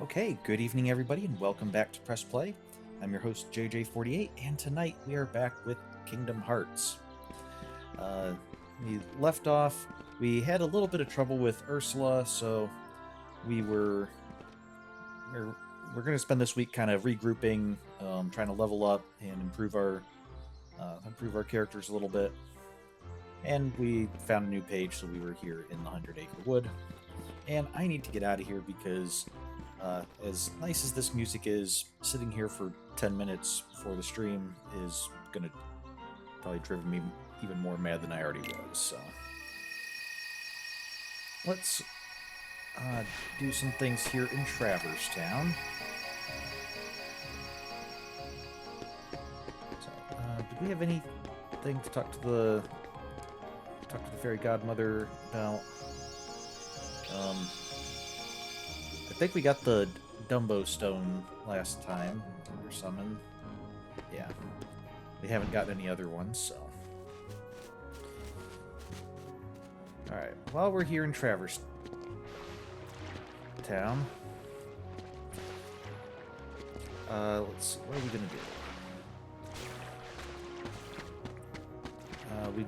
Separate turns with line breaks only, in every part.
Okay, good evening, everybody, and welcome back to Press Play. I'm your host, JJ48, and tonight we are back with Kingdom Hearts. We left off, we had a little bit of trouble with Ursula, so we're going to spend this week kind of regrouping, trying to level up and improve our characters a little bit. And we found a new page, so we were here in the 100 Acre Wood. And I need to get out of here because as nice as this music is, sitting here for 10 minutes before the stream is going to probably drive me even more mad than I already was. So let's do some things here in Traverse Town. So, do we have anything to talk to the fairy godmother about? I think we got the Dumbo Stone last time we were summoned. Yeah. We haven't got any other ones, so. Alright, while we're here in Traverse Town, what are we gonna do?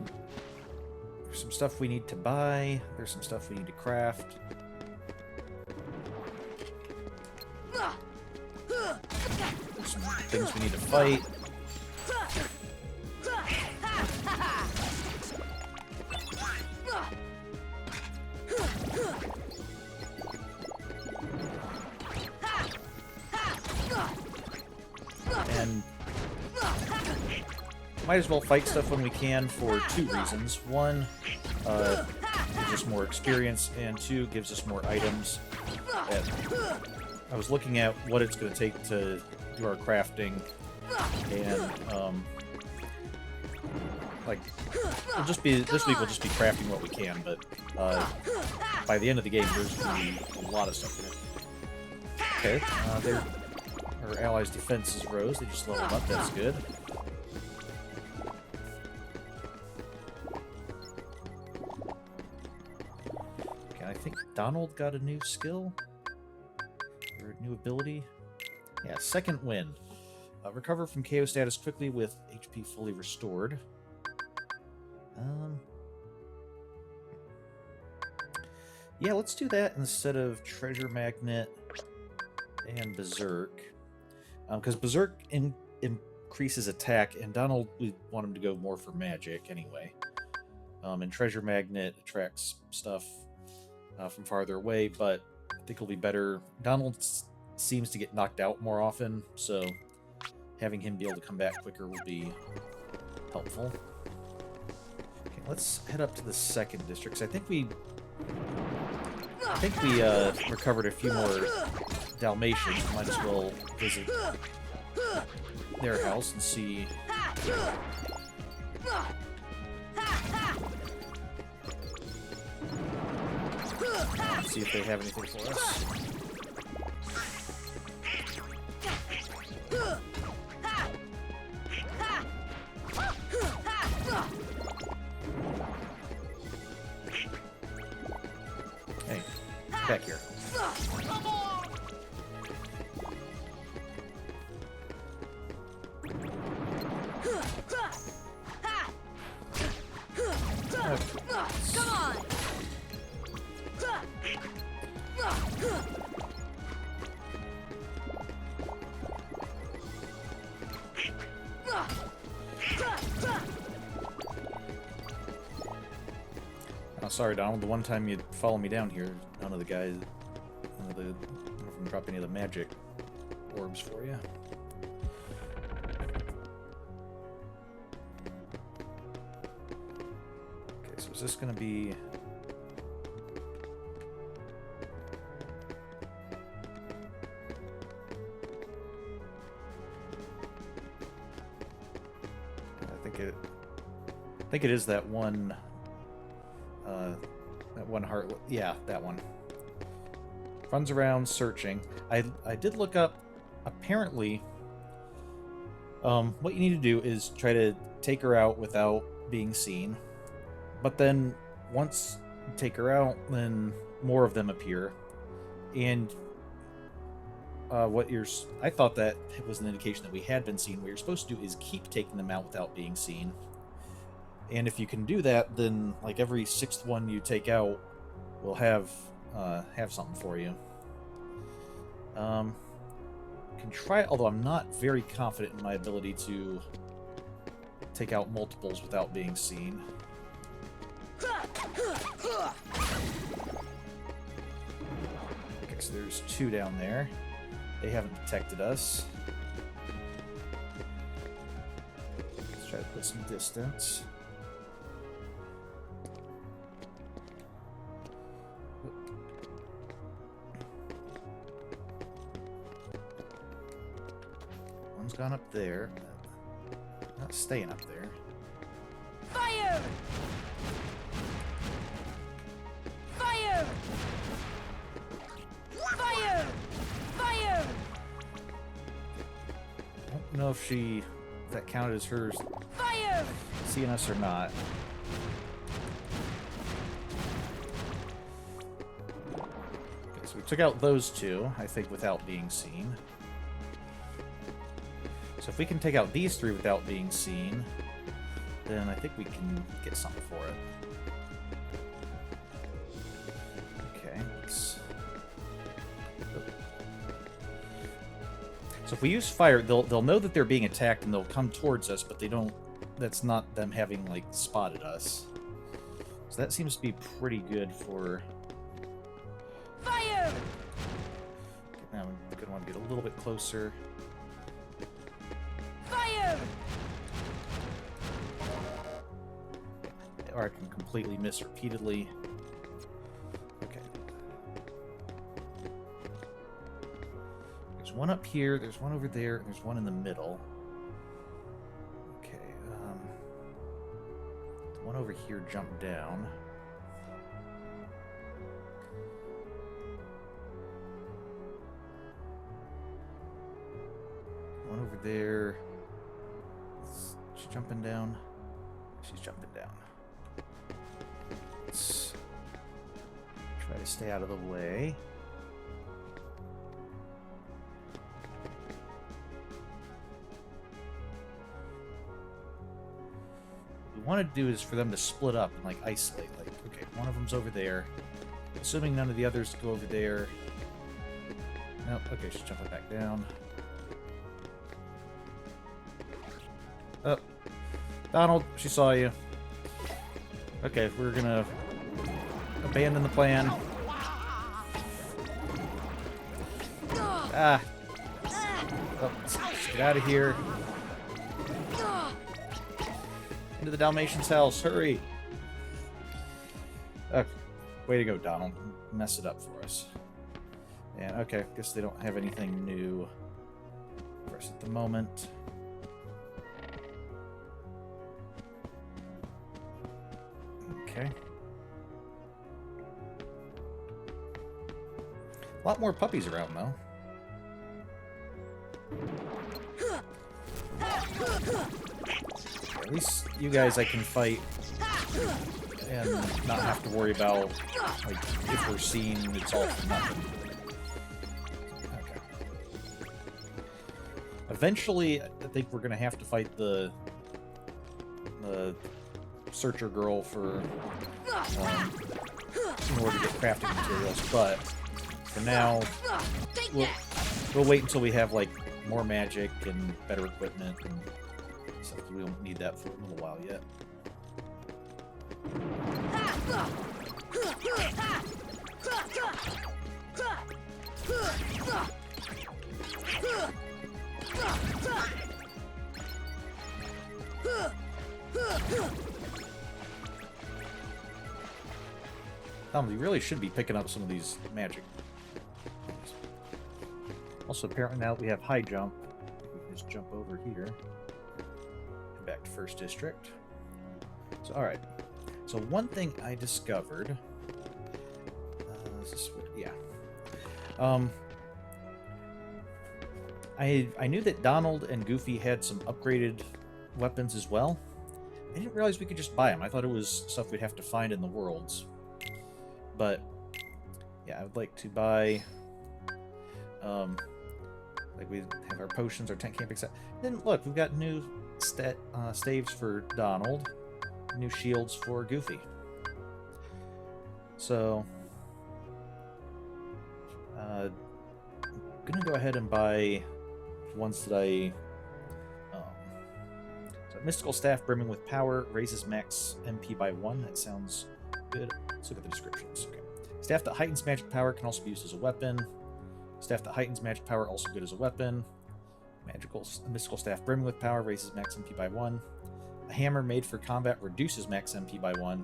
There's some stuff we need to buy, there's some stuff we need to craft. Some things we need to fight. And might as well fight stuff when we can for two reasons. One, gives us more experience, and two, gives us more items. I was looking at what it's going to take to do our crafting, and this week we'll just be crafting what we can, but by the end of the game there's going to be a lot of stuff in it. Okay, our allies' defenses rose, they just leveled up, that's good. Okay, I think Donald got a new skill. New ability. Yeah, second wind. Recover from KO status quickly with HP fully restored. Yeah, let's do that instead of Treasure Magnet and Berserk. Because Berserk increases attack, and Donald, we want him to go more for magic anyway. And Treasure Magnet attracts stuff from farther away, but I think it'll be better. Donald seems to get knocked out more often, so having him be able to come back quicker will be helpful. Okay, let's head up to the second district. I think we recovered a few more Dalmatians. Might as well visit their house and see. See if they have anything for us. Hey, back here.
Come on!
Oh, sorry, Donald. The one time you follow me down here, none of them drop any of the magic orbs for you. Okay, so is this going to be... I think it is that one heart. Yeah, that one. Runs around searching. I did look up. Apparently, what you need to do is try to take her out without being seen. But then once you take her out, then more of them appear, and I thought that was an indication that we had been seen. What you're supposed to do is keep taking them out without being seen. And if you can do that, then like every 6th one you take out will have something for you. Can try it, although I'm not very confident in my ability to take out multiples without being seen. Okay, so there's 2 down there. They haven't detected us. Let's try to put some distance. One's gone up there. Not staying up there.
Fire! Fire! Fire! Fire!
I don't know if that counted as hers
Fire!
seeing us or not. Okay, so we took out those 2, I think, without being seen. So if we can take out these 3 without being seen, then I think we can get something for it. Okay, let's... So if we use fire, they'll know that they're being attacked and they'll come towards us, but they don't... That's not them having, like, spotted us. So that seems to be pretty good for...
Fire!
Okay, now we're going to want to get a little bit closer.
Fire!
Or I can completely miss repeatedly. Okay. There's one up here, there's one over there, and there's one in the middle. Okay, the one over here jumped down. One over there. Is she jumping down? She's jumping down. Let's try to stay out of the way. What we want to do is for them to split up and like isolate. Like, okay, one of them's over there. Assuming none of the others go over there. Nope. Okay, she's jumping back down. Oh, Donald, she saw you. Okay, we're gonna abandon the plan. Ah. Oh, let's get out of here. Into the Dalmatian's house, hurry! Okay, way to go, Donald. Mess it up for us. And okay, guess they don't have anything new for us at the moment. Okay. A lot more puppies around, though. At least you guys I can fight and not have to worry about, like, if we're seen, it's all for nothing. Okay. Eventually, I think we're going to have to fight the searcher girl for in order to get crafting materials, but for now we'll wait until we have like more magic and better equipment and stuff. We don't need that for a little while yet. We really should be picking up some of these magic. Also, apparently now that we have high jump, we can just jump over here. Head back to First District. So, alright. So, one thing I discovered... is this what, yeah. I knew that Donald and Goofy had some upgraded weapons as well. I didn't realize we could just buy them. I thought it was stuff we'd have to find in the worlds. But, yeah, I would like to buy Like we have our potions, our tent camping set. Then look, we've got new staves for Donald, new shields for Goofy. So, I'm gonna go ahead and buy ones that I. So Mystical Staff brimming with power raises max MP by 1. That sounds good. Let's look at the descriptions. Okay. Staff that heightens magic power can also be used as a weapon. Staff that heightens magic power also good as a weapon. Mystical Staff brimming with power raises max MP by 1. A hammer made for combat reduces max MP by 1.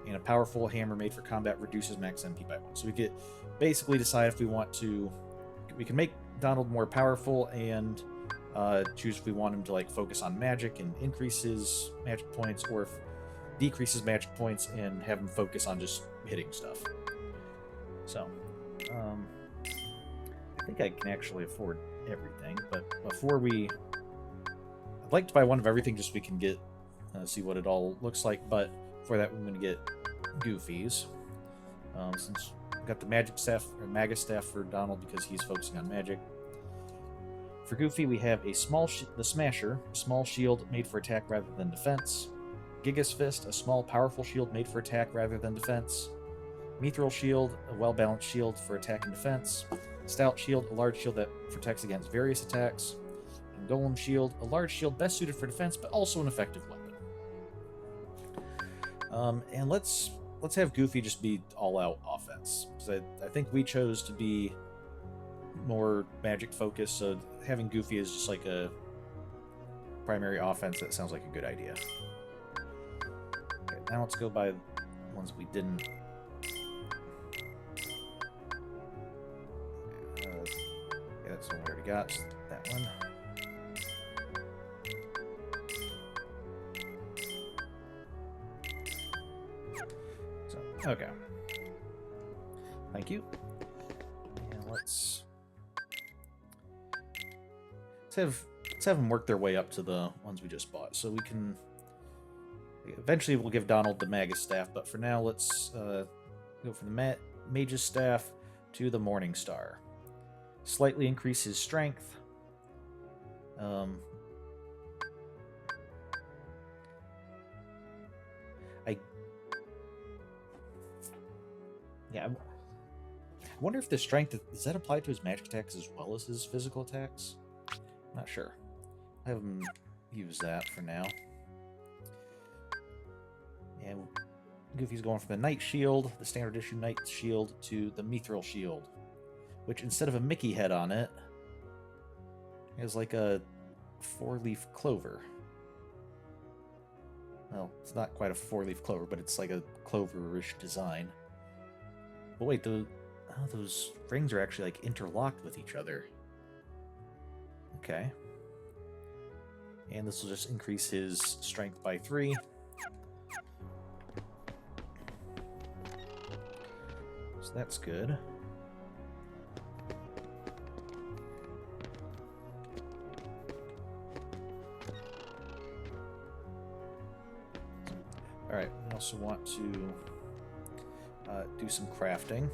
And a powerful hammer made for combat reduces max MP by 1. So we get basically decide if we want to. We can make Donald more powerful and choose if we want him to like focus on magic and increase his magic points, or if decreases magic points and have him focus on just hitting stuff. So, I think I can actually afford everything, but before I'd like to buy one of everything just so we can get see what it all looks like. But for that, we're going to get Goofy's. Since we got the Magic Staff or Magus Staff for Donald because he's focusing on magic. For Goofy, we have the Smasher, a small shield made for attack rather than defense. Giga's Fist, a small powerful shield made for attack rather than defense. Mithril Shield, a well-balanced shield for attack and defense. Stout Shield, a large shield that protects against various attacks. And Golem Shield, a large shield best suited for defense, but also an effective weapon. And let's have Goofy just be all-out offense, because I think we chose to be more magic focused, so having Goofy as just like a primary offense, that sounds like a good idea. Okay, now let's go by the ones we didn't. Yeah, that's the one we already got. So that one. So, okay. Thank you. And let's have them work their way up to the ones we just bought, so we can. Eventually, we'll give Donald the Magus Staff, but for now, let's go from the Mage's Staff to the Morning Star. Slightly increase his strength. I wonder if the strength does that apply to his magic attacks as well as his physical attacks. Not sure. I haven't used that for now. And Goofy's going from the Knight Shield, the standard issue Knight Shield, to the Mithril Shield, which instead of a Mickey head on it, is like a 4-leaf clover. Well, it's not quite a 4-leaf clover, but it's like a clover-ish design. But wait, those rings are actually like interlocked with each other. Okay. And this will just increase his strength by 3. So that's good. Alright, we also want to do some crafting.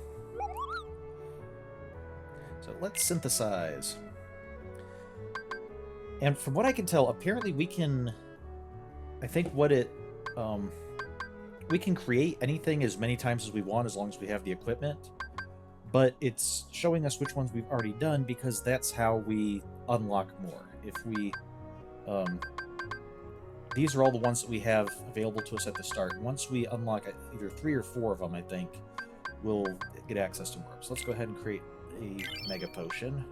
So let's synthesize. And from what I can tell, apparently we can... I think what it... we can create anything as many times as we want as long as we have the equipment. But it's showing us which ones we've already done because that's how we unlock more. If we... these are all the ones that we have available to us at the start. Once we unlock either 3 or 4 of them, I think, we'll get access to more. So let's go ahead and create a Mega Potion.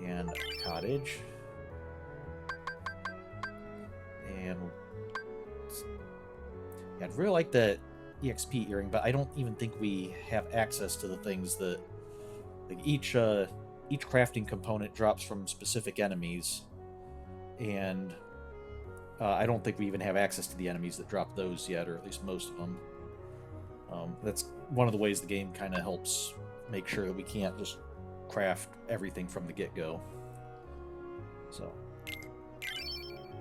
And a Cottage. And... yeah, I'd really like the EXP earring, but I don't even think we have access to the things that... like, each crafting component drops from specific enemies. And... I don't think we even have access to the enemies that drop those yet, or at least most of them. That's one of the ways the game kind of helps make sure that we can't just craft everything from the get-go. So,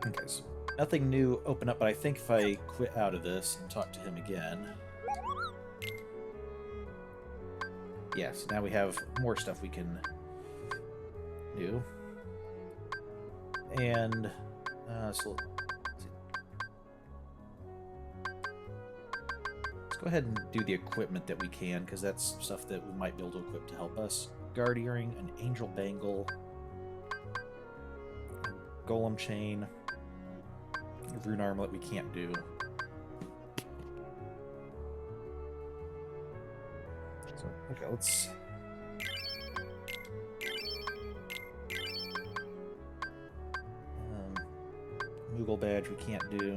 okay, so nothing new open up, but I think if I quit out of this and talk to him again... yes, now we have more stuff we can new. And so let's go ahead and do the equipment that we can, because that's stuff that we might be able to equip to help us. Guard earring, an angel bangle, a golem chain, a rune armlet we can't do. So, okay, let's... Moogle badge we can't do.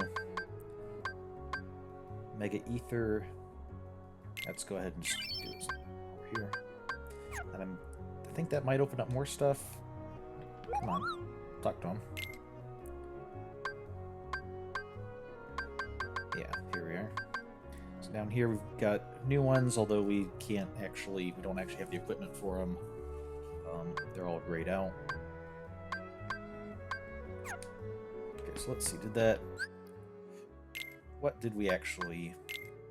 Mega Ether. Let's go ahead and just do this over here. And I think that might open up more stuff. Come on. Talk to him. Yeah, here we are. So down here we've got new ones, although we don't actually have the equipment for them. They're all grayed out. Okay, so let's see, what did we actually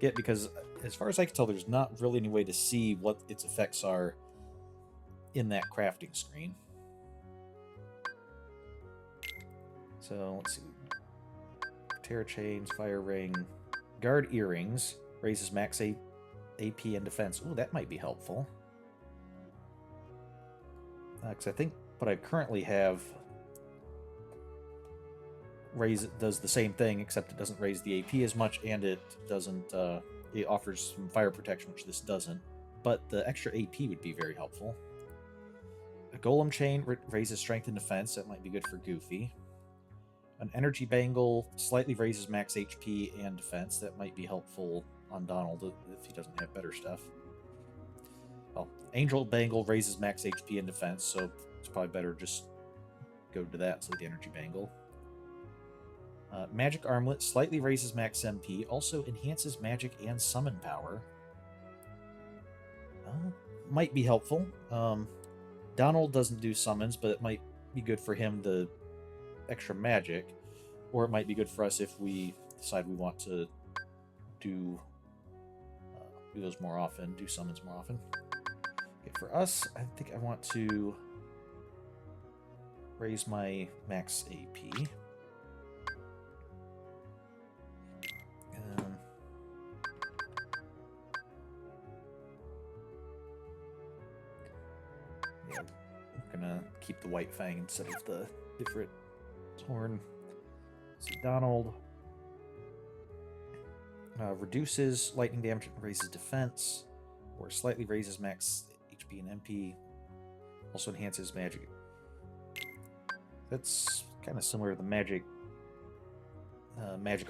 get? Because as far as I can tell, there's not really any way to see what its effects are in that crafting screen. So let's see. Terra chains, fire ring, guard earrings, raises max AP and defense. Ooh, that might be helpful. Because I think what I currently have does the same thing, except it doesn't raise the AP as much, and it doesn't. It offers some fire protection, which this doesn't. But the extra AP would be very helpful. A golem chain raises strength and defense. That might be good for Goofy. An energy bangle slightly raises max HP and defense. That might be helpful on Donald if he doesn't have better stuff. Well, angel bangle raises max HP and defense, so it's probably better just go to that instead of the energy bangle. Magic armlet slightly raises max MP, also enhances magic and summon power. Might be helpful. Donald doesn't do summons, but it might be good for him to extra magic, or it might be good for us if we decide we want to do those more often, do summons more often. Okay, for us, I think I want to raise my max AP. Yeah, I'm gonna keep the white fang instead of the different horn. So Donald reduces lightning damage and raises defense, or slightly raises max HP and MP. Also enhances magic. That's kind of similar to the magic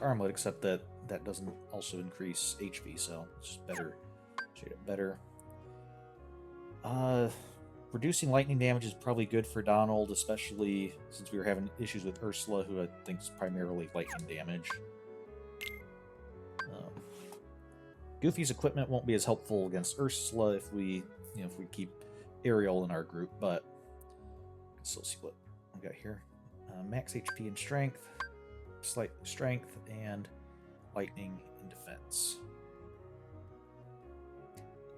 armlet, except that that doesn't also increase HP, so it's just better, straight up better. Reducing lightning damage is probably good for Donald, especially since we were having issues with Ursula, who I think is primarily lightning damage. Goofy's equipment won't be as helpful against Ursula if we keep Ariel in our group, but let's still see what we got here. Max HP and strength, slight strength, and lightning and defense.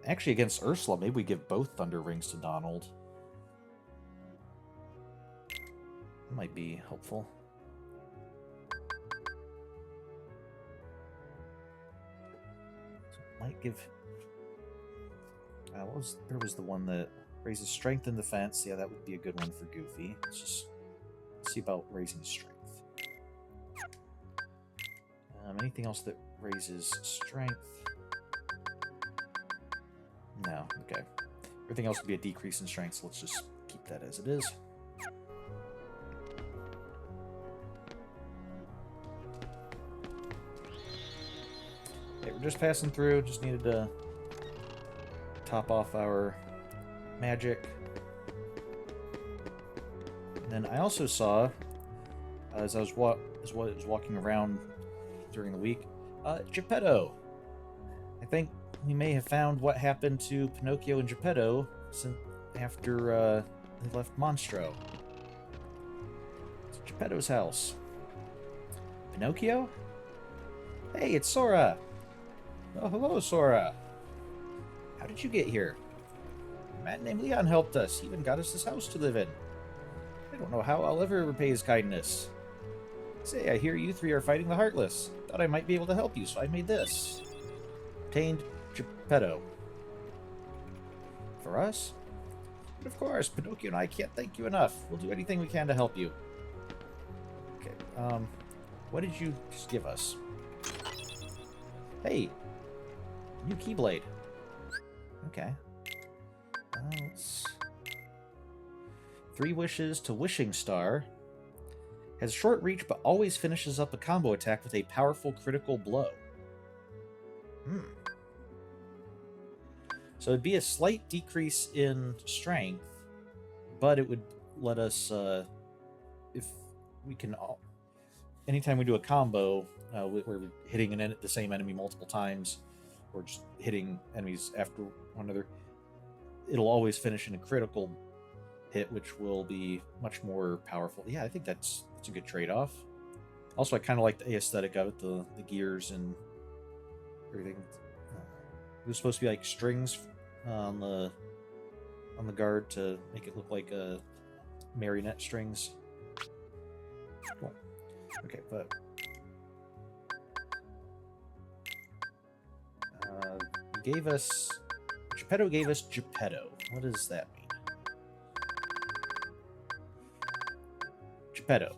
Actually, against Ursula, maybe we give both Thunder Rings to Donald. That might be helpful. So might give... there was the one that raises strength and defense. Yeah, that would be a good one for Goofy. Let's just see about raising strength. Anything else that raises strength? No, okay. Everything else would be a decrease in strength, so let's just keep that as it is. Okay, we're just passing through, just needed to top off our magic. And then I also saw, as I was walking around during the week, Geppetto. I think we may have found what happened to Pinocchio and Geppetto after they left Monstro. It's Geppetto's house. Pinocchio? Hey, it's Sora! Oh, hello, Sora! How did you get here? A man named Leon helped us. He even got us this house to live in. I don't know how I'll ever repay his kindness. Say, I hear you three are fighting the Heartless. Thought I might be able to help you, so I made this. Obtained Geppetto. For us? But of course, Pinocchio and I can't thank you enough. We'll do anything we can to help you. Okay, what did you just give us? Hey! New Keyblade. Okay. Let's... 3 wishes to Wishing Star. Has short reach, but always finishes up a combo attack with a powerful critical blow. So it'd be a slight decrease in strength, but it would let us, if we can... Anytime we do a combo, we're hitting the same enemy multiple times, or just hitting enemies after one another, it'll always finish in a critical hit, which will be much more powerful. Yeah, I think that's a good trade-off. Also, I kind of like the aesthetic of it, the gears and everything. It was supposed to be like strings on the guard to make it look like marionette strings. Cool. Okay, but Geppetto gave us Geppetto. What does that mean? Geppetto.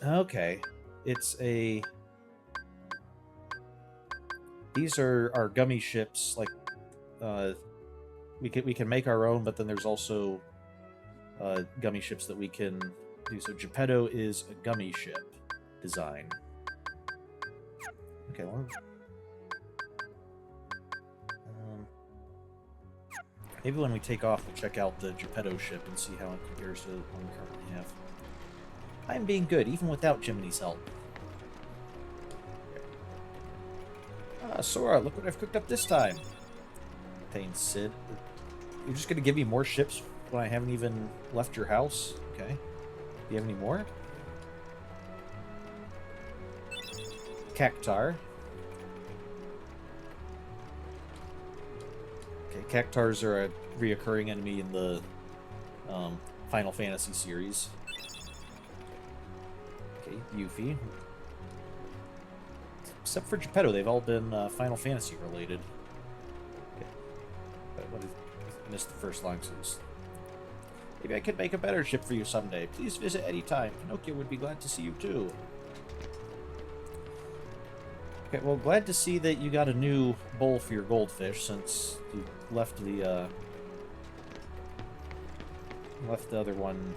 Okay, it's a... These are our gummy ships. Like, we can make our own, but then there's also gummy ships that we can do. So Geppetto is a gummy ship design. Okay, well, maybe when we take off, we'll check out the Geppetto ship and see how it compares to the one we currently have. I'm being good, even without Jiminy's help. Ah, Sora, look what I've cooked up this time. Pain Sid. You're just gonna give me more ships when I haven't even left your house? Okay. Do you have any more? Cactar. Okay, Cactars are a reoccurring enemy in the Final Fantasy series. Okay, Yuffie. Except for Geppetto, they've all been Final Fantasy related. Okay. But what is... I missed the first line, so maybe I could make a better ship for you someday. Please visit anytime. Pinocchio would be glad to see you too. Okay, well, glad to see that you got a new bowl for your goldfish since you left the other one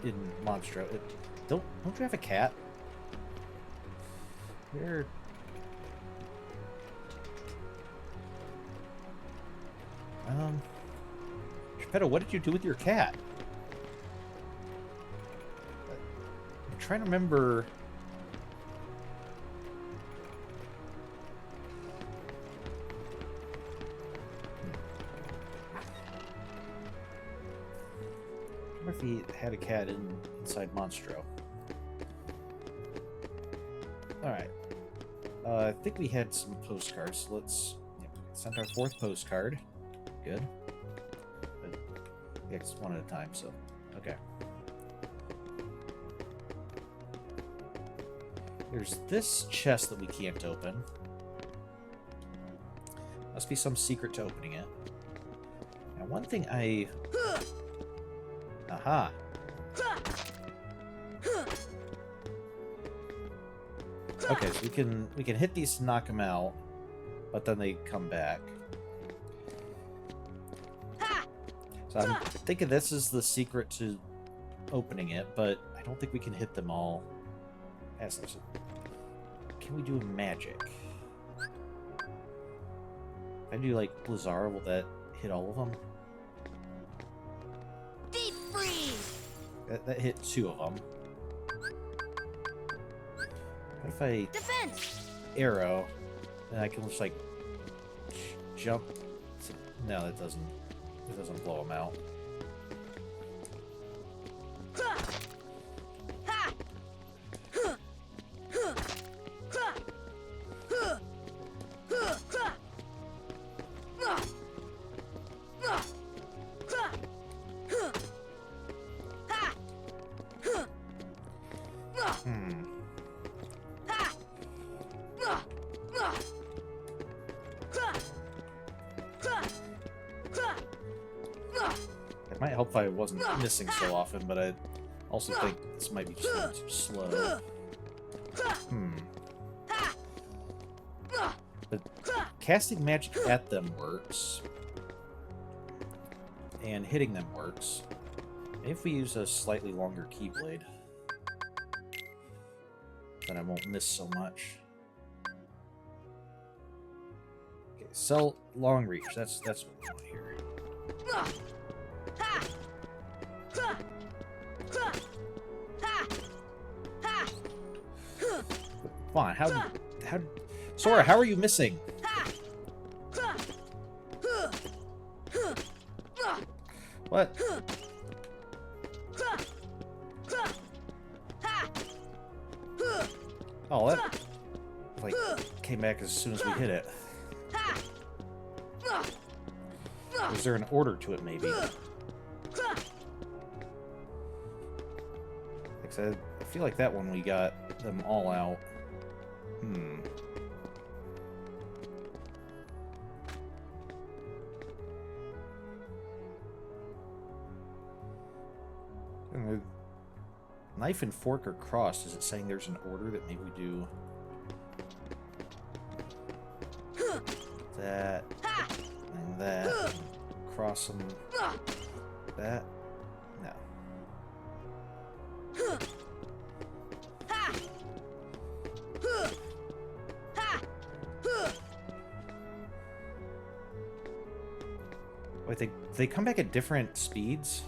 in Monstro. Don't you have a cat? Where? Geppetto, what did you do with your cat? I'm trying to remember. I wonder if he had a cat inside Monstro. Alright. I think we had some postcards. So let's send our 4th postcard. Good. But yeah, it's one at a time, so okay. There's this chest that we can't open. Must be some secret to opening it. Now, one thing I... Aha! Okay, so we can hit these to knock them out, but then they come back. So I'm thinking this is the secret to opening it, but I don't think we can hit them all. Can we do magic? If I do like Blizzard, will that hit all of them?
Deep freeze.
That hit 2 of them. What if I
Defense.
arrow, and I can just like jump? No, that doesn't. It doesn't blow them out. It might help if I wasn't missing so often, but I also think this might be just a little too slow. But casting magic at them works. And hitting them works. Maybe if we use a slightly longer Keyblade, then I won't miss so much. Okay, sell long reach. That's what we want here. Come on, how Sora, how are you missing? What? Oh, that like came back as soon as we hit it. Is there an order to it, maybe? Like I said, I feel like that one we got them all out. And the knife and fork are crossed. Is it saying there's an order that maybe we do that and that? And cross them. That? No. Wait, they come back at different speeds?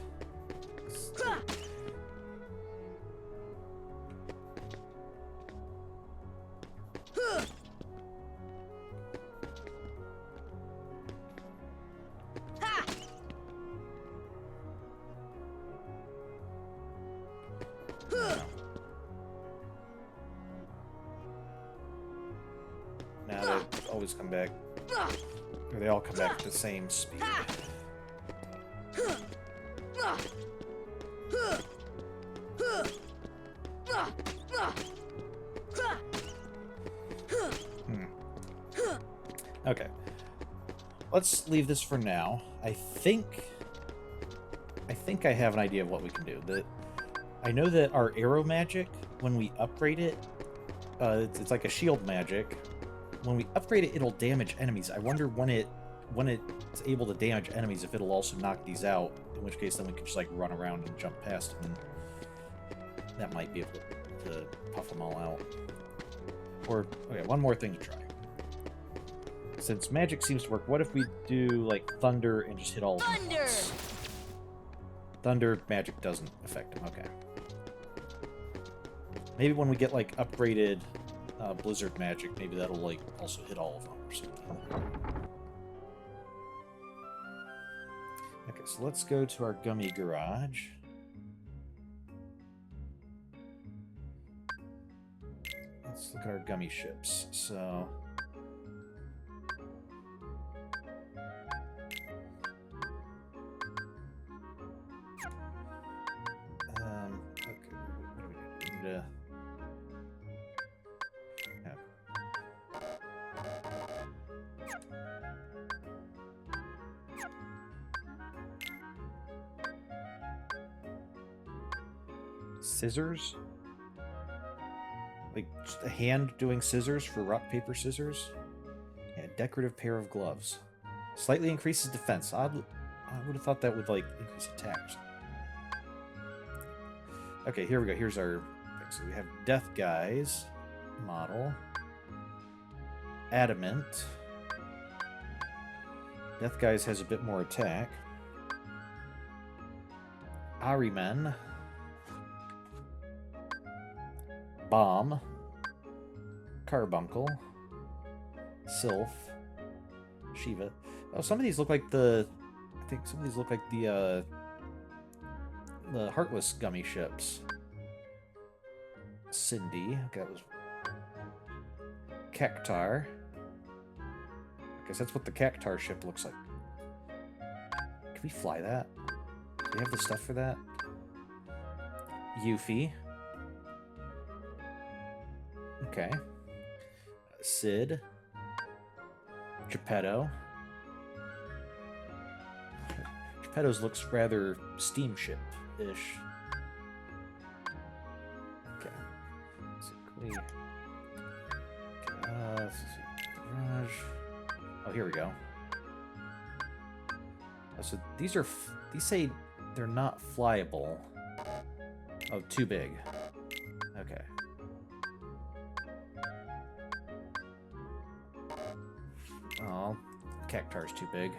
Now they always come back, or they all come back at the same speed. Okay. Let's leave this for now. I think I have an idea of what we can do. I know that our arrow magic, when we upgrade it, it's like a shield magic. When we upgrade it, it'll damage enemies. I wonder when it's able to damage enemies, if it'll also knock these out. In which case, then we can just like run around and jump past them. And that might be able to puff them all out. Or okay, one more thing to try. Since magic seems to work, what if we do like thunder and just hit all of them?
Thunder!
Thunder magic doesn't affect them. Okay. Maybe when we get like upgraded blizzard magic, maybe that'll like also hit all of them or something. Okay, so let's go to our gummy garage. Let's look at our gummy ships. So okay, what do we need to scissors? Like just a hand doing scissors for rock, paper, scissors? Yeah, decorative pair of gloves. Slightly increases defense. I would have thought that would like increase attacks. Okay, here we go. Here's our thing. So we have Death Guy's model. Adamant. Death Guy's has a bit more attack. Ahriman. Bomb. Carbuncle. Sylph. Shiva. Oh, some of these look like I think some of these look like the Heartless gummy ships. Cindy. Okay, that was Cactar. I guess that's what the Cactar ship looks like. Can we fly that? Do we have the stuff for that? Yuffie. Okay. Sid. Geppetto. Geppetto's looks rather steamship-ish. Okay. So can we... Okay, let's see. Garage. Oh, here we go. Oh, so these are... These say they're not flyable. Oh, too big. Okay. Oh, Cactar's too big.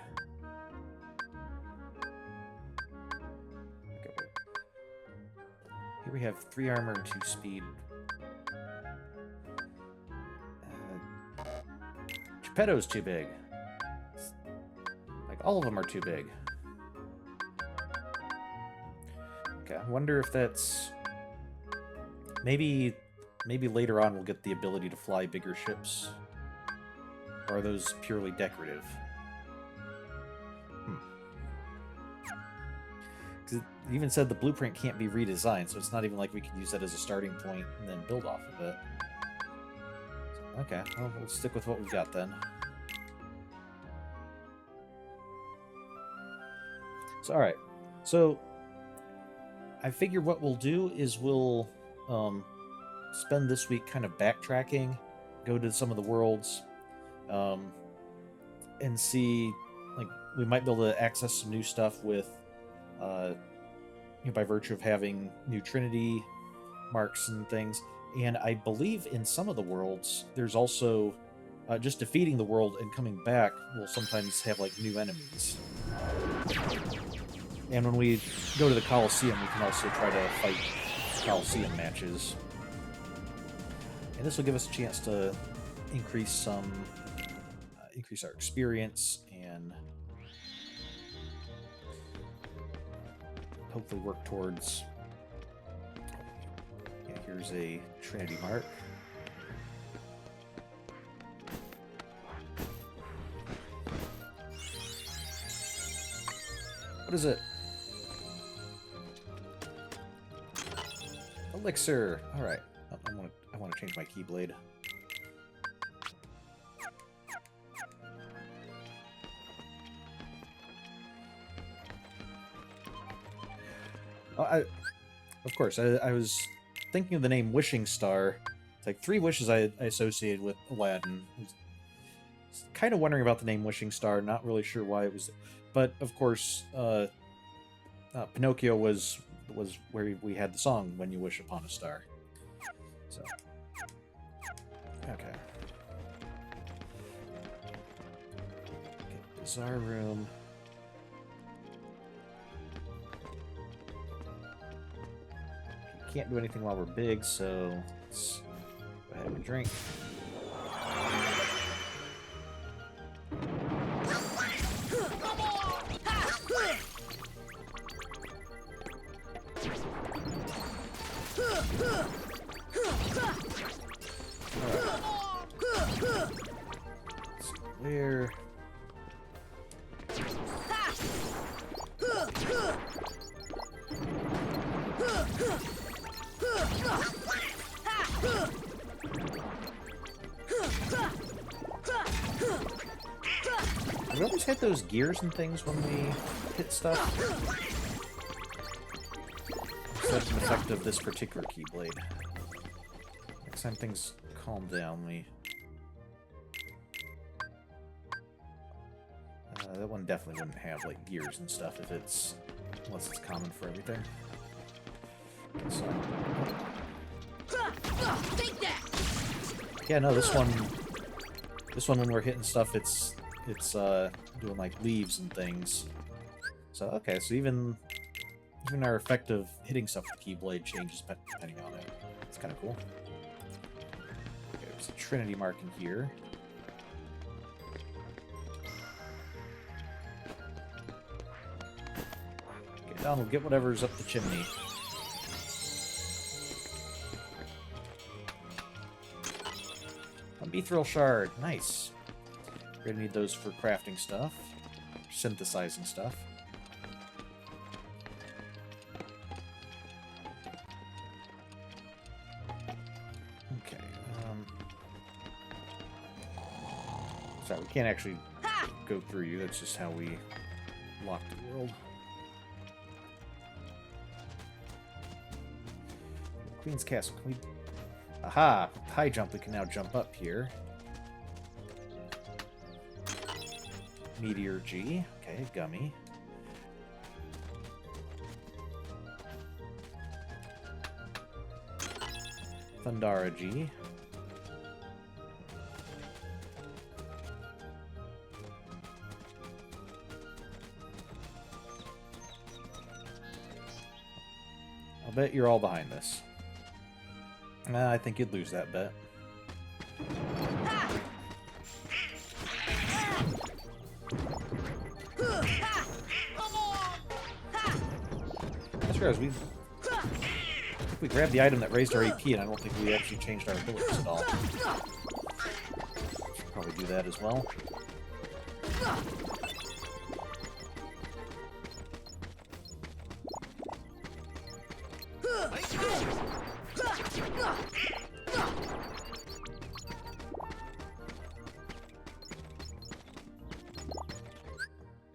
Okay. Here we have 3 armor and 2 speed. Geppetto's too big. Like, all of them are too big. Okay, I wonder if that's... Maybe later on we'll get the ability to fly bigger ships. Or are those purely decorative? Because it even said the blueprint can't be redesigned, so it's not even like we can use that as a starting point and then build off of it. So, okay, well, we'll stick with what we've got then. So, alright. So, I figure what we'll do is we'll spend this week kind of backtracking, go to some of the worlds, and see, like, we might be able to access some new stuff with, by virtue of having new Trinity marks and things. And I believe in some of the worlds, there's also just defeating the world and coming back will sometimes have, like, new enemies. And when we go to the Colosseum, we can also try to fight Colosseum matches. And this will give us a chance to increase our experience and hopefully work towards... Yeah, here's a Trinity mark. What is it? Elixir. All right. I want to change my keyblade. Of course, I was thinking of the name Wishing Star. It's like 3 wishes I associated with Aladdin. Kind of wondering about the name Wishing Star. Not really sure why it was, but of course, Pinocchio was where we had the song "When You Wish Upon a Star." So, okay. Bizarre room. Can't do anything while we're big, so let's go ahead and drink. Where? We always hit those gears and things when we hit stuff. That's an effect of this particular Keyblade. Next time things calm down, that one definitely wouldn't have like gears and stuff unless it's common for everything. So, yeah, no, this one when we're hitting stuff, it's doing like leaves and things. So okay, so even our effect of hitting stuff with the Keyblade changes depending on it. It's kind of cool. Okay, there's a Trinity mark in here. Okay, Donald, get whatever's up the chimney. A Mithril Shard, nice. We're gonna need those for crafting stuff, synthesizing stuff. Okay. Sorry, we can't actually go through you. That's just how we lock the world. Queen's Castle. Can we... Aha! With high jump, we can now jump up here. Meteor G. Okay, Gummy. Thundara G. I'll bet you're all behind this. I think you'd lose that bet. That's right, we grabbed the item that raised our AP, and I don't think we actually changed our abilities at all. Should probably do that as well.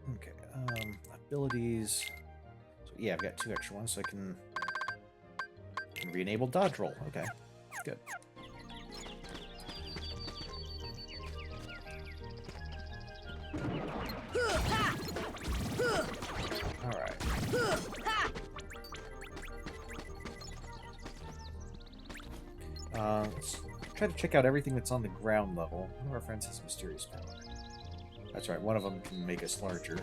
Okay, abilities. So yeah, I've got 2 extra ones, so I can re-enable dodge roll. Okay, good. Alright. Let's try to check out everything that's on the ground level. One of our friends has mysterious power. That's right, one of them can make us larger.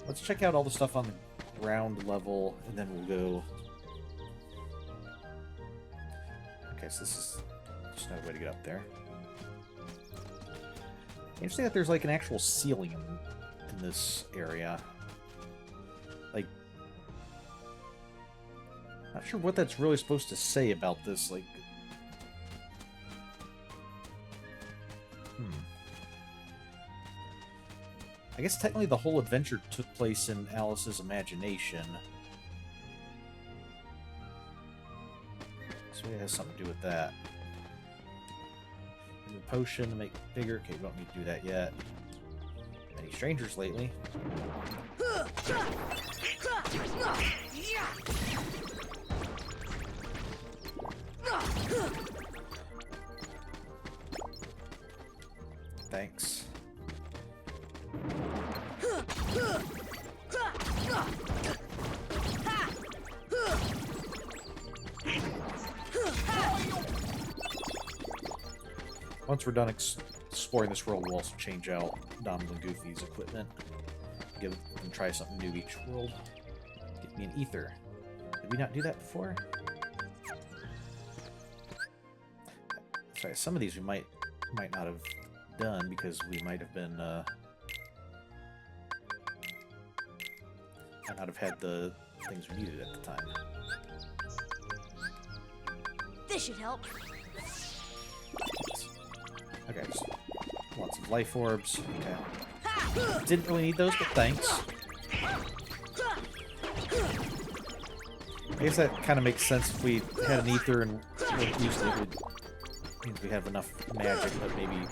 Let's check out all the stuff on the ground level, and then we'll go... Okay, so this is just another way to get up there. Interesting that there's like an actual ceiling in this area. Like, not sure what that's really supposed to say about this, like... I guess technically the whole adventure took place in Alice's imagination. So it has something to do with that. New potion to make it bigger. Okay, we don't need to do that yet. Many strangers lately. Thanks. Once we're done exploring this world, we'll also change out Donald and Goofy's equipment. Give them try something new each world. Get me an ether. Did we not do that before? Sorry, some of these we might not have done because we might have been might not have had the things we needed at the time.
This should help.
Okay, just lots of life orbs. Okay. Didn't really need those, but thanks. I guess that kind of makes sense if we had an ether and used it. It means we have enough magic, but maybe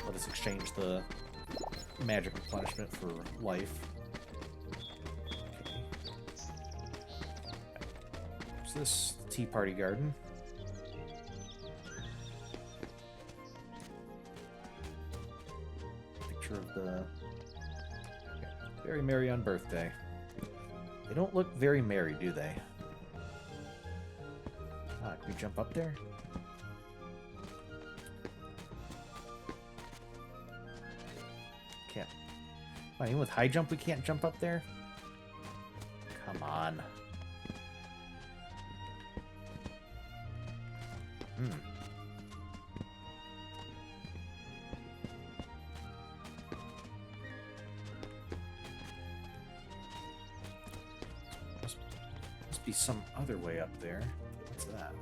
let us exchange the magic replenishment for life. Okay. What's this? Tea Party Garden. Of the very merry on birthday. They don't look very merry, do they? Can we jump up there? Can't. Even with high jump, we can't jump up there? Come on. Be some other way up there. What's that?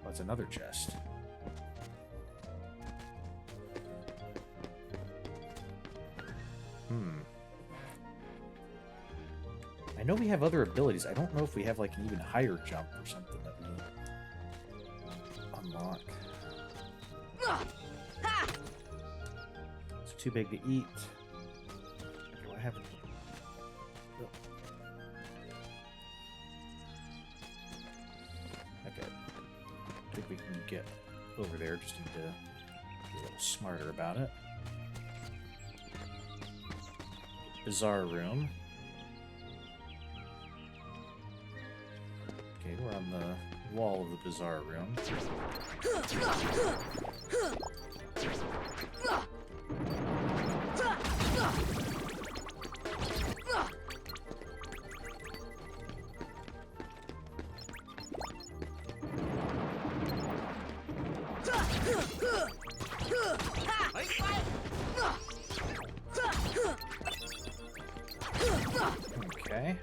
Oh, it's another chest. I know we have other abilities. I don't know if we have like an even higher jump or something that we unlock. too big to eat. Okay, what happened? Oh. Okay. I think we can get over there. Just need to be a little smarter about it. Bizarre room. Okay, we're on the wall of the bizarre room. Okay.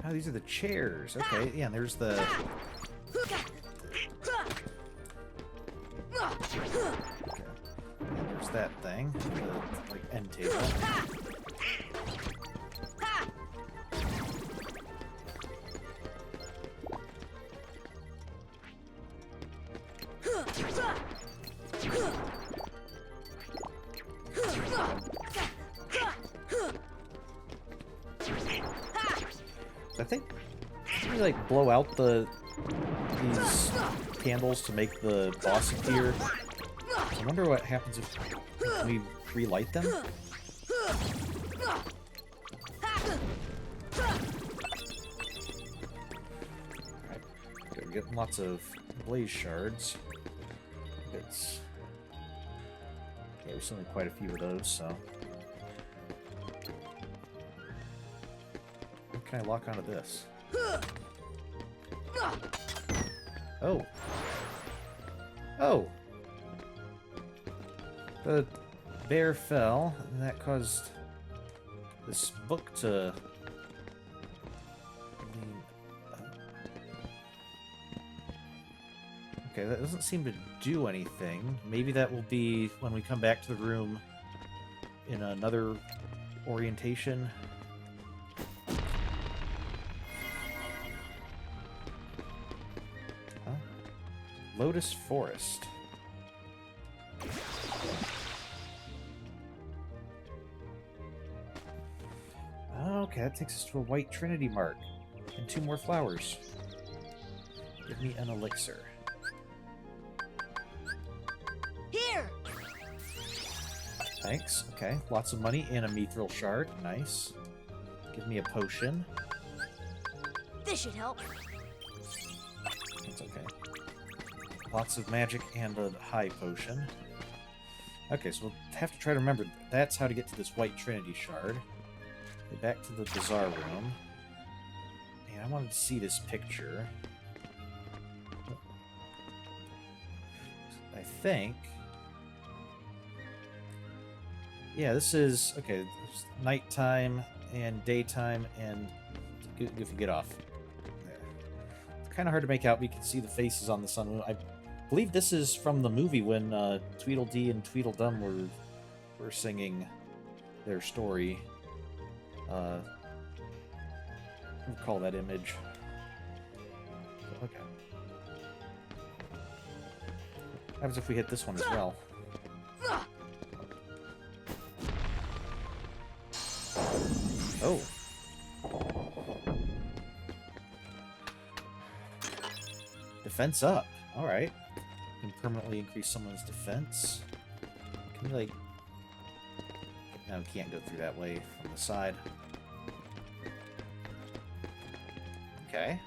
Oh, these are the chairs. Okay, yeah, there's the... Okay. And there's that thing. The, like, end table. I think we like blow out these candles to make the boss appear. I wonder what happens if we relight them. Alright, we're getting lots of blaze shards. It's yeah, there's only quite a few of those, so. Can I lock onto this? Oh. Oh! The bear fell, and that caused this book to... Okay, that doesn't seem to do anything. Maybe that will be when we come back to the room in another orientation. Lotus Forest. Okay, that takes us to a white trinity mark. And 2 more flowers. Give me an elixir.
Here.
Thanks. Okay, lots of money and a mithril shard. Nice. Give me a potion.
This should help.
It's okay. Lots of magic and a high potion. Okay, so we'll have to try to remember that's how to get to this white trinity shard. Get back to the bizarre room. And I wanted to see this picture. I think... Yeah, this is... Okay, there's nighttime and daytime and... If you get off. It's kind of hard to make out, but you can see the faces on the sun. I believe this is from the movie when Tweedledee and Tweedledum were singing their story. We'll call that image. Okay. What happens if we hit this one as well? Oh. Defense up. Alright. Can permanently increase someone's defense. Can we, like... No, we can't go through that way from the side. Okay.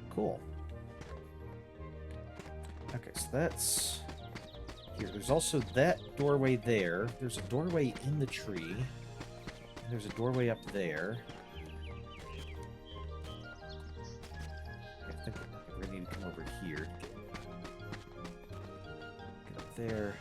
Cool. Okay, so that's... Here, there's also that doorway there. There's a doorway in the tree. And there's a doorway up there. I think we're gonna need to come over here. Get up there.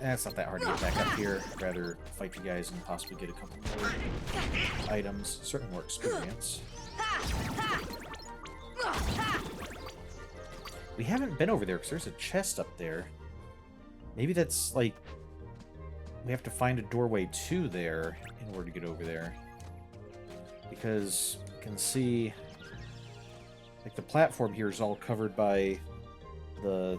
It's not that hard to get back up here. I'd rather fight you guys and possibly get a couple more items. Certainly more experience. We haven't been over there because there's a chest up there. Maybe that's like we have to find a doorway to there in order to get over there. Because you can see like the platform here is all covered by the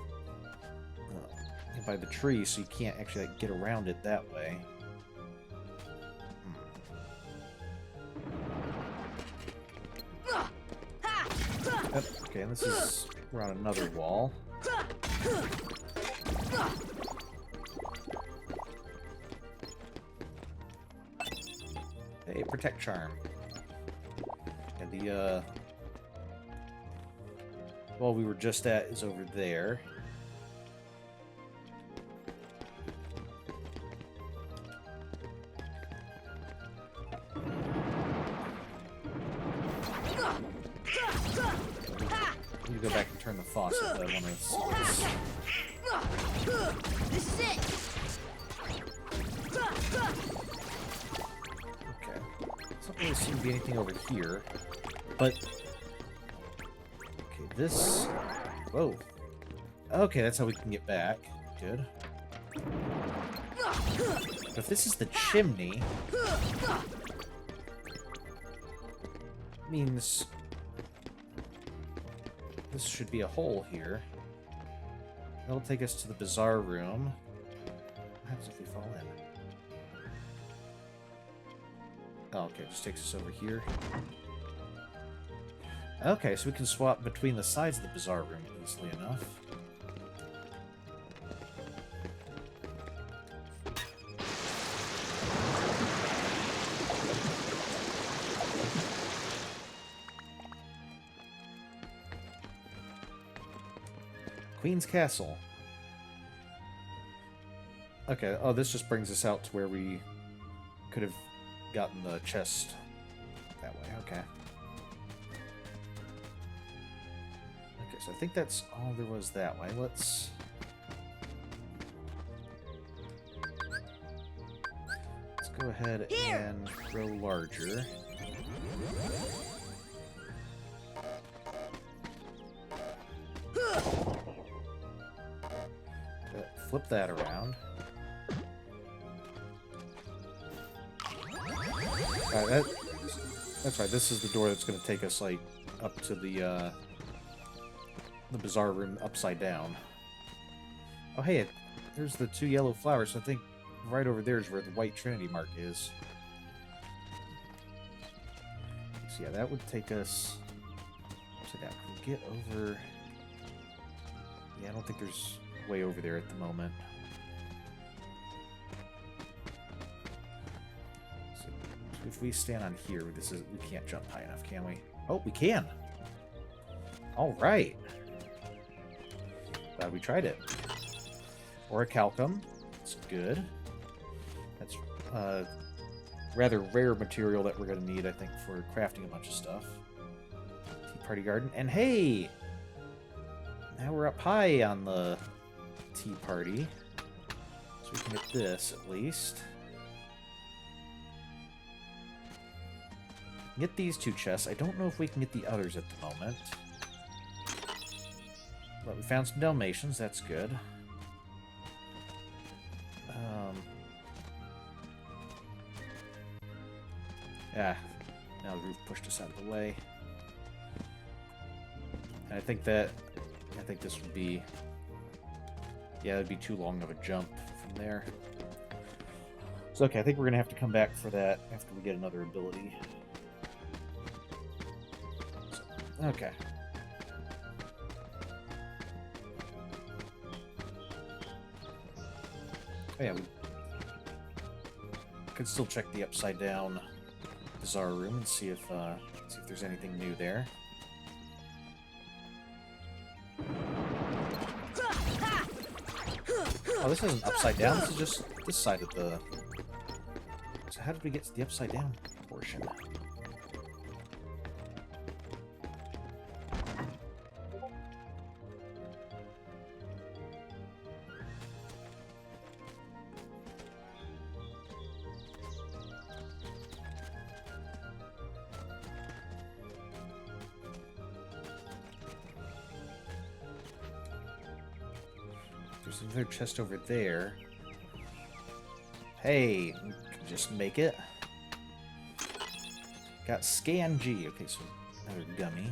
tree, so you can't actually like, get around it that way. Yep, okay, and this is we're on another wall. Hey, protect charm. And the wall we were just at is over there. Let me go back and turn the faucet. I want to see this.
This is it.
Okay. Doesn't really seem to be anything over here. But okay, this. Whoa. Okay, that's how we can get back. Good. But if this is the chimney, means this should be a hole here. That'll take us to the bizarre room. What happens if we fall in? Oh, okay, it just takes us over here. Okay, so we can swap between the sides of the bizarre room easily enough. Queen's Castle. Okay, oh, this just brings us out to where we could have gotten the chest that way. Okay. Okay, so I think that's all there was that way. Let's go ahead and grow larger. Flip that around. Alright, that's right. This is the door that's going to take us like up to the bizarre room upside down. Oh hey, there's the 2 yellow flowers. So I think right over there is where the white Trinity mark is. So yeah, that would take us upside down. Can we get over? Yeah, I don't think there's way over there at the moment. So if we stand on here, we can't jump high enough, can we? Oh, we can. All right. Glad we tried it. Orichalcum. That's good. That's rather rare material that we're going to need, I think, for crafting a bunch of stuff. Tea Party Garden. And hey! Now we're up high on the Tea Party. So we can get this, at least. Get these 2 chests. I don't know if we can get the others at the moment. But we found some Dalmatians. That's good. Yeah. Now the roof pushed us out of the way. And I think this would be... Yeah, it'd be too long of a jump from there. So, okay, I think we're going to have to come back for that after we get another ability. So, okay. Oh, yeah, we could still check the upside down bizarre room and see if there's anything new there. Oh, this isn't upside down. This is just this side of the... So how did we get to the upside down portion? There's another chest over there. Hey, we can just make it. Got Scan G. Okay, so another gummy.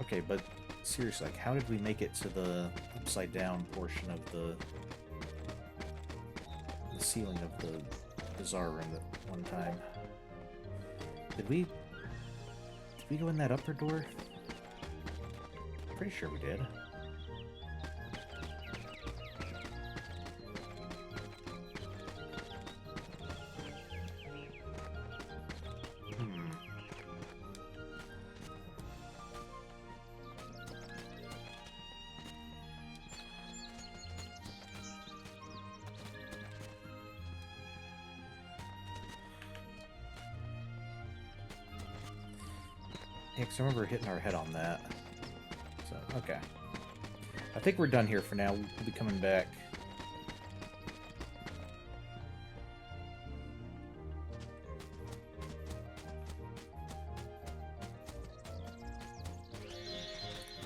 Okay, but seriously, like, how did we make it to the upside down portion of the ceiling of the bizarre room at one time? Did we go in that upper door? Pretty sure we did. Yeah, 'cause I remember hitting our head on that. So, okay. I think we're done here for now. We'll be coming back.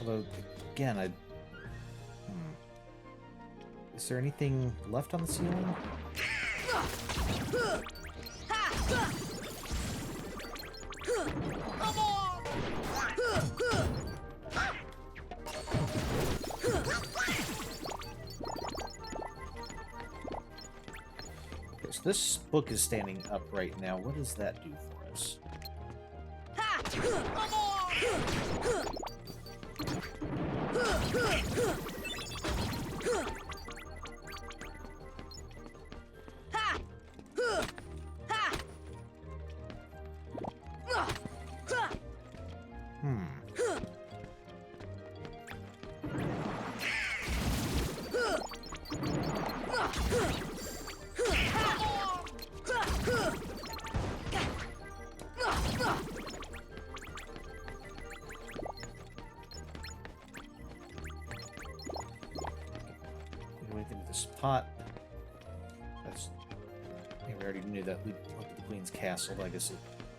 Although, again, is there anything left on the ceiling? Okay, so this book is standing up right now. What does that do for us? Anything with this pot? That's, yeah, we already knew that we went to the Queen's Castle, but I guess it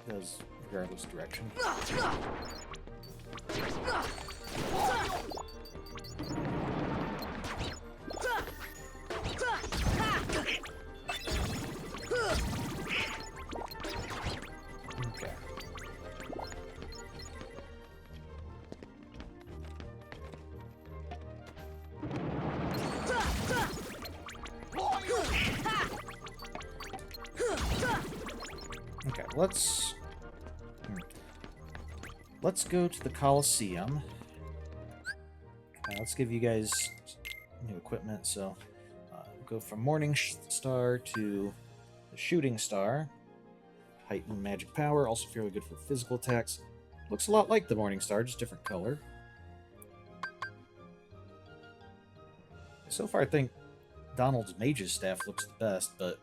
does regardless of direction. Okay. Okay, let's go to the Colosseum. Let's give you guys new equipment. So, go from Morning Star to the Shooting Star. Heightened magic power, also fairly good for physical attacks. Looks a lot like the Morning Star, just different color. So far, I think Donald's Mage's Staff looks the best, but...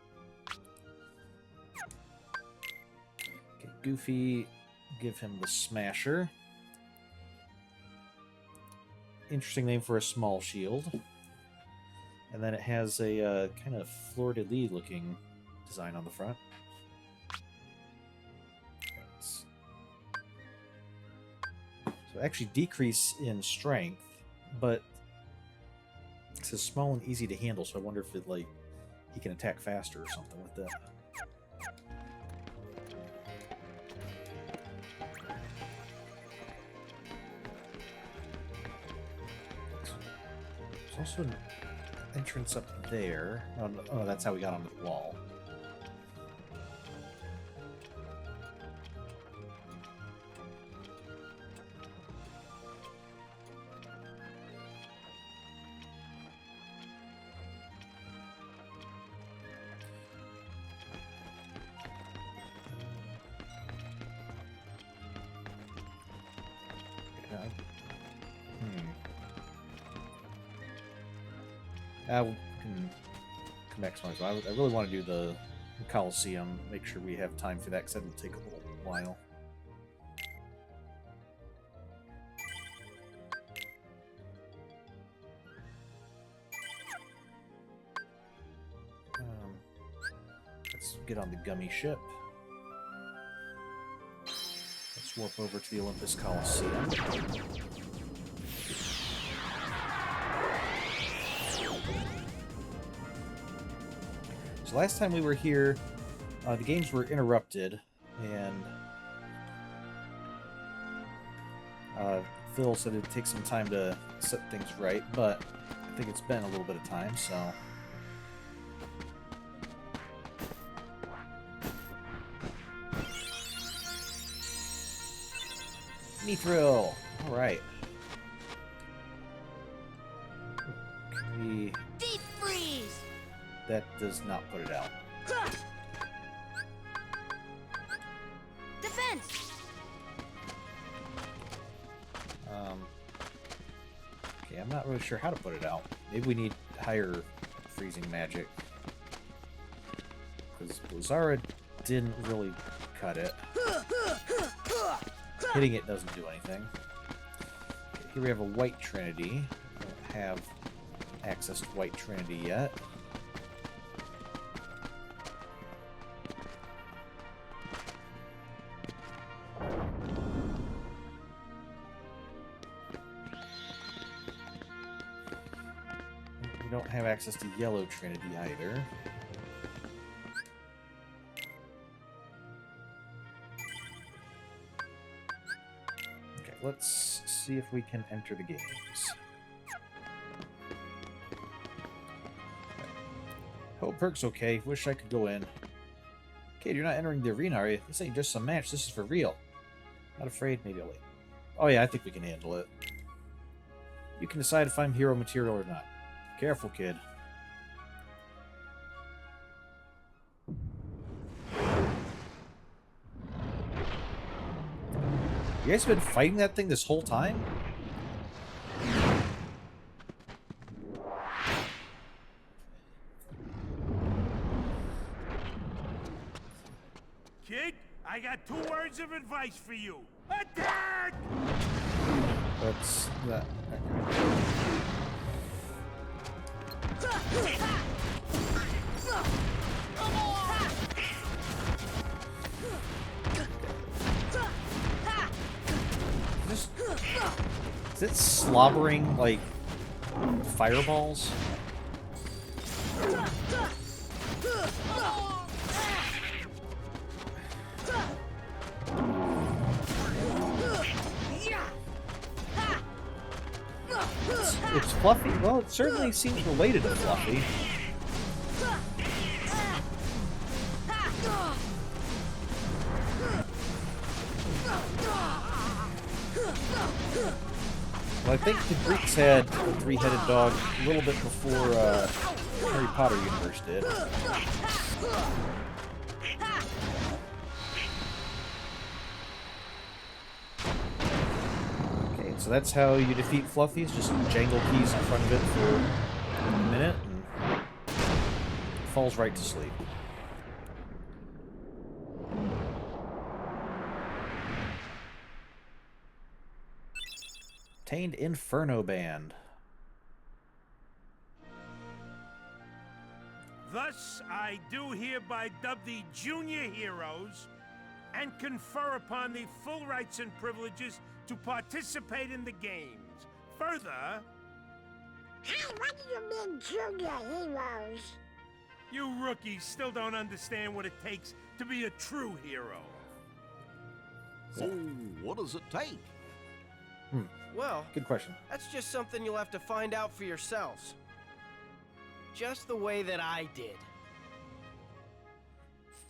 Okay, Goofy, give him the Smasher. Interesting name for a small shield. And then it has a kind of fleur-de-lis looking design on the front. So actually decrease in strength, but it says small and easy to handle, so I wonder if it, like, he can attack faster or something with that. There's also an entrance up there. Oh, no, oh, that's how we got onto the wall. We can come back to I really want to do the Colosseum. Make sure we have time for that, because that'll take a little while. Let's get on the gummy ship. Let's warp over to the Olympus Coliseum. So last time we were here, the games were interrupted, and Phil said it'd take some time to set things right, but I think it's been a little bit of time, so... Mithril! Alright. Can we...
Deep freeze!
That does not put it out.
Defense!
Okay, I'm not really sure how to put it out. Maybe we need higher freezing magic. Because Blizzara didn't really cut it. Hitting it doesn't do anything. Okay, here we have a White Trinity. We don't have access to White Trinity yet. We don't have access to Yellow Trinity either. Let's see if we can enter the games. Hope Perk's okay. Wish I could go in. Kid, you're not entering the arena, are you? This ain't just some match. This is for real. Not afraid? Maybe I'll wait. Oh yeah, I think we can handle it. You can decide if I'm hero material or not. Careful, kid. You guys have been fighting that thing this whole time?
Kid, I got 2 words of advice for you. Attack!
That's that. Is it slobbering like fireballs? It's Fluffy. Well, it certainly seems related to Fluffy. Well, I think the Greeks had a 3-headed dog a little bit before Harry Potter universe did. Okay, so that's how you defeat Fluffy, is just jangle keys in front of it for a minute and it falls right to sleep. Obtained Inferno Band.
Thus, I do hereby dub thee junior heroes and confer upon thee full rights and privileges to participate in the games. Further...
Hey, what do you mean, junior heroes?
You rookies still don't understand what it takes to be a true hero.
So, what does it take?
Well,
Good question.
that's just something you'll have to find out for yourselves. Just the way that I did.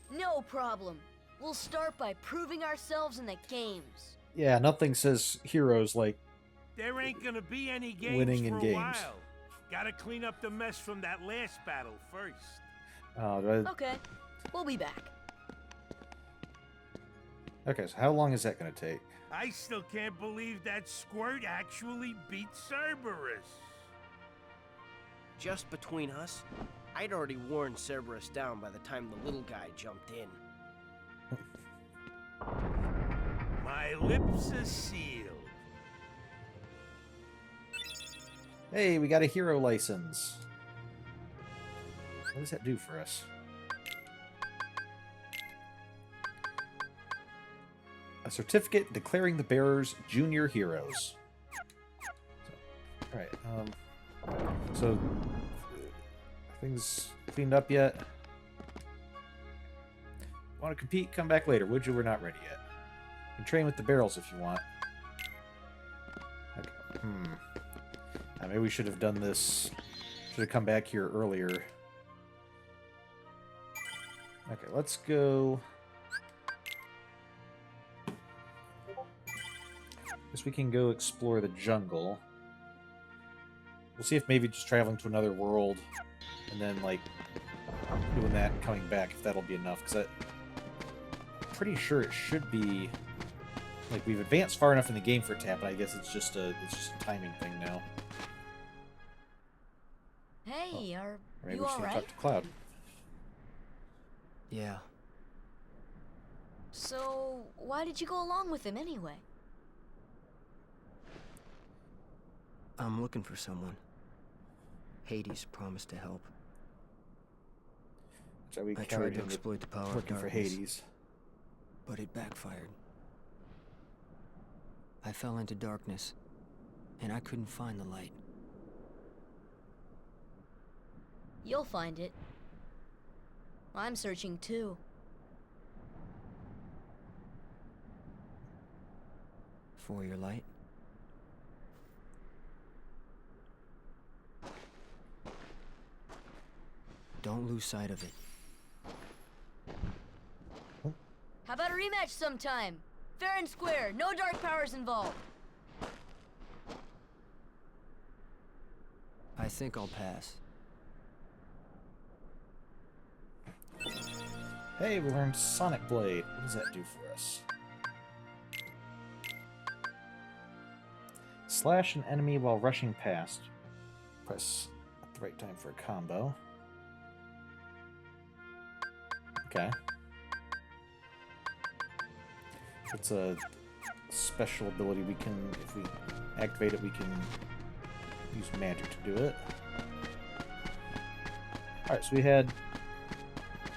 No problem. We'll start by proving ourselves in the games.
Yeah, nothing says heroes like
There ain't gonna be any games
Winning
for
in
a
games.
while. Gotta clean up the mess from that last battle first.
Okay, we'll be back.
Okay, so how long is that going to take?
I still can't believe that Squirt actually beat Cerberus.
Just between us, I'd already worn Cerberus down by the time the little guy jumped in.
My lips are sealed.
Hey, we got a hero license. What does that do for us? a certificate declaring the bearers junior heroes. So, alright, so things cleaned up yet? Want to compete? Come back later, would you? We're not ready yet. You can train with the barrels if you want. Okay. Maybe we should have done this. Should have come back here earlier. Okay, let's go. Guess we can go explore the jungle. We'll see if maybe just traveling to another world and then, like, doing that and coming back, if that'll be enough. Because I'm pretty sure it should be... Like, we've advanced far enough in the game for tap, but I guess it's just a timing thing now.
Hey, are
Maybe
you
we should
alright?
talk to Cloud.
Yeah.
So, why did you go along with him anyway?
I'm looking for someone. Hades promised to help.
So we
I
counted
tried to
him with
exploit the power of
working for
darkness,
Hades.
but it backfired. I fell into darkness, and I couldn't find the light.
You'll find it. I'm searching too.
For your light? Don't lose sight of it.
How about a rematch sometime? Fair and square, no dark powers involved.
I think I'll pass.
Hey, we learned Sonic Blade. What does that do for us? Slash an enemy while rushing past. Press at the right time for a combo. Okay. It's a special ability we can, if we activate it, we can use magic to do it. Alright, so we had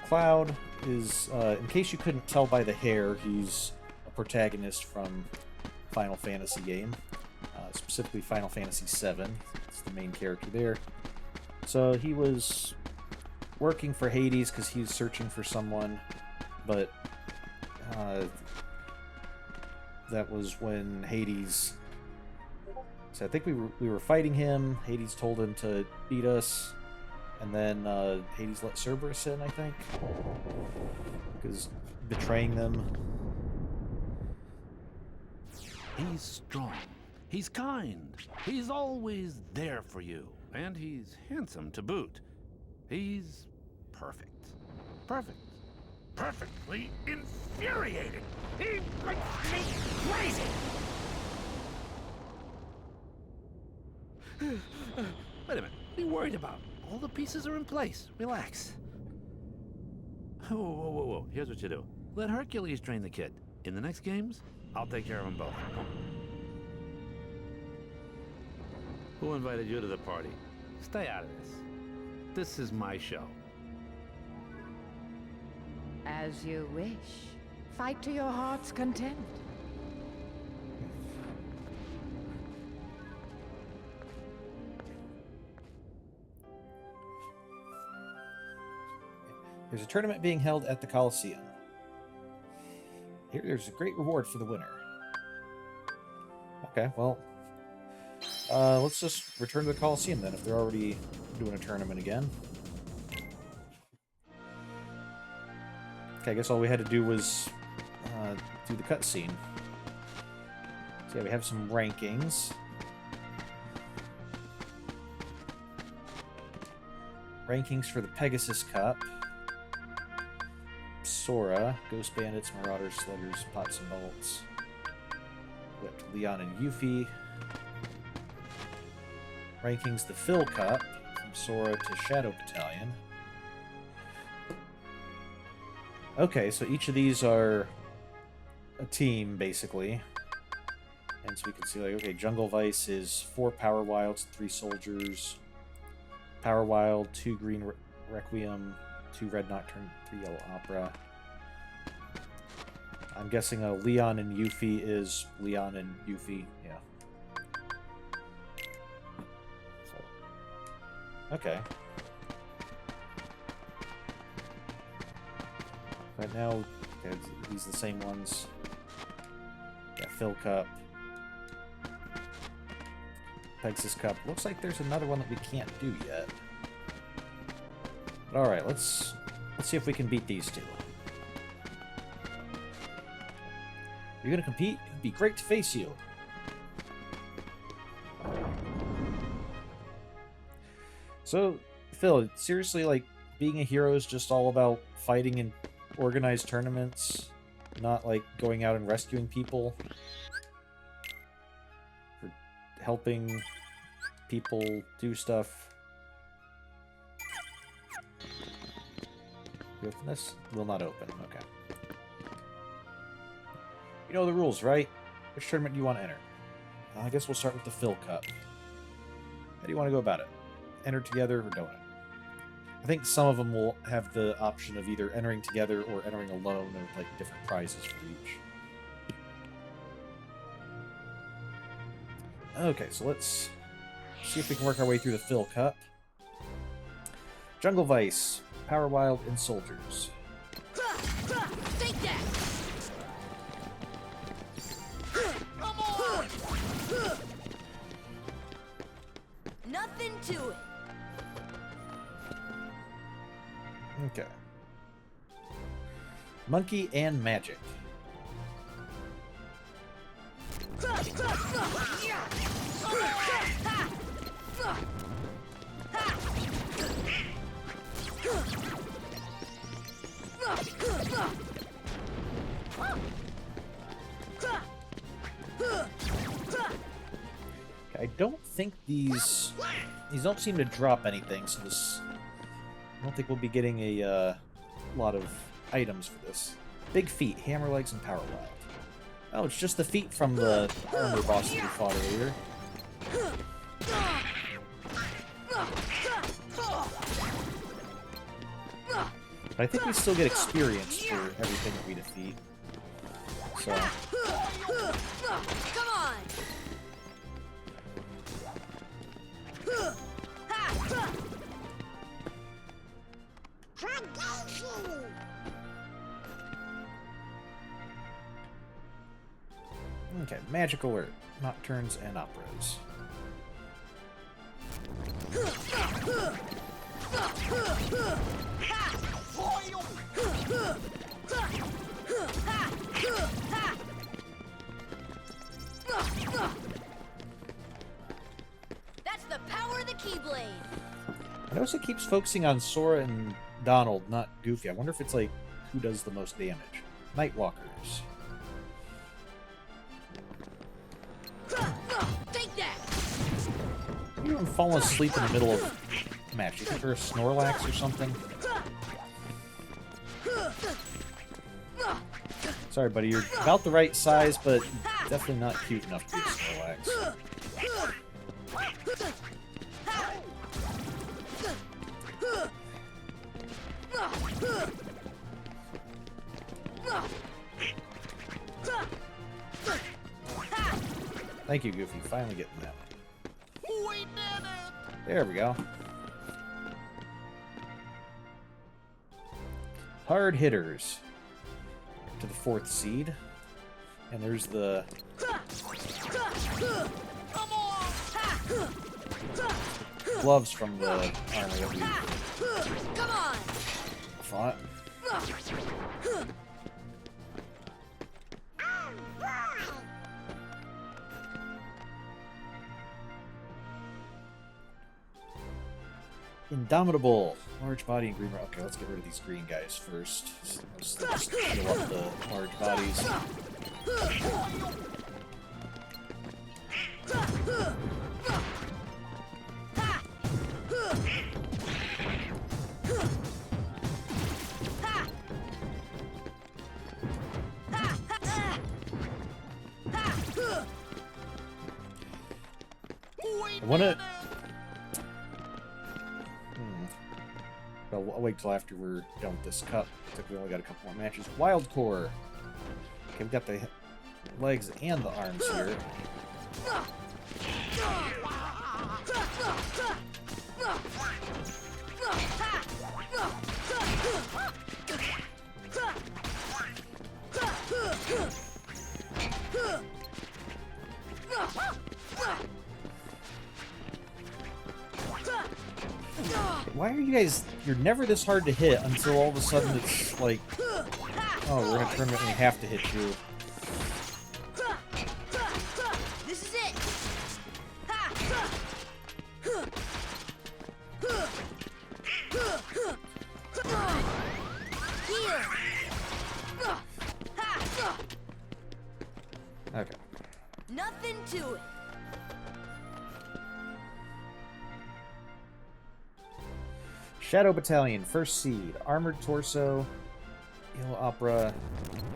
Cloud is, in case you couldn't tell by the hair, he's a protagonist from Final Fantasy game. Specifically Final Fantasy VII. It's the main character there. So he was working for Hades because he's searching for someone, but that was when Hades... So I think we were fighting him. Hades told him to beat us, and then Hades let Cerberus in, I think, because betraying them.
He's strong. He's kind. He's always there for you. And he's handsome to boot. He's perfect. Perfect.
Perfectly infuriating. He makes me crazy.
Wait a minute. What are you worried about? All the pieces are in place. Relax. Whoa, whoa, whoa, whoa. Here's what you do. Let Hercules train the kid. In the next games, I'll take care of them both. Who invited you to the party? Stay out of this. This is my show.
As you wish. Fight to your heart's content.
There's a tournament being held at the Coliseum. There's a great reward for the winner. Okay, well, let's just return to the Coliseum then, if they're already doing a tournament again. Okay, I guess all we had to do was do the cutscene. So yeah, we have some rankings. Rankings for the Pegasus Cup. Sora, Ghost Bandits, Marauders, Sluggers, Pots and Bolts. We have Leon and Yuffie. Rankings the Phil Cup, from Sora to Shadow Battalion. Okay, so each of these are a team, basically. And so we can see, like, okay, Jungle Vice is 4 Power Wilds, 3 Soldiers. Power Wild, 2 Green Requiem, 2 Red Nocturne, 3 Yellow Opera. I'm guessing Leon and Yuffie is Leon and Yuffie. Yeah. So, okay. Right now, okay, these are the same ones. Yeah, Phil Cup. Pegasus Cup. Looks like there's another one that we can't do yet. But alright, let's see if we can beat these two. You're gonna compete? It'd be great to face you. So, Phil, seriously, like, being a hero is just all about fighting in organized tournaments, not, like, going out and rescuing people? Or helping people do stuff? You open this? Will not open. Okay. You know the rules, right? Which tournament do you want to enter? I guess we'll start with the Phil Cup. How do you want to go about it? Enter together or don't enter? I think some of them will have the option of either entering together or entering alone, or like different prizes for each. Okay, so let's see if we can work our way through the Phil Cup. Jungle Vice, Power Wild, and Soldiers.
Take that! Nothing to it.
Okay. Monkey and Magic. I don't think these don't seem to drop anything, so this I don't think we'll be getting a lot of items for this. Big Feet, Hammer Legs, and Power Wild. Oh, it's just the feet from the armor boss that we fought earlier. But I think we still get experience for everything that we defeat. So.
Come on!
Okay, Magic Alert, Nocturnes, and Operas.
That's the power of the Keyblade!
I notice it keeps focusing on Sora and Donald, not Goofy. I wonder if it's like, who does the most damage? Nightwalkers.
Take that!
You haven't fallen asleep in the middle of a match. You think you're a Snorlax or something? Sorry, buddy. You're about the right size, but definitely not cute enough to be a Snorlax. Thank you, Goofy. Finally getting that one.
We did it!
There we go. Hard hitters. To the 4th seed. And there's the... gloves from the armor that we
Come on!
fought. Indomitable. Large body and green... Okay, let's get rid of these green guys first. Let's just heal up the large bodies. I wanna... I'll wait till after we're done with this cup. Looks like we only got a couple more matches. Wild Core. Okay, we've got the legs and the arms here. Why are you guys... You're never this hard to hit until all of a sudden it's like... Oh, we're gonna permanently have to hit you.
This is it.
Okay.
Nothing to it.
Shadow Battalion, First Seed, Armored Torso, Yellow Opera,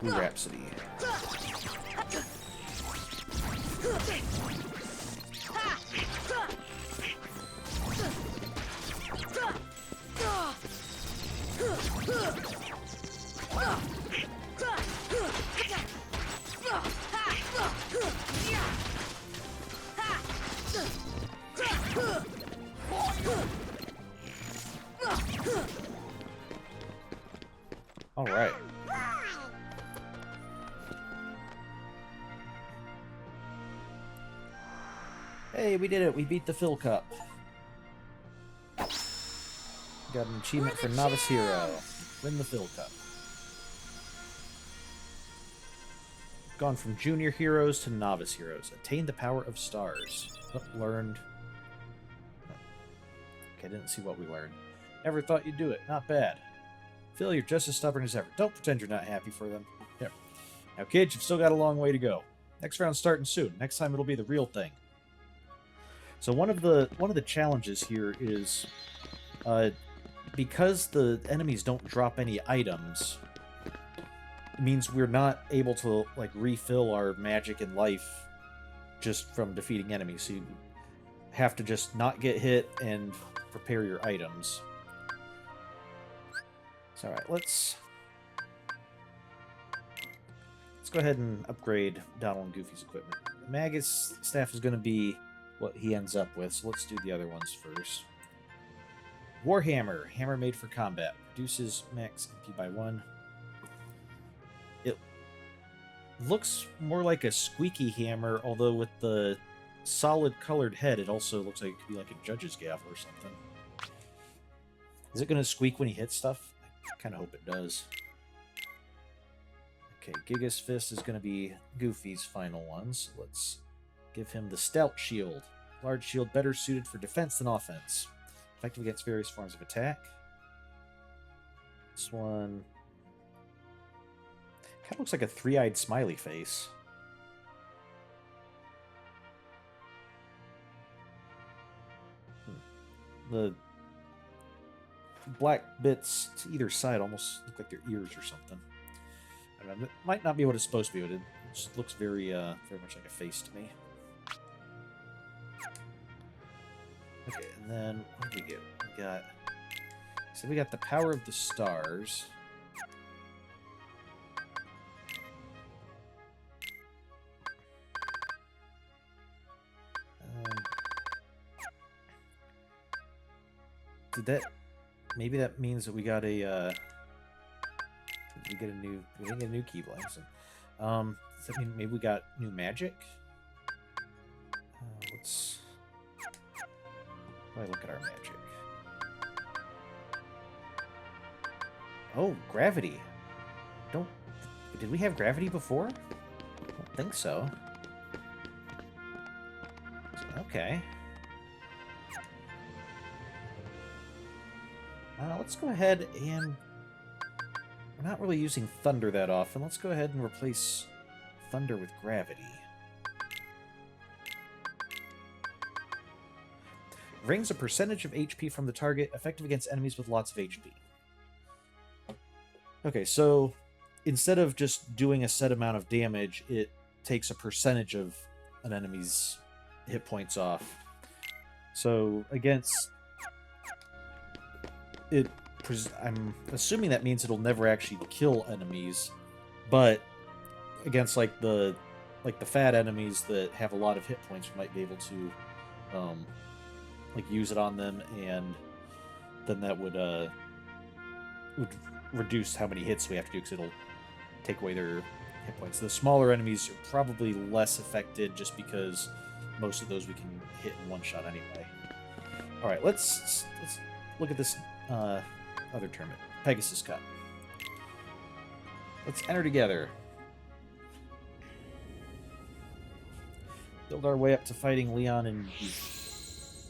Blue Rhapsody. All right. Hey, we did it. We beat the Phil Cup. Got an achievement for Novice Hero. Win the Phil Cup. Gone from Junior Heroes to Novice Heroes. Attained the power of stars. Oh, learned. Okay, didn't see what we learned. Never thought you'd do it. Not bad. Phil, you're just as stubborn as ever. Don't pretend you're not happy for them. Here. Now, kids, you've still got a long way to go. Next round's starting soon. Next time it'll be the real thing. So one of the challenges here is because the enemies don't drop any items, it means we're not able to like refill our magic and life just from defeating enemies. So you have to just not get hit and prepare your items. So alright, let's go ahead and upgrade Donald and Goofy's equipment. Magus staff is going to be what he ends up with, so let's do the other ones first. Warhammer, hammer made for combat, reduces max MP by 1. It looks more like a squeaky hammer, although with the solid colored head, it also looks like it could be like a judge's gavel or something. Is it going to squeak when he hits stuff? I kind of hope it does. Okay, Giga's Fist is going to be Goofy's final ones. Let's give him the Stout Shield. Large shield better suited for defense than offense. Effective against various forms of attack. This one kind of looks like a three-eyed smiley face. The black bits to either side almost look like their ears or something. I don't know, it might not be what it's supposed to be, but it just looks very much like a face to me. Okay, and then what did we get? We got the power of the stars. Did that? Maybe that means that we got a. We didn't get a new Keyblade. So, does that mean maybe we got new magic? Let's. Let me look at our magic. Oh, gravity. Did we have gravity before? I don't think so. Okay. Let's go ahead and... We're not really using thunder that often. Let's go ahead and replace thunder with gravity. Rings a percentage of HP from the target, effective against enemies with lots of HP. Okay, so instead of just doing a set amount of damage, it takes a percentage of an enemy's hit points off. So against it, I'm assuming that means it'll never actually kill enemies, but against like the fat enemies that have a lot of hit points, we might be able to like use it on them, and then that would reduce how many hits we have to do, because it'll take away their hit points. The smaller enemies are probably less affected, just because most of those we can hit in one shot anyway. All right, let's look at this other tournament, Pegasus Cup. Let's enter together. Build our way up to fighting Leon and Beef.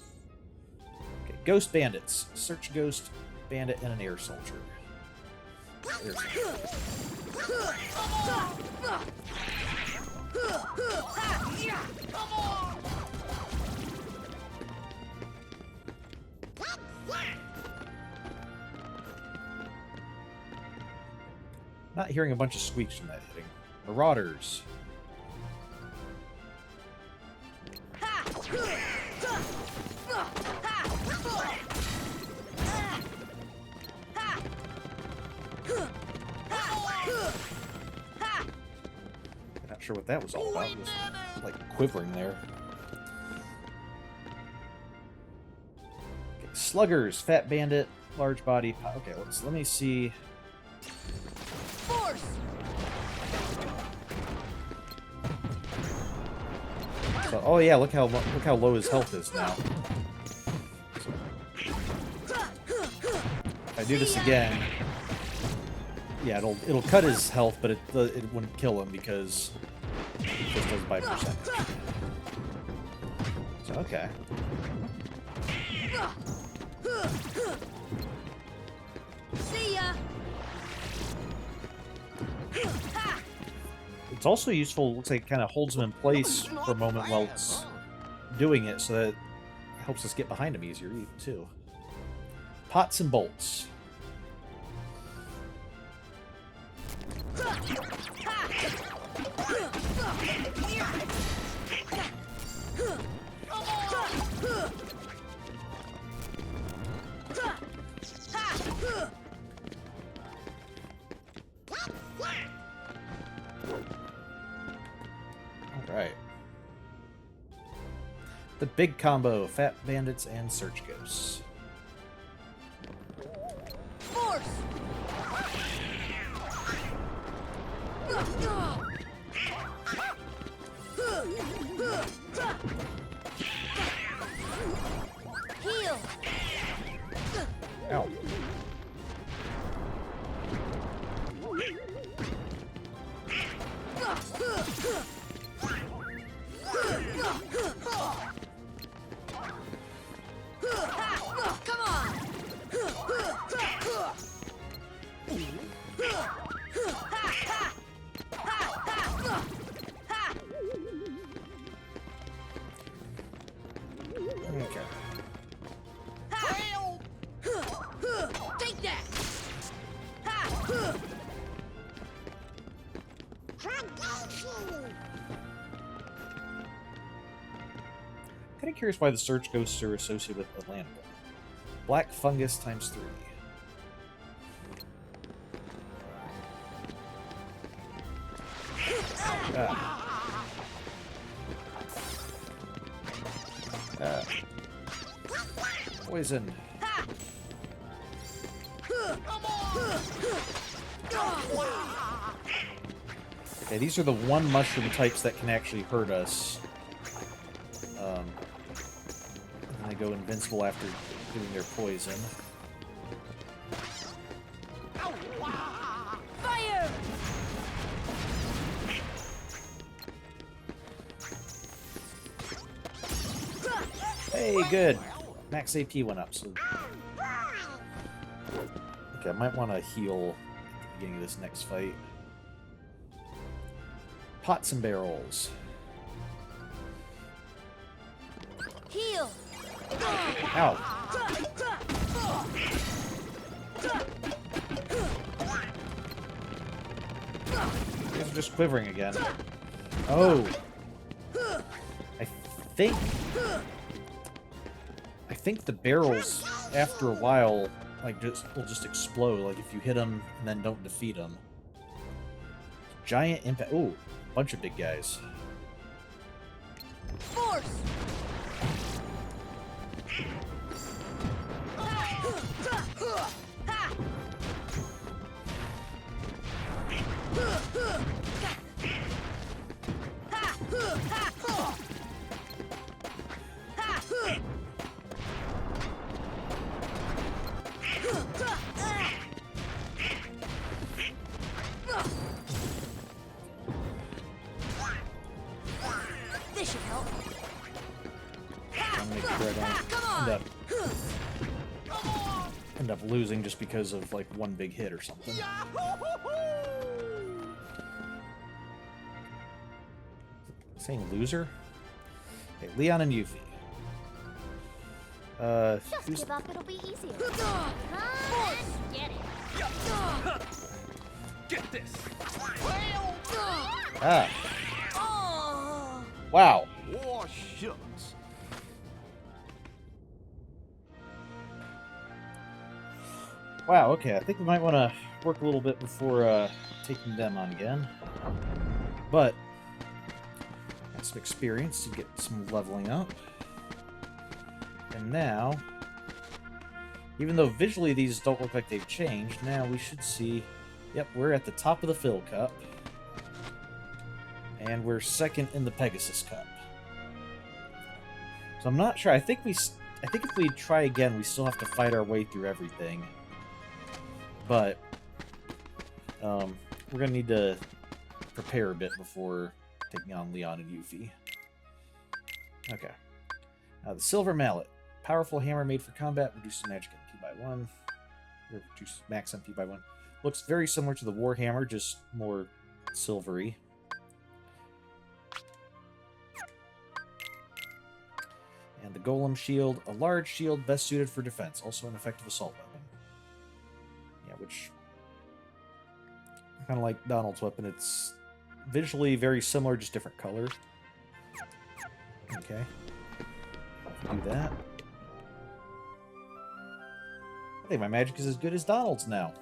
Okay, Ghost Bandits. Search Ghost, Bandit, and an Air Soldier. Air Soldier. Not hearing a bunch of squeaks from that hitting. Marauders. Not sure what that was all about. It was like quivering there. Okay, Sluggers, Fat Bandit, Large Body. Okay, let me see.
Force.
So, oh yeah, look how low his health is now. So, if I do this again, yeah, it'll cut his health, but it wouldn't kill him because it just does by percentage. So okay.
See ya.
It's also useful. Looks like it kind of holds him in place for a moment while it's doing it, so that it helps us get behind him easier too. Pots and bolts. Alright. The big combo, Fat Bandits and Search Ghosts.
Force. Heal.
Ow.
Come on.
Okay.
Take that.
Kind of curious why the Search Ghosts are associated with Atlanta. Black fungus times 3. Poison. Okay, these are the one mushroom types that can actually hurt us. And they go invincible after doing their poison.
Fire.
Hey, good. Max AP went up, so... Okay, I might want to heal at the beginning of this next fight. Pots and barrels.
Heal.
Ow. These are just quivering again. Oh. I think the barrels, after a while, like will just explode. Like if you hit them and then don't defeat them. Giant impact. Ooh, bunch of big guys.
Force! This should help.
I'll make sure I don't end up losing just because of like one big hit or something. Saying loser? Okay, Leon and Yuffie.
Just
Who's
give up, it'll be easier. Come on, get it.
Get this!
ah?
Oh.
Wow.
Oh, shucks.
Wow. Okay, I think we might want to work a little bit before taking them on again. But got some experience to get some leveling up. And now, even though visually these don't look like they've changed, now we should see, yep, we're at the top of the Phil Cup. And we're second in the Pegasus Cup. So I'm not sure. I think if we try again, we still have to fight our way through everything. But we're going to need to prepare a bit before taking on Leon and Yuffie. Okay. The Silver Mallet. Powerful hammer made for combat. Reduces magic MP by 1. Or reduces max MP by 1. Looks very similar to the Warhammer, just more silvery. And the Golem Shield. A large shield best suited for defense. Also an effective assault weapon. Yeah, which... kind of like Donald's weapon. It's visually very similar, just different color. Okay. Do that. I think my magic is as good as Donald's now.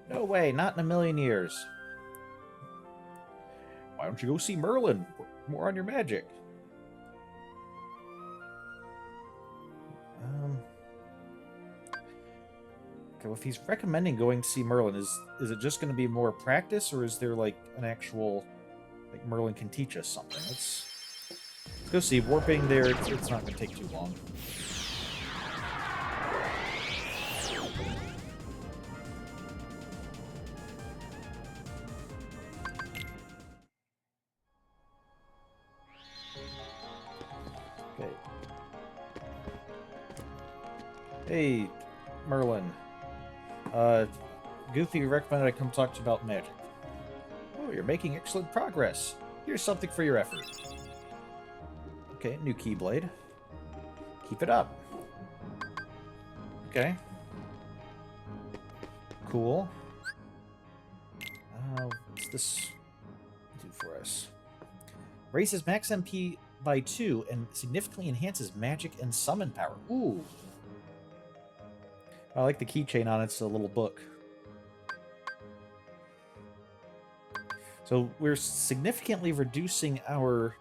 No way, not in a million years. Why don't you go see Merlin? More on your magic. Okay, well, if he's recommending going to see Merlin, is it just going to be more practice, or is there like an actual, like Merlin can teach us something? Let's go see. Warping there, it's not going to take too long. Okay. Hey, Merlin. Goofy recommended I come talk to you about magic. Oh, you're making excellent progress. Here's something for your effort. Okay, new Keyblade. Keep it up. Okay. Cool. What's this do for us? Raises max MP by 2 and significantly enhances magic and summon power. Ooh. I like the keychain on it. It's a little book. So we're significantly reducing our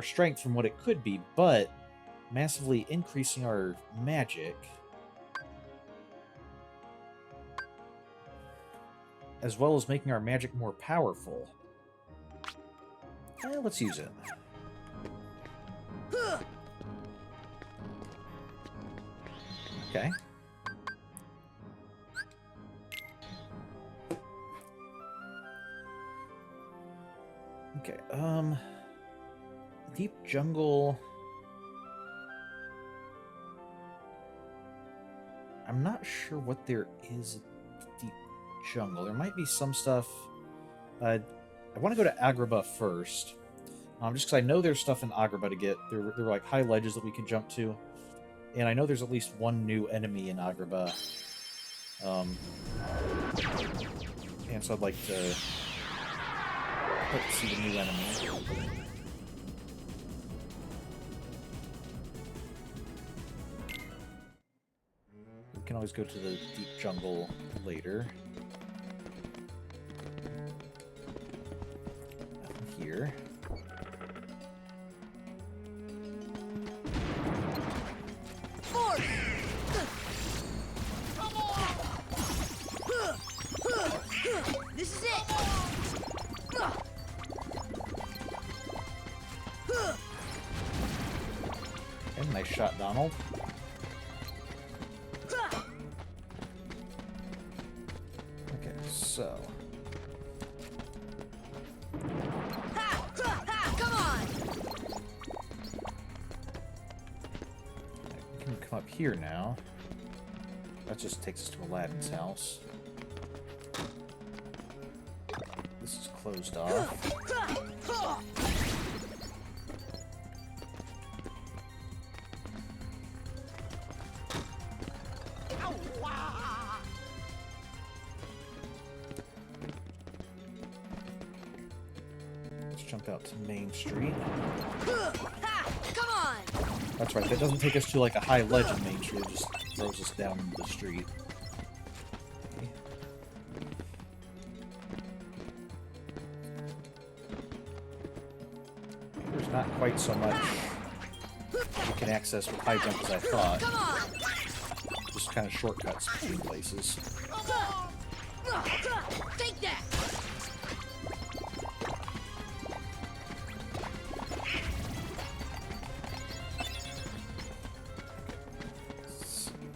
strength from what it could be, but massively increasing our magic, as well as making our magic more powerful. Let's use it. Okay. Okay, Deep Jungle... I'm not sure what there is in Deep Jungle. There might be some stuff... I want to go to Agrabah first. Just because I know there's stuff in Agrabah to get. There were like high ledges that we can jump to. And I know there's at least one new enemy in Agrabah. And so I'd like to... let's see the new enemy. can always go to the deep jungle later. Nothing here.
Force! This is it!
And nice shot, Donald. Okay, so...
Come on!
We can come up here now. That just takes us to Aladdin's house. This is closed off. Let's jump out to Main Street.
Come on!
That's right, that doesn't take us to like a high ledge in Main Street, it just throws us down the street. Okay. There's not quite so much you can access with high jump as I thought.
Come on!
Just kind of shortcuts between places.
Take that!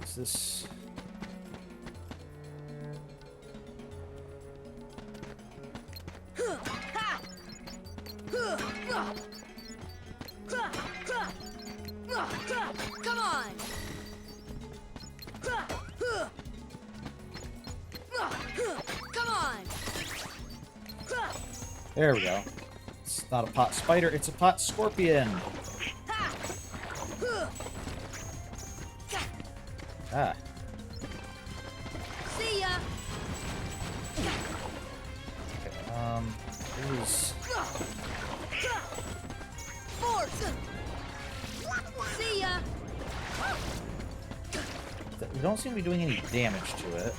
Is this...
Come on! Come on!
There we go. It's not a pot spider, it's a pot scorpion! Ah.
See ya!
Okay, who's...
Force! See ya!
We don't seem to be doing any damage to it.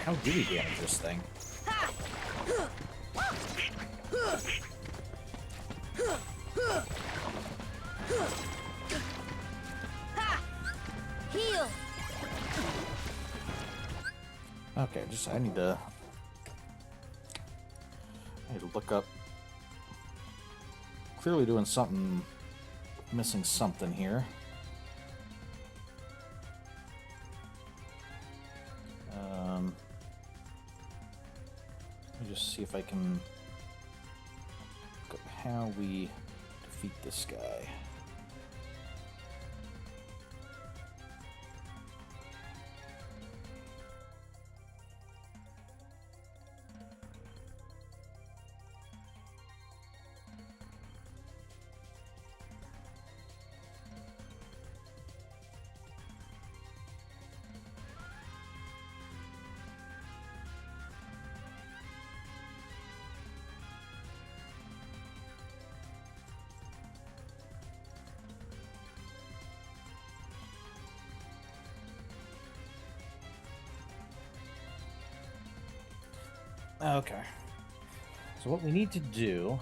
How do we damage this thing?
Heal!
Okay, I need to look up. Clearly doing something, missing something here. Let me just see if I can look at how we defeat this guy. Okay. So what we need to do...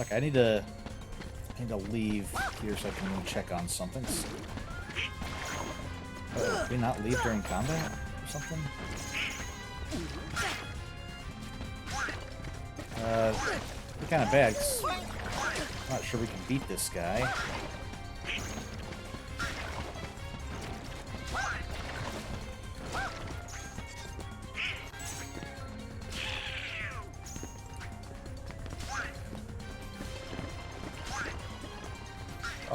Okay, I need to leave here so I can check on something. Did we not leave during combat or something? Kind of bad. 'Cause I'm not sure we can beat this guy.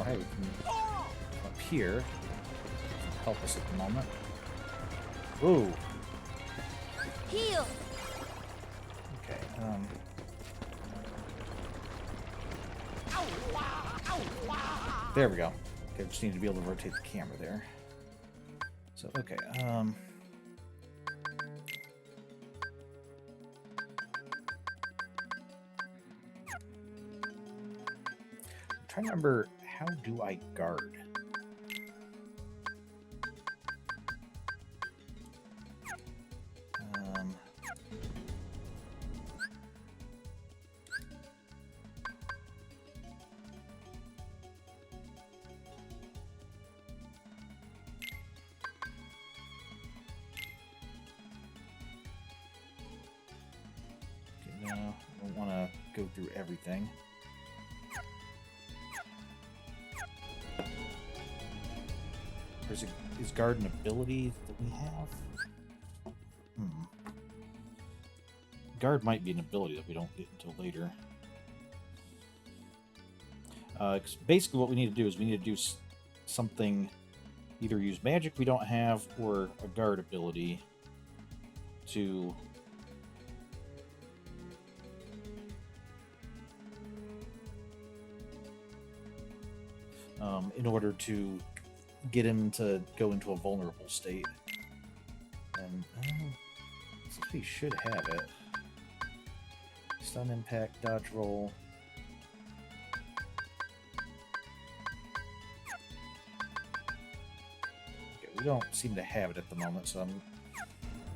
Alright, we can come up here. Help us at the moment. Ooh.
Heal.
Okay, there we go. Okay, just need to be able to rotate the camera there. So, okay, I'm trying to remember, how do I guard? No, I don't want to go through everything. Is guard an ability that we have? Guard might be an ability that we don't get until later. 'Cause basically what we need to do is we need to do something, either use magic we don't have or a guard ability to in order to get him to go into a vulnerable state. And since we should have it. Stun impact, dodge roll. Okay, we don't seem to have it at the moment, so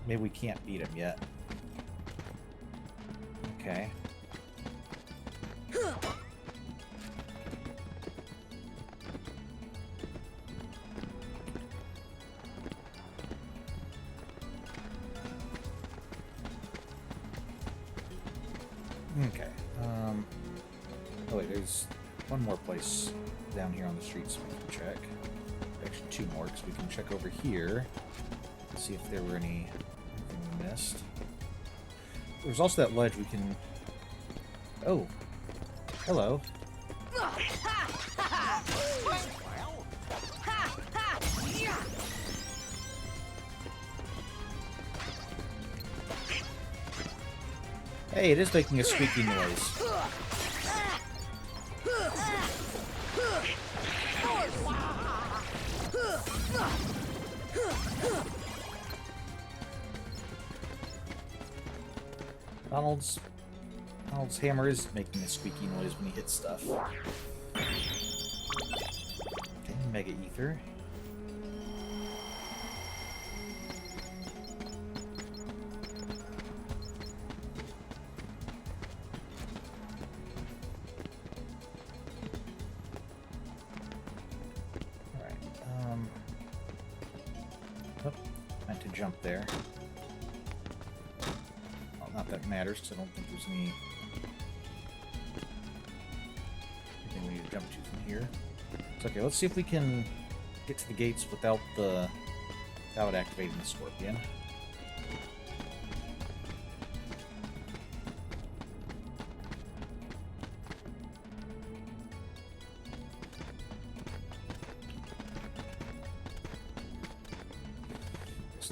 maybe we can't beat him yet. Okay. Okay. Oh wait, there's one more place down here on the streets we can check. Actually, two more, because we can check over here. See if there were anything we missed. There's also that ledge we can... Oh. Hello. Hey, it is making a squeaky noise. Donald's hammer is making a squeaky noise when he hits stuff. Okay, Mega Ether. Meant to jump there. Well, not that matters, because I don't think there's anything we need to jump to from here. It's okay, let's see if we can get to the gates without activating the scorpion.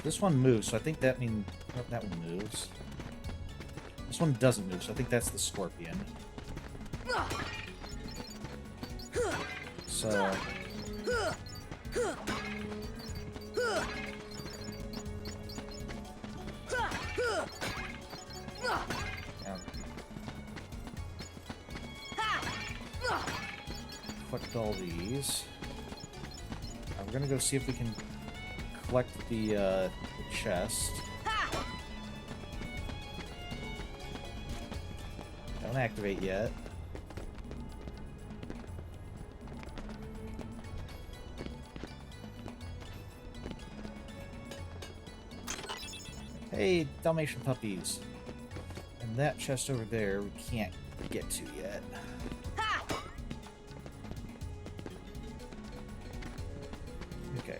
This one moves, so I think that means... Oh, that one moves. This one doesn't move, so I think that's the scorpion. So... collect all these. We're gonna go see if we can collect the chest. Don't activate yet. Hey, Dalmatian puppies. And that chest over there we can't get to yet. Okay,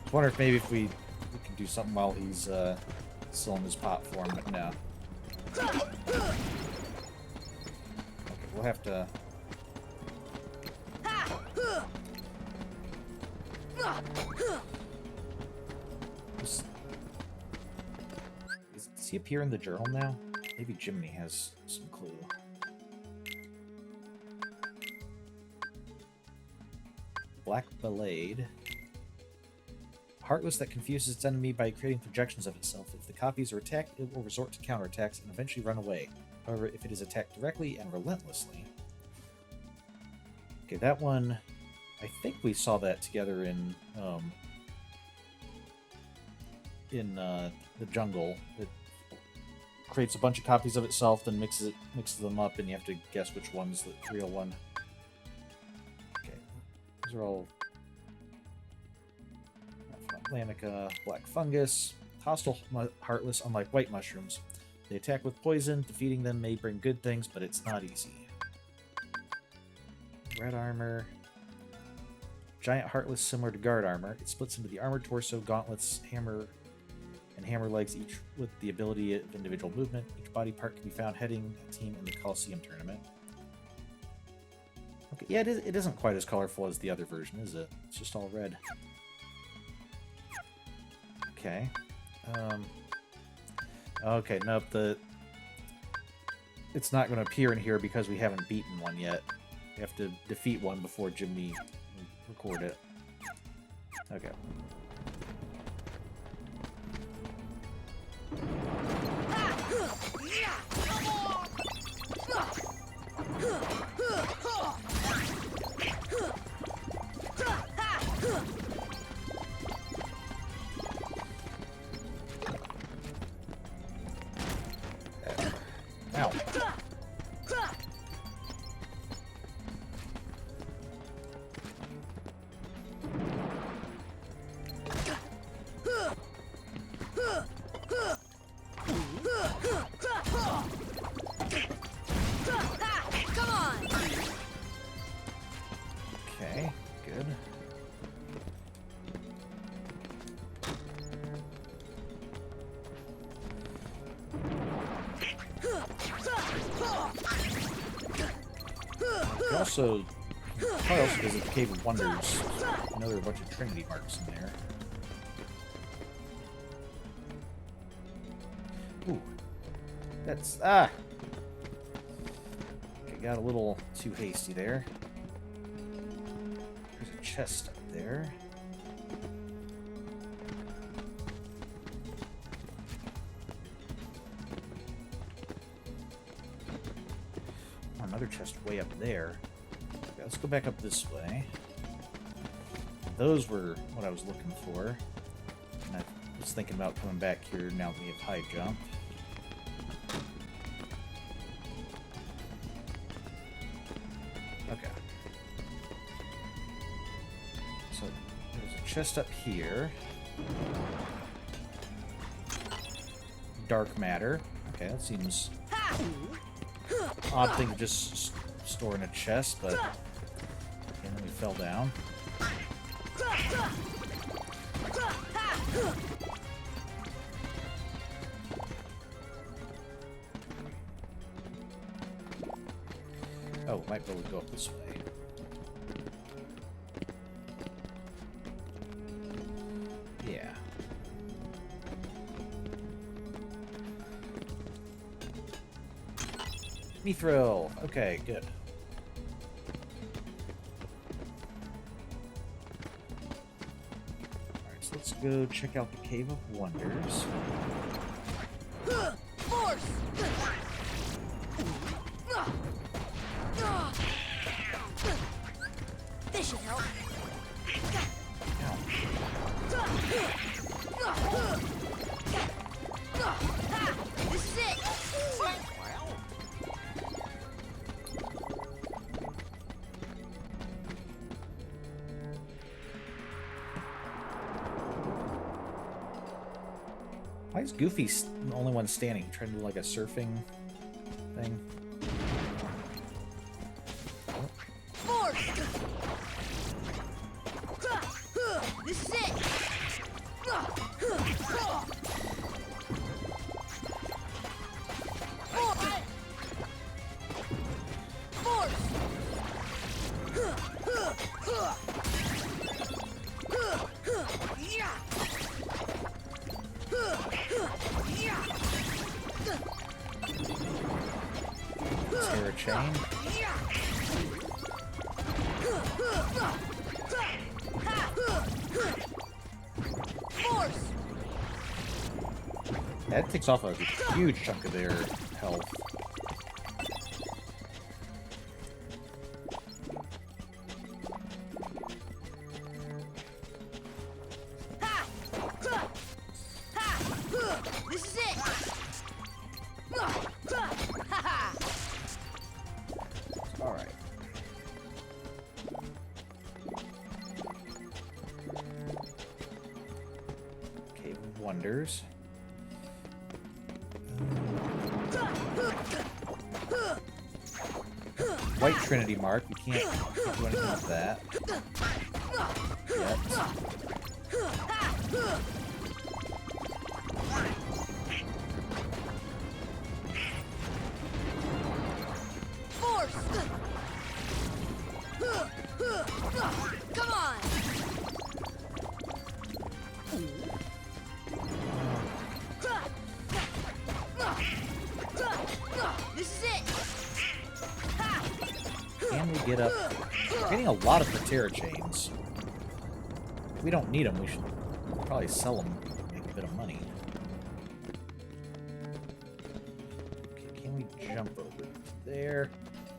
I wonder if maybe if we can do something while he's still in his pop form, but no. Okay, we'll have to... Does he appear in the journal now? Maybe Jiminy has some clue. Black Blade. Heartless that confuses its enemy by creating projections of itself. If the copies are attacked, it will resort to counterattacks and eventually run away. However, if it is attacked directly and relentlessly... Okay, that one... I think we saw that together in the jungle. It creates a bunch of copies of itself, then mixes them up, and you have to guess which one's the real one. Okay, those are all Atlantica, black fungus, hostile, heartless, unlike white mushrooms. They attack with poison. Defeating them may bring good things, but it's not easy. Red armor. Giant heartless, similar to guard armor. It splits into the armored torso, gauntlets, hammer, and hammer legs, each with the ability of individual movement. Each body part can be found heading a team in the Coliseum tournament. Okay, yeah, it isn't quite as colorful as the other version, is it? It's just all red. Okay. Okay, nope, it's not going to appear in here because we haven't beaten one yet. We have to defeat one before Jimmy record it. Okay. Ow.
Come on!
Okay, good. Also, probably also visit the Cave of Wonders. I know there are a bunch of Trinity marks in there. Ooh. That's... Ah! Okay, got a little too hasty there. There's a chest up there. Oh, another chest way up there. Okay, let's go back up this way. Those were what I was looking for. And I was thinking about coming back here now that we have high jump. Okay. So there's a chest up here. Dark matter. Okay, that seems odd thing to just store in a chest, but and then we fell down. Oh, might be able to go up this way. Yeah. Mithril. Okay, good. Alright, so let's go check out the Cave of Wonders.
Force! This should help. This is it!
Why is Goofy the only one standing? Trying to do like a surfing thing?
Force! This is it!
chain.
Force!
That takes off a huge chunk of their health.
This is it!
Alright. Cave of Wonders. White Trinity Mark. We can't do anything with that. Yet.
Force! Come on! This is it!
Can we get up? We're getting a lot of Patera chains. We don't need them. We should probably sell them, make a bit of money. Okay, can we jump over there?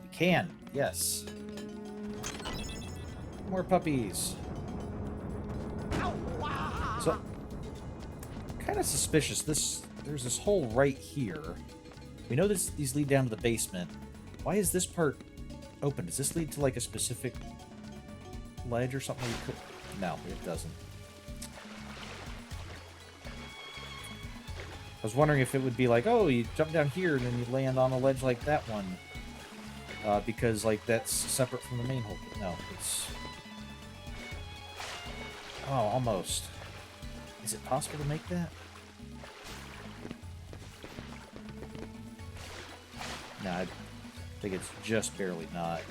We can. Yes. More puppies. So, kind of suspicious. There's this hole right here. We know these lead down to the basement. Why is this part open? Does this lead to like a specific ledge or something? No, it doesn't. I was wondering if it would be like, oh, you jump down here and then you land on a ledge like that one. Because like that's separate from the main hole. But no, it's... Oh, almost. Is it possible to make that? No, I think it's just barely not.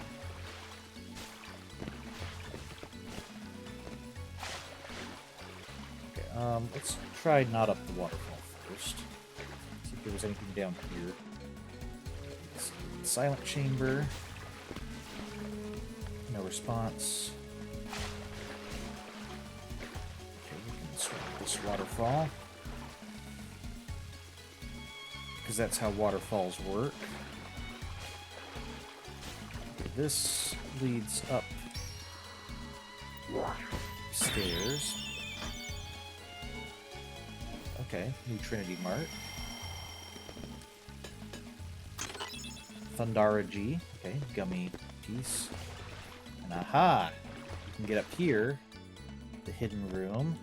Okay, let's try not up the waterfall first. See if there was anything down here. Silent chamber. No response. Okay, we can swim this waterfall. Because that's how waterfalls work. This leads up stairs. Okay, new Trinity Mart. Thundara G. Okay, gummy piece. And aha! You can get up here. The hidden room.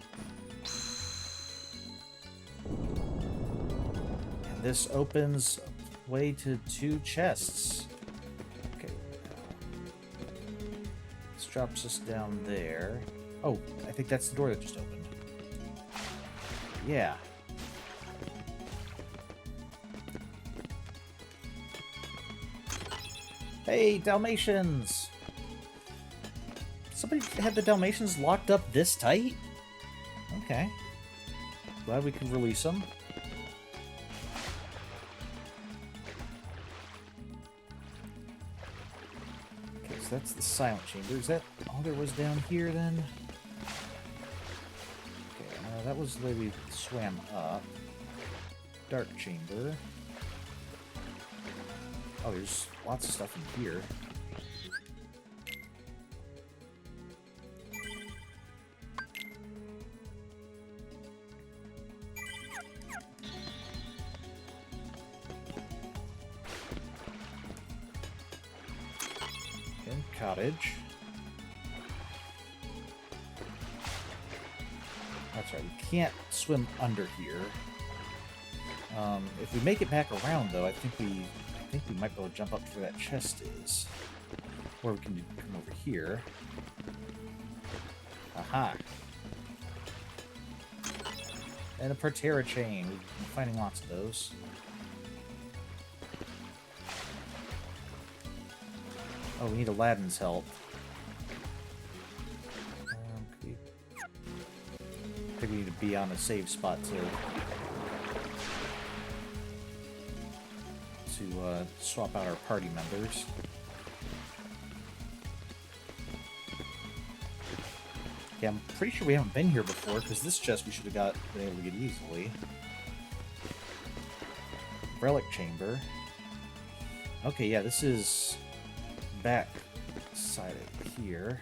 And this opens way to 2 chests. Okay. This drops us down there. Oh, I think that's the door that just opened. Yeah. Hey, Dalmatians! Somebody had the Dalmatians locked up this tight? Okay. Glad we could release them. Okay, so that's the silent chamber. Is that all there was down here then? Okay, that was the way we swam up. Dark chamber. Oh, there's lots of stuff in here. Okay, cottage. That's right, we can't swim under here. If we make it back around, though, I think we might be able to jump up to where that chest is. Or we can come over here. Aha! And a Partera chain. We've been finding lots of those. Oh, we need Aladdin's help. I think we need to be on a save spot too. to swap out our party members. Yeah, I'm pretty sure we haven't been here before, because this chest we should have been able to get easily. Relic chamber. Okay, yeah, this is back side of here.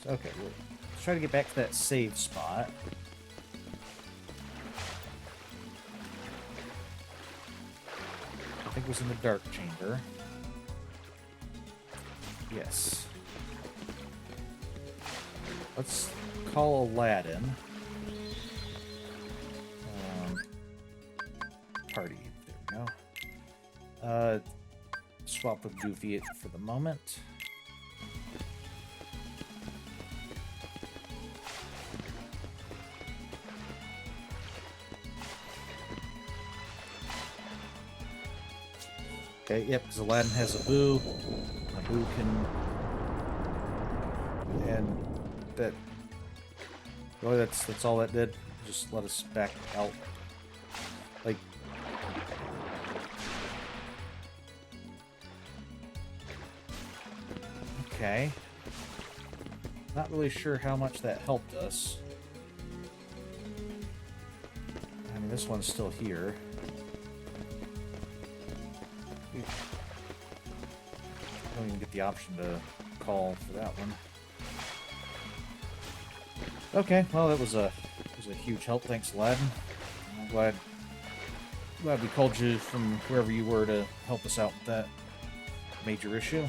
So, okay, let's try to get back to that save spot. I think it was in the dark chamber. Yes. Let's call Aladdin. Party. There we go. Swap with Goofy for the moment. Okay, yep, because Aladdin has a Boo. A Boo can... And that... Oh, that's all that did. Just let us back out. Like... Okay. Not really sure how much that helped us. I mean, this one's still here. I don't even get the option to call for that one. Okay, well, that was a huge help. Thanks, Aladdin. I'm glad we called you from wherever you were to help us out with that major issue.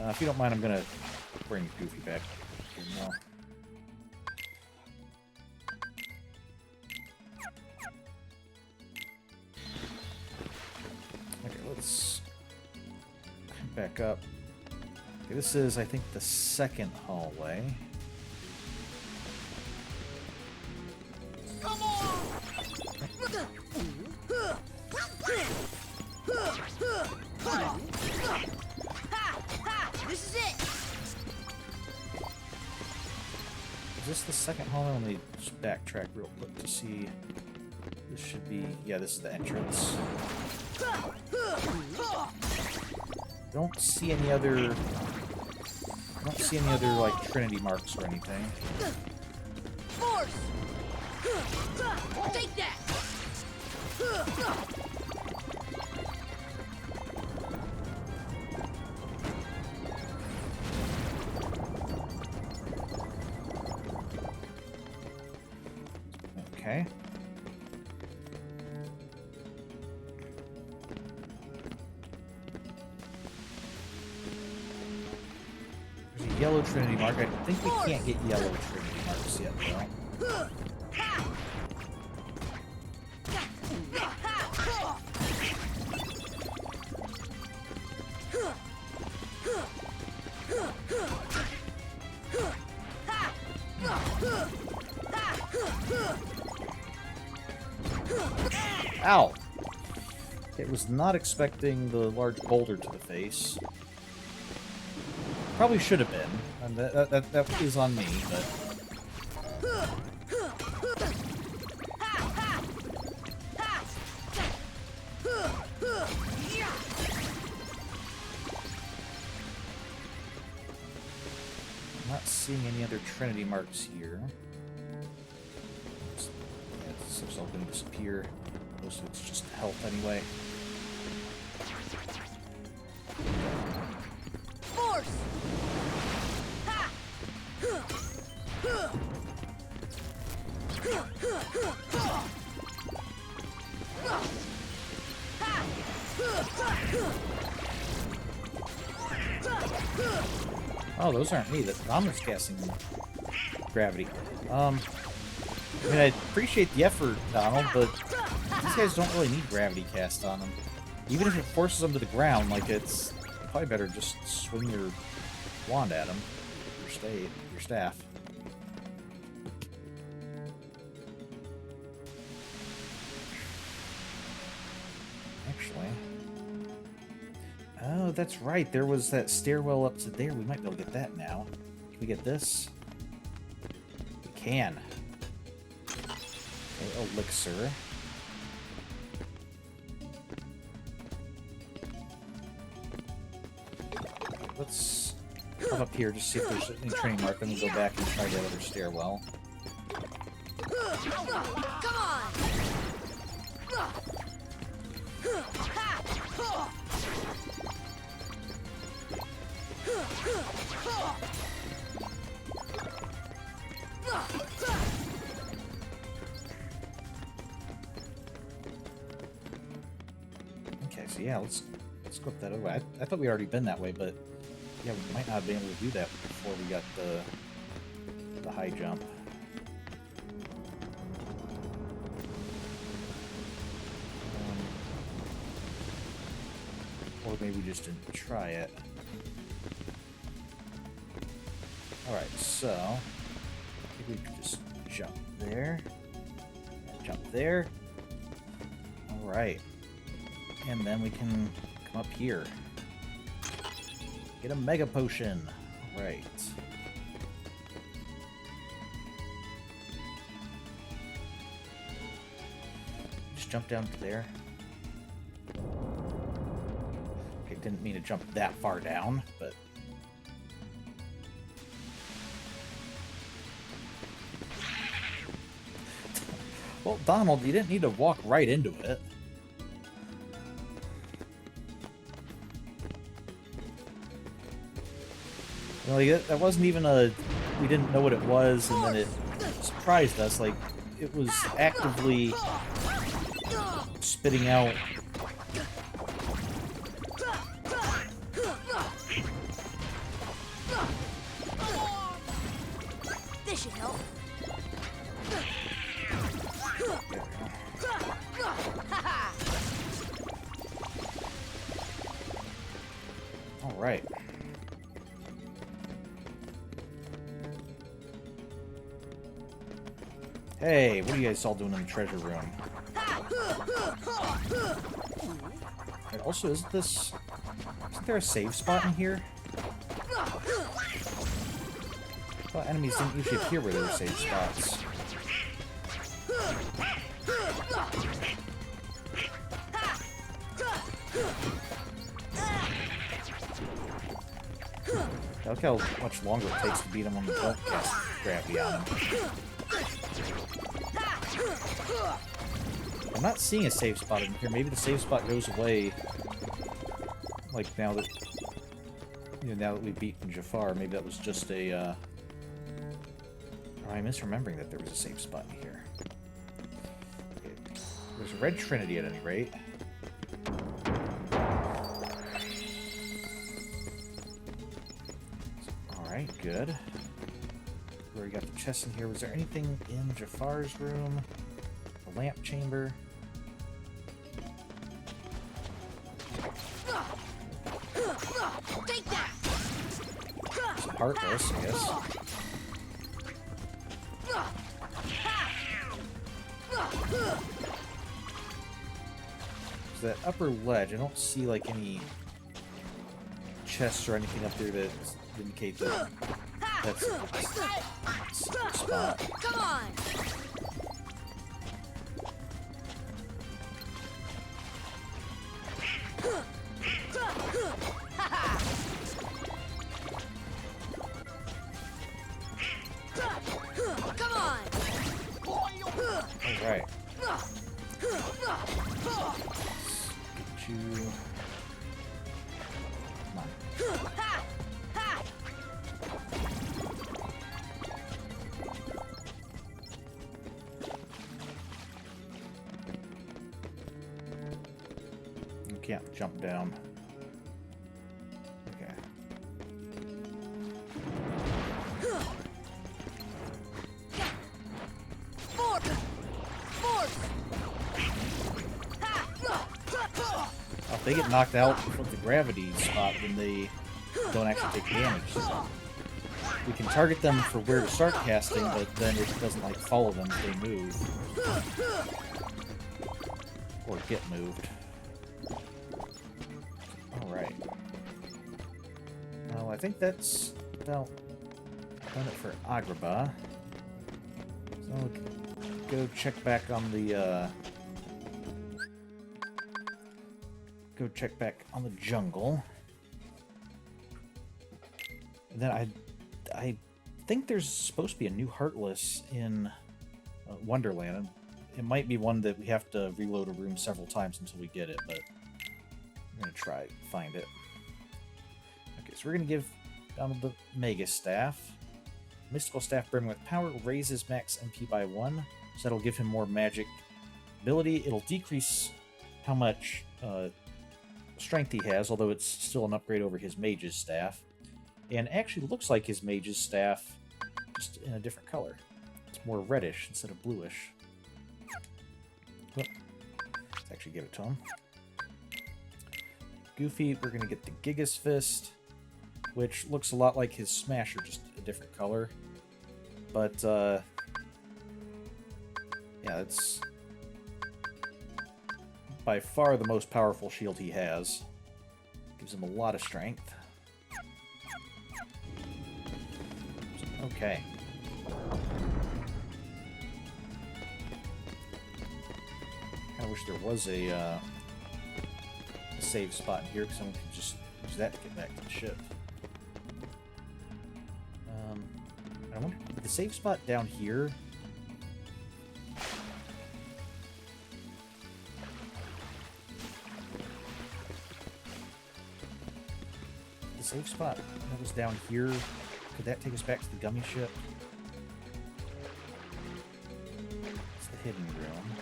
If you don't mind, I'm gonna bring Goofy back here now. Okay, let's back up. Okay, this is, I think, the second hallway.
Come on! This is it!
Is this the second hallway? Let me just backtrack real quick to see. This should be... Yeah, this is the entrance. Don't see any other... like, Trinity marks or anything.
Force! Take that!
Okay. There's a yellow Trinity mark. I think we can't get yellow Trinity marks yet, though. Ow! It was not expecting the large boulder to the face. Probably should have been. And that is on me, but... I'm not seeing any other Trinity marks here. Yeah, this is all going to disappear. Most of it's just health anyway.
Force! Ha!
Oh, those aren't me. I'm just casting gravity. I mean, I appreciate the effort, Donald, but these guys don't really need gravity cast on them. Even if it forces them to the ground, like, it's probably better just swing your wand at them. Your staff. Actually... Oh, that's right. There was that stairwell up to there. We might be able to get that now. Can we get this? We can. elixir. Let's come up here, just see if there's any train mark, then we'll go back and try the other stairwell.
Come on!
Okay, so yeah, let's go up that other way. I thought we had already been that way, but yeah, we might not have been able to do that before we got the high jump. Or maybe we just didn't try it. Alright, so maybe we could just jump there. Jump there. Alright. And then we can come up here. Get a mega potion. Alright. Just jump down to there. Okay, didn't mean to jump that far down, but... Well, Donald, you didn't need to walk right into it. Like, that wasn't even a... We didn't know what it was, and then it surprised us. Like, it was actively spitting out...
This should help.
Alright. Hey, what are you guys all doing in the treasure room? And also, isn't there a save spot in here? Well, enemies didn't usually appear where there were save spots. Look how much longer it takes to beat him when we don't cast gravity on him. I'm not seeing a save spot in here. Maybe the save spot goes away, like now that now that we've beaten Jafar. Maybe that was just a. Or I'm misremembering that there was a save spot in here. Okay. There's a red trinity at any rate. Alright, good. We already got the chest in here. Was there anything in Jafar's room? The lamp chamber?
Take that!
It's heartless, I guess. So that upper ledge, I don't see like any chests or anything up there that indicate that that's a spot.
Come on! Come on!
Alright. Get you. Come on. You can't jump down. Okay. If they get knocked out from the gravity spot, then they don't actually take damage. So we can target them for where to start casting, but then it doesn't like follow them if they move. Or get moved. Alright. Well, I think that's about done it for Agrabah. So go check back on the jungle. And then I think there's supposed to be a new Heartless in Wonderland. It might be one that we have to reload a room several times until we get it, but I'm gonna try to find it. Okay, so we're gonna give Donald the Mega Staff. Mystical Staff brimming with power raises max MP by 1, so that'll give him more magic ability. It'll decrease how much strength he has, although it's still an upgrade over his Mage's Staff. And actually looks like his Mage's Staff, just in a different color. It's more reddish instead of bluish. Oh, let's actually give it to him. Goofy, we're going to get the Gigas Fist, which looks a lot like his Smasher, just a different color. But, yeah, it's by far the most powerful shield he has. Gives him a lot of strength. Okay. I wish there was a save spot here, because someone could just use that to get back to the ship. I wonder, the save spot down here. The save spot that was down here. Could that take us back to the gummy ship? It's the hidden room.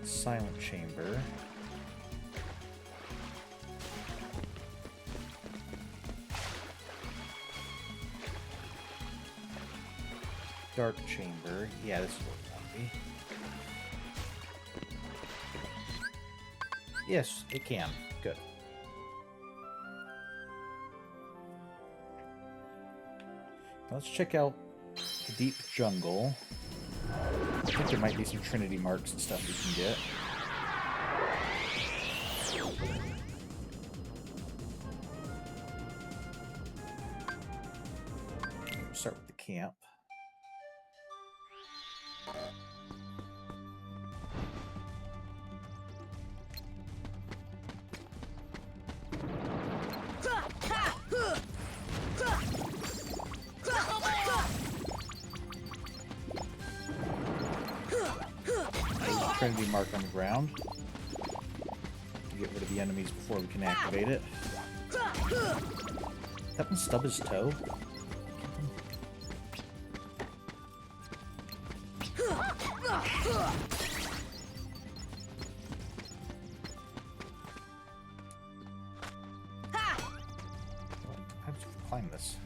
Silent chamber. Dark chamber. Yeah, this is what we want to be. Yes, it can. Good. Let's check out the deep jungle. I think there might be some Trinity marks and stuff we can get. We'll start with the camp. Trinity mark on the ground. Get rid of the enemies before we can activate it. That one stub his toe. How did you climb this?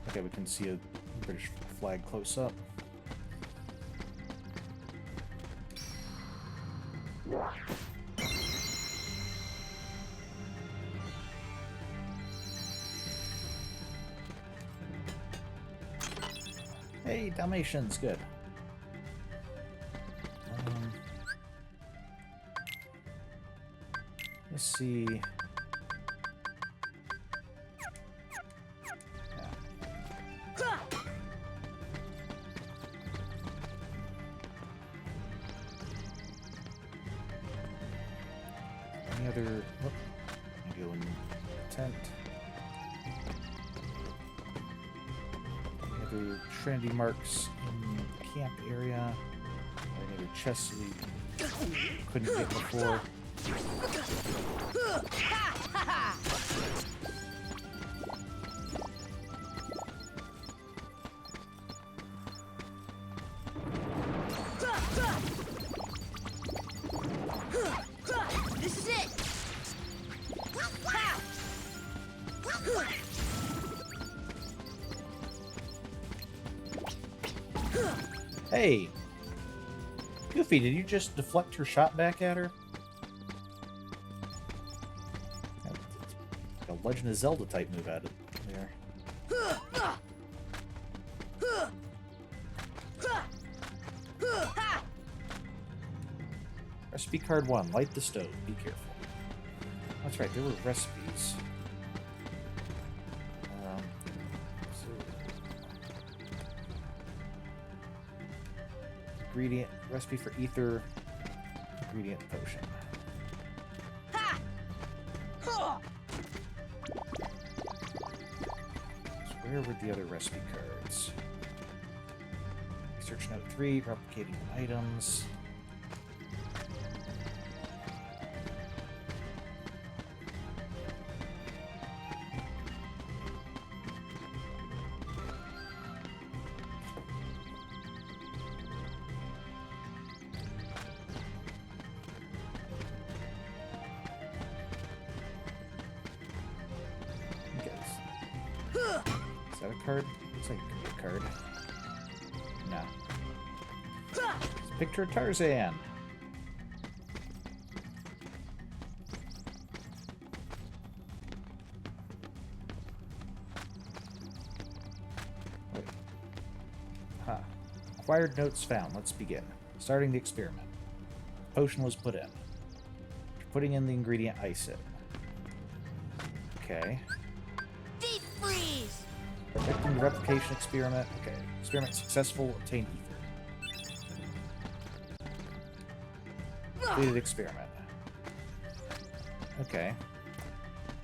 Okay, we can see a British flag close up. Hey, Dalmatians, good. Let's see. Any other? Oh, go in tent. Any other Trinity marks in the camp area? Any other chests we couldn't get before?
This is it!
Hey! Goofy, did you just deflect her shot back at her? Like a Legend of Zelda type move out of there. Recipe card 1, light the stove, be careful. That's right, there were recipes. ingredient recipe for ether ingredient potion.
Ha! Huh.
So where were the other recipe cards? Research note 3, replicating items. Is that a card? Looks like it could be a card. No. It's a picture of Tarzan. Wait. Huh. Acquired notes found. Let's begin. Starting the experiment. Potion was put in. Putting in the ingredient ice it. Okay.
Deep freeze!
Predicting the replication experiment. Okay. Experiment successful. Obtain ether. Completed experiment. Okay.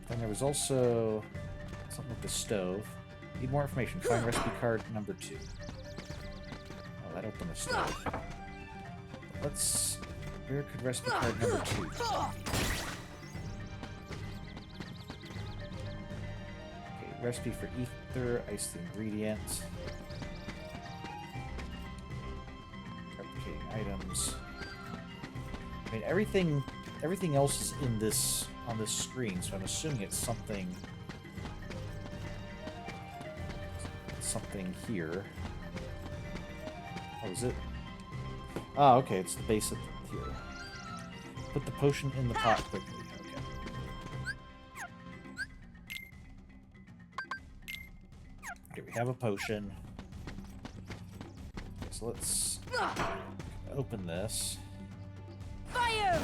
Then there was also something with the stove. Need more information. Find recipe card number 2. Oh, that opened the stove. Let's... Where could recipe card number 2 be? Recipe for ether, ice the ingredients, replicating items. I mean, everything else is in this on this screen, so I'm assuming it's something here. Oh, is it? Ah, okay, it's the base of here. Put the potion in the pot quickly. Okay, we have a potion. So let's open this.
Fire!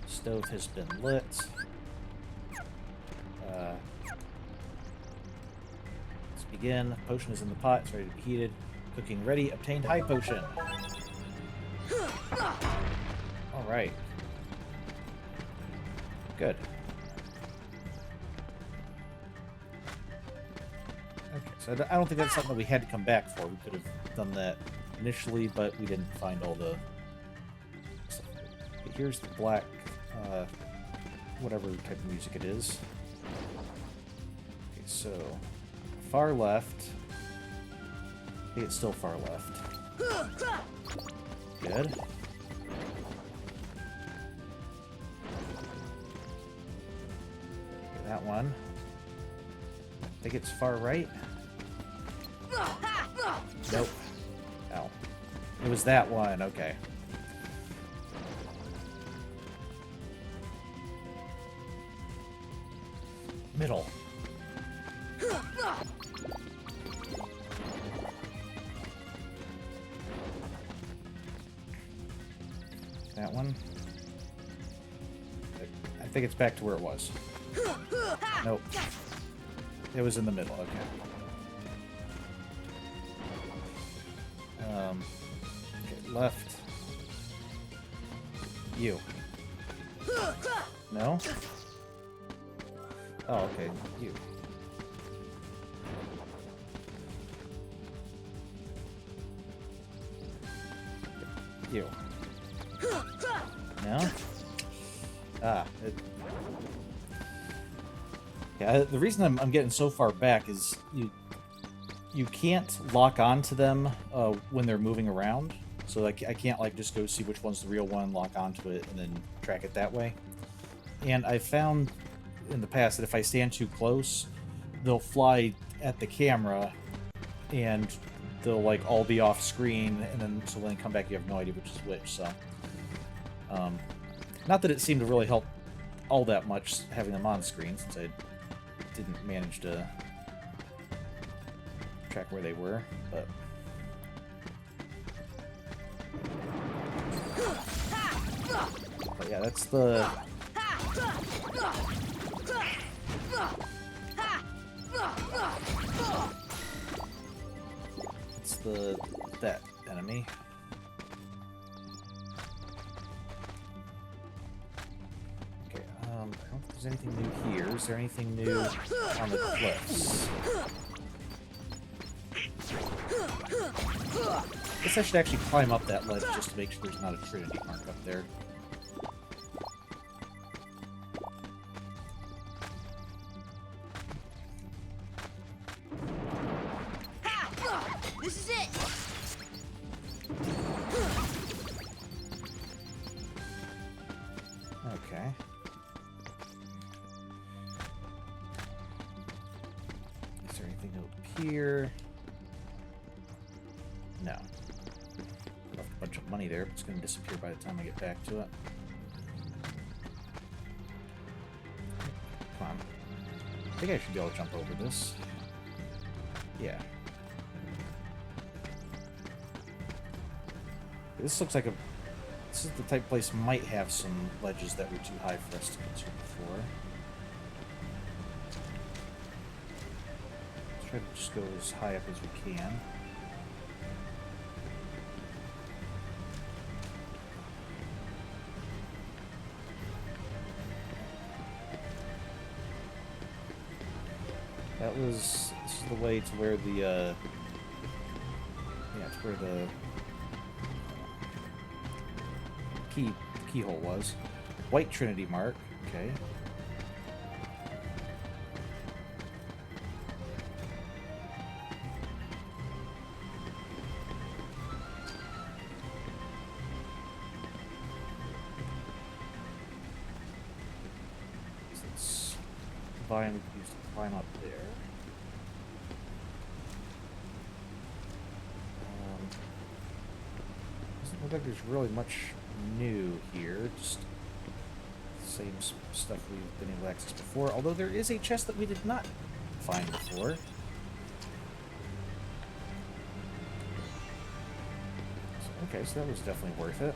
Stove has been lit. Let's begin. Potion is in the pot. It's ready to be heated. Cooking ready. Obtained high potion. All right. Good. Okay, so I don't think that's something that we had to come back for. We could have done that initially, but we didn't find all the stuff. Okay, here's the black, whatever type of music it is. Okay, so far left. I think it's still far left. Good. Okay, that one. I think it's far right. Nope. Ow. It was that one, okay. Middle. That one. I think it's back to where it was. Nope. It was in the middle, okay. Okay, left. You. No? Oh, okay. You. You. No? Ah. Yeah, the reason I'm getting so far back is you can't lock on to them when they're moving around. So like I can't like just go see which one's the real one, lock onto it, and then track it that way. And I found in the past that if I stand too close, they'll fly at the camera, and they'll like all be off screen, and then so when they come back, you have no idea which is which. So, not that it seemed to really help all that much having them on screen, since I didn't manage to track where they were, but. But yeah, that's the. It's that enemy. don't think there's anything new here. Is there anything new on the cliffs? I guess I should actually climb up that ledge just to make sure there's not a Trinity mark up there.
This is it!
Okay. Is there anything up here? No. Left a bunch of money there, but it's going to disappear by the time I get back to it. Come on. I think I should be able to jump over this. Yeah. This looks like a... This is the type of place might have some ledges that were too high for us to get to before. Let's try to just go as high up as we can. This is the way to where the, yeah, it's where the keyhole was. White Trinity mark, okay. So it's vine we can use to climb up there. Doesn't look like there's really much new here, just the same stuff we've been able to access before, although there is a chest that we did not find before. Okay, so that was definitely worth it.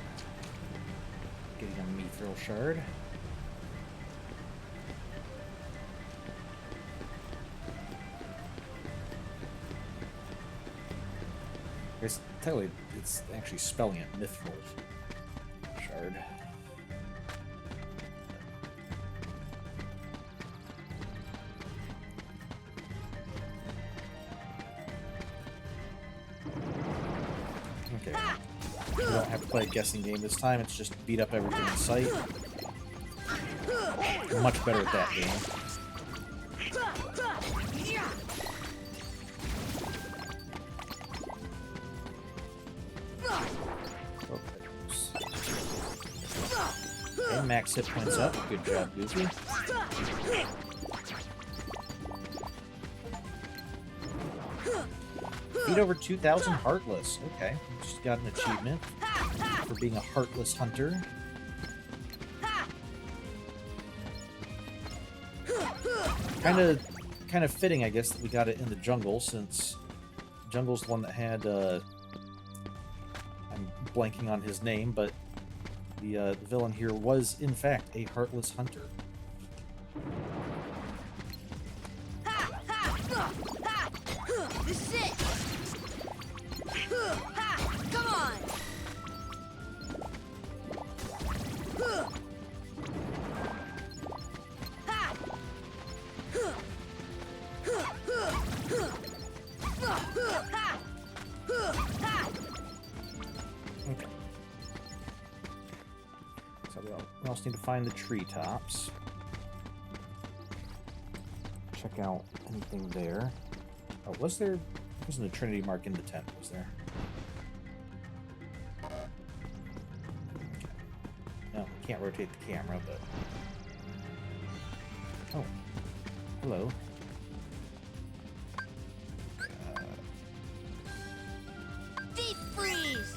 Getting a mithril shard. It's actually spelling it mithril shard. Okay. We don't have to play a guessing game this time, it's just beat up everything in sight. We're much better at that game. Okay, max hit points up. Good job, Goofy. Beat over 2,000 Heartless. Okay, just got an achievement for being a Heartless hunter. Kind of fitting, I guess, that we got it in the jungle, since jungle's the one that had. I'm blanking on his name, but the villain here was, in fact, a Heartless hunter.
This is it! Come on!
Okay. So we also need to find the treetops. Check out anything there. Oh, was there... Wasn't a Trinity mark in the tent, was there? Okay. No, we can't rotate the camera, but... Oh. Hello.
Deep freeze!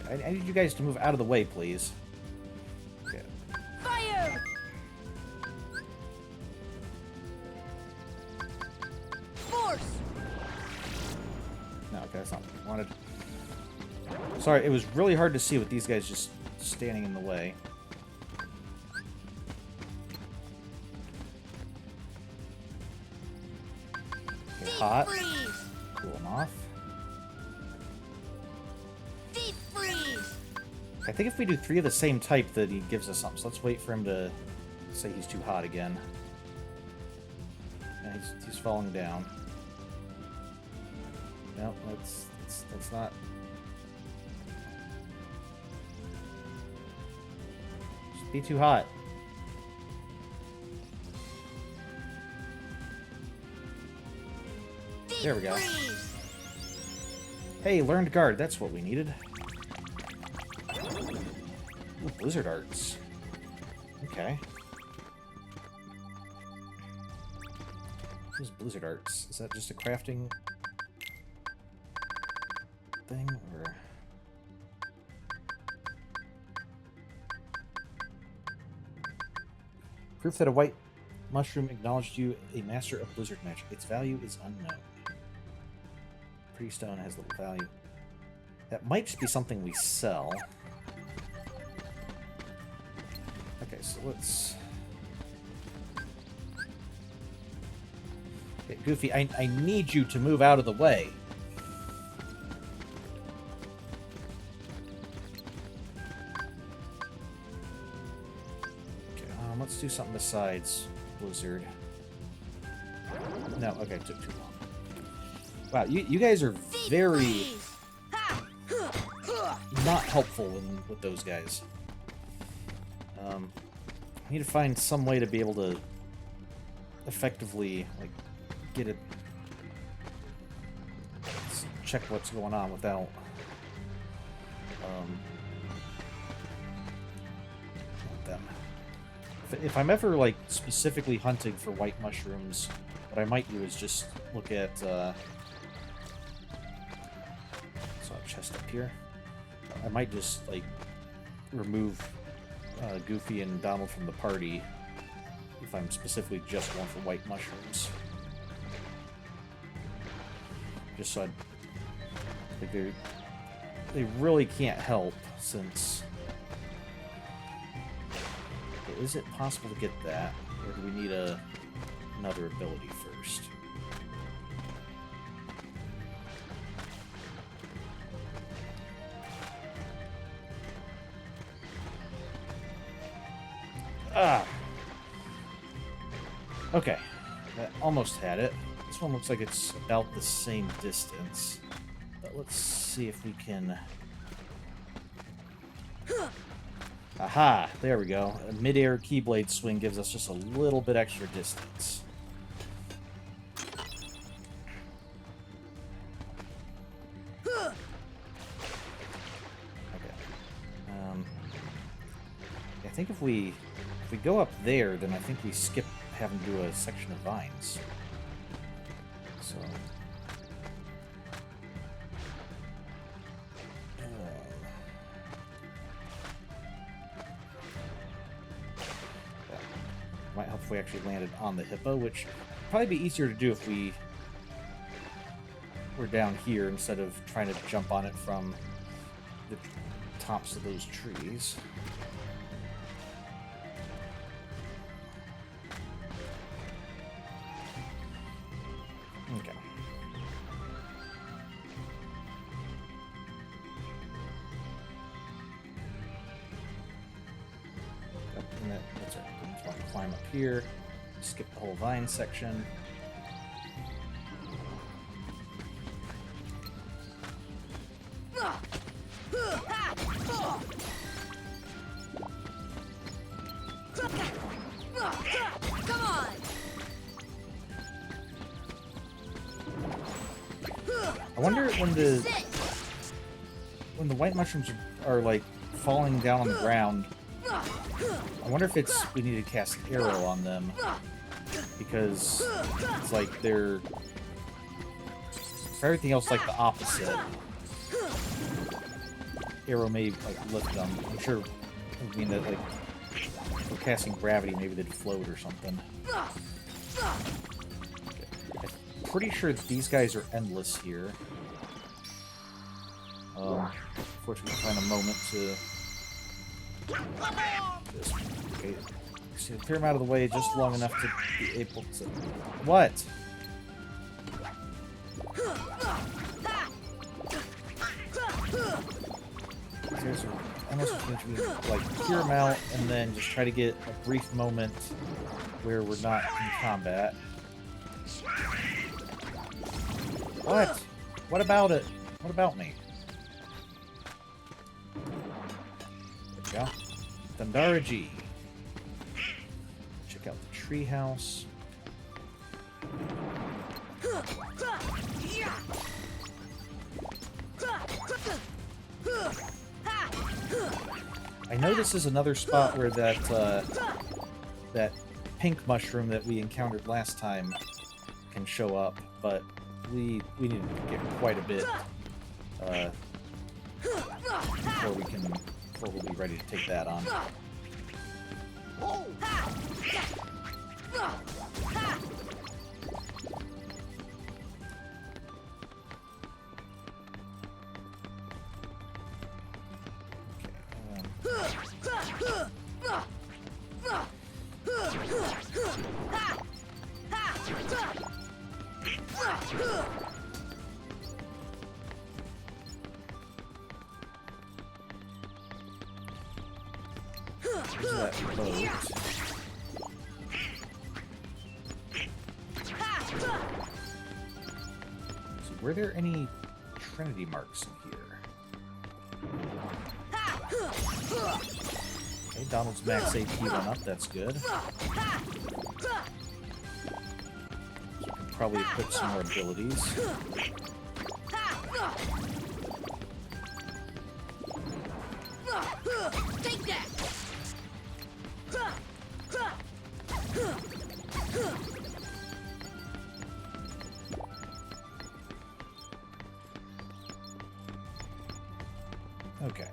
I need you guys to move out of the way, please. Okay.
Fire! Force!
No, okay, that's not what I wanted. Sorry, it was really hard to see with these guys just standing in the way. Okay, hot.
Freeze!
Cool them off.
Deep freeze!
I think if we do 3 of the same type, that he gives us something. So let's wait for him to say he's too hot again. Yeah, he's falling down. No, that's not. Just be too hot. There we go. Hey, learned guard. That's what we needed. Ooh, blizzard arts. Okay. What is blizzard arts? Is that just a crafting thing, or? Proof that a white mushroom acknowledged you a master of blizzard magic. Its value is unknown. Pretty stone has little value. That might just be something we sell. Okay, so let's... Okay, Goofy, I need you to move out of the way. Okay, let's do something besides Blizzard. No, okay, took too long. Wow, you guys are very not helpful with those guys. I need to find some way to be able to effectively, like, get it... check what's going on without... them. If I'm ever, like, specifically hunting for white mushrooms, what I might do is just look at, saw a chest up here. I might just, like, remove Goofy and Donald from the party if I'm specifically just going for white mushrooms. Just so like they really can't help, since... Okay, is it possible to get that, or do we need another ability first? Ah! Okay. That almost had it. This one looks like it's about the same distance. But let's see if we can... Aha! There we go. A mid-air Keyblade swing gives us just a little bit extra distance. Okay. I think if we go up there, then I think we skip having to do a section of vines. So... might help if we actually landed on the hippo, which would probably be easier to do if we were down here instead of trying to jump on it from the tops of those trees. Okay. And that's it. I'm just going to climb up here, skip the whole vine section.
Come on!
I wonder when the white mushrooms are like falling down on the ground. I wonder if we need to cast arrow on them, because it's like they're, for everything else, like the opposite. Arrow may like lift them. I'm sure. I mean that like for casting gravity, maybe they'd float or something. Okay. I'm pretty sure these guys are endless here. Unfortunately, find a moment to. Just, okay, so clear them out of the way just long enough to be able to... What? These guys are Almost if we like clear them out and then just try to get a brief moment where we're not in combat. What? What about it? What about me? There we go. Thundaraji. Check out the treehouse. I know this is another spot where that pink mushroom that we encountered last time can show up, but we need to get quite a bit before we'll be ready to take that on. There's that boat. So were there any Trinity marks in here? Okay, Donald's max AP went up, that's good. So we can probably equip some more abilities.
Take that!
Okay.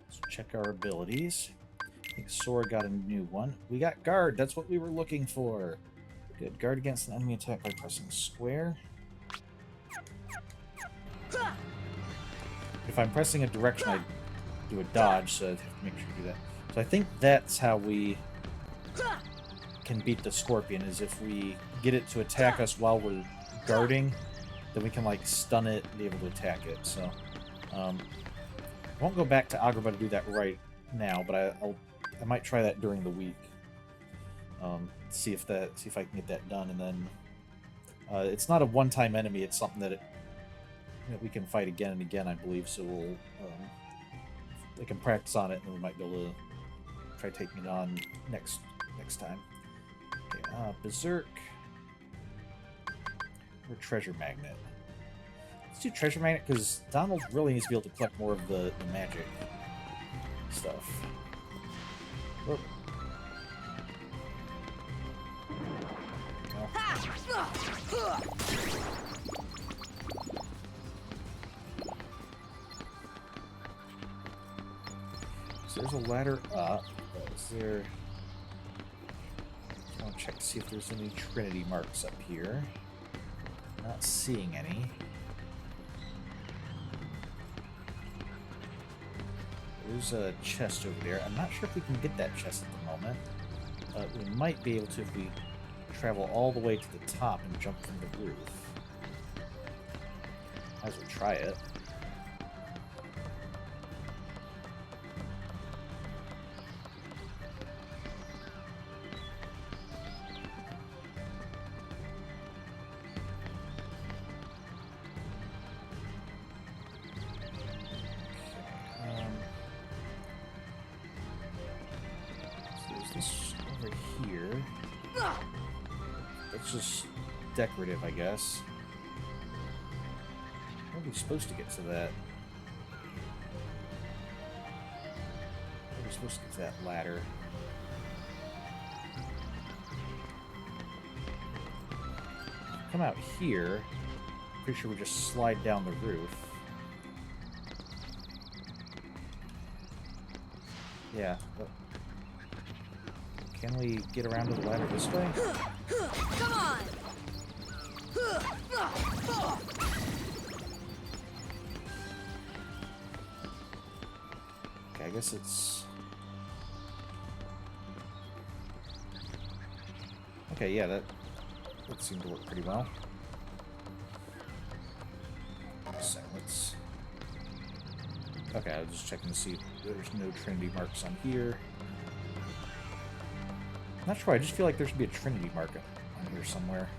Let's check our abilities. I think Sora got a new one. We got Guard. That's what we were looking for. Good. Guard against an enemy attack by pressing square. If I'm pressing a direction, I do a dodge, so I have to make sure to do that. So I think that's how we can beat the Scorpion, is if we get it to attack us while we're guarding, then we can, like, stun it and be able to attack it. So, I won't go back to Agrabah to do that right now, but I might try that during the week. See if I can get that done, and then it's not a one-time enemy. It's something that we can fight again and again, I believe. So we'll they can practice on it, and we might be able to try taking it on next time. Okay, Berserk or Treasure Magnet. Let's do Treasure Magnet because Donald really needs to be able to collect more of the magic stuff. Whoa. So there's a ladder up. Is there... I want to check to see if there's any Trinity marks up here. Not seeing any. There's a chest over there. I'm not sure if we can get that chest at the moment. But we might be able to if we travel all the way to the top and jump from the roof. Might as well try it. Just decorative, I guess. How are we supposed to get to that? How are we supposed to get to that ladder? Come out here. Pretty sure we just slide down the roof. Yeah. But can we get around to the ladder this way?
Come on!
Okay, I guess it's... Okay, yeah, that seemed to work pretty well. So let's Okay, I was just checking to see if there's no Trinity marks on here. Not sure, I just feel like there should be a Trinity mark on here somewhere.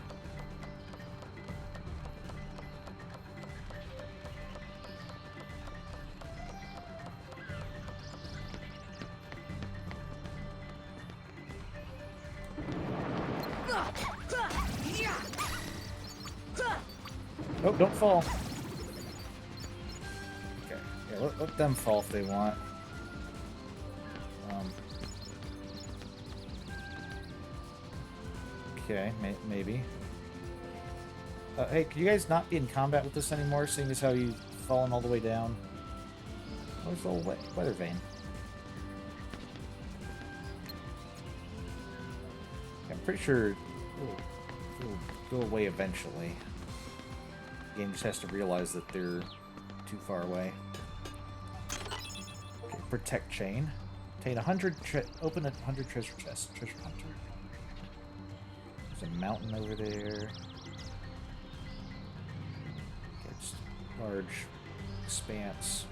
Oh, don't fall. Okay, yeah, let them fall if they want. Okay, maybe. Hey, could you guys not be in combat with this anymore, seeing as how you've fallen all the way down? Where's the old weather vane? I'm pretty sure it'll go away eventually. The game just has to realize that they're too far away. Okay, protect chain. Obtain 100. Open 100 treasure chests. Treasure hunter. There's a mountain over there. Okay, just large expanse.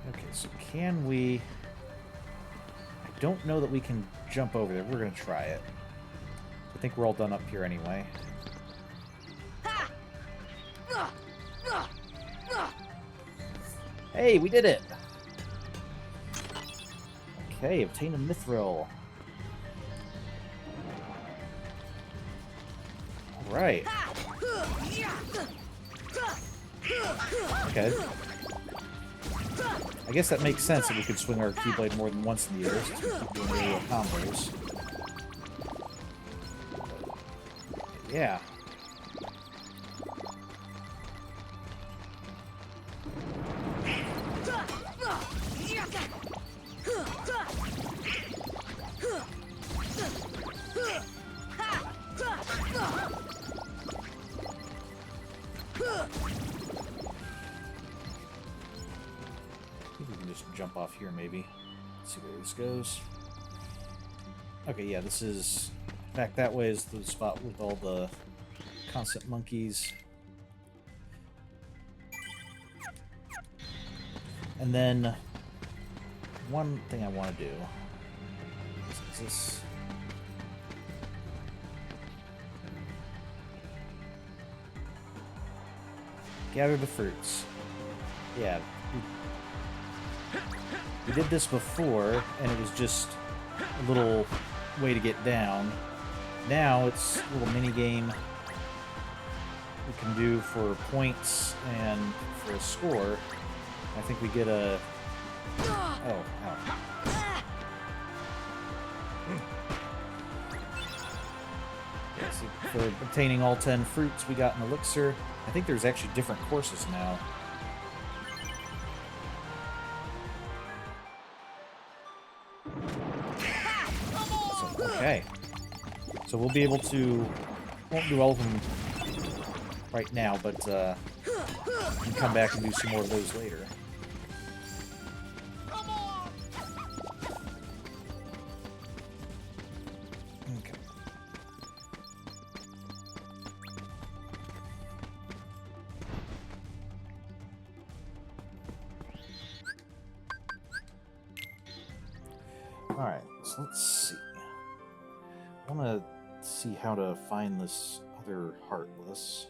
Okay, so can we... I don't know that we can jump over there. We're going to try it. I think we're all done up here anyway. Hey, we did it! Okay, obtain a mithril. Alright. Okay. I guess that makes sense that we could swing our Keyblade more than once in the air since we keep doing aerial combos. Yeah. Jump off here, maybe. Let's see where this goes. Okay, yeah, this is... Back that way is the spot with all the constant monkeys. And then... One thing I want to do... Is this... Gather the fruits. Yeah. We did this before, and it was just a little way to get down. Now it's a little mini game we can do for points and for a score. I think we get a... Oh, ow. Yeah, so for obtaining all 10 fruits, we got an elixir. I think there's actually different courses now. Okay, so we'll be able to, won't do all of them right now, but we can come back and do some more of those later. Okay. Alright, so let's see. I want to see how to find this other Heartless.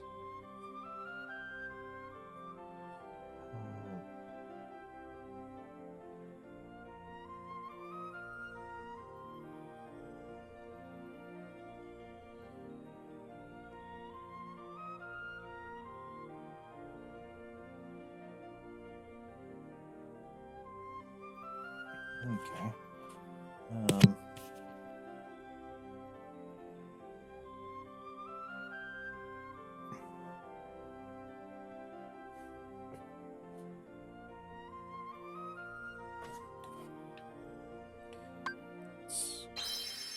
Okay.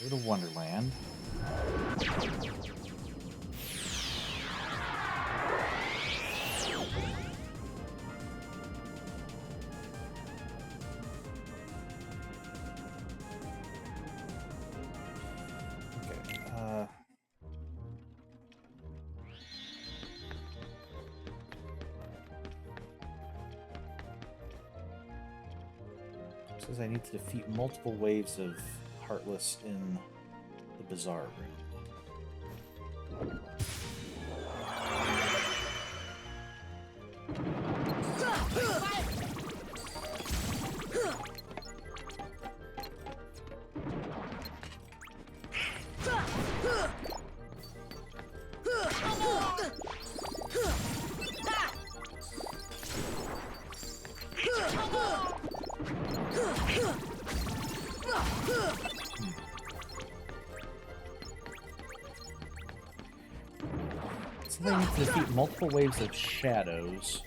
Go to Wonderland. Okay, says I need to defeat multiple waves of Heartless in the Bazaar room. So I need to defeat multiple waves of shadows.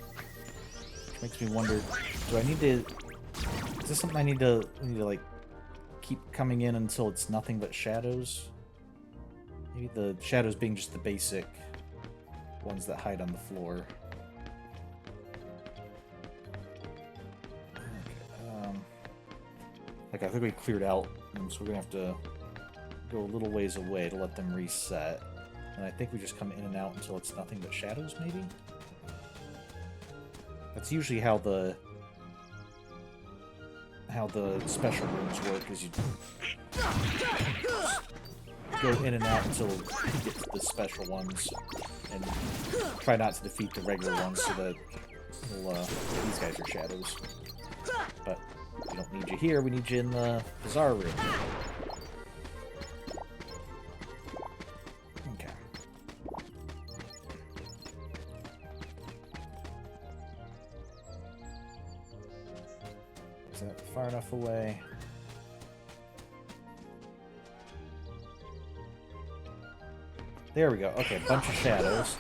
Which makes me wonder, do I need to... Is this something I need to like, keep coming in until it's nothing but shadows? Maybe the shadows being just the basic ones that hide on the floor. Okay, like, I think we cleared out, so we're gonna have to go a little ways away to let them reset. And I think we just come in and out until it's nothing but shadows, maybe? That's usually how the special rooms work, is you go in and out until you get to the special ones, and try not to defeat the regular ones so that these guys are shadows. But we don't need you here, we need you in the Bazaar room. Okay. Is that far enough away? There we go. Okay, bunch of shadows.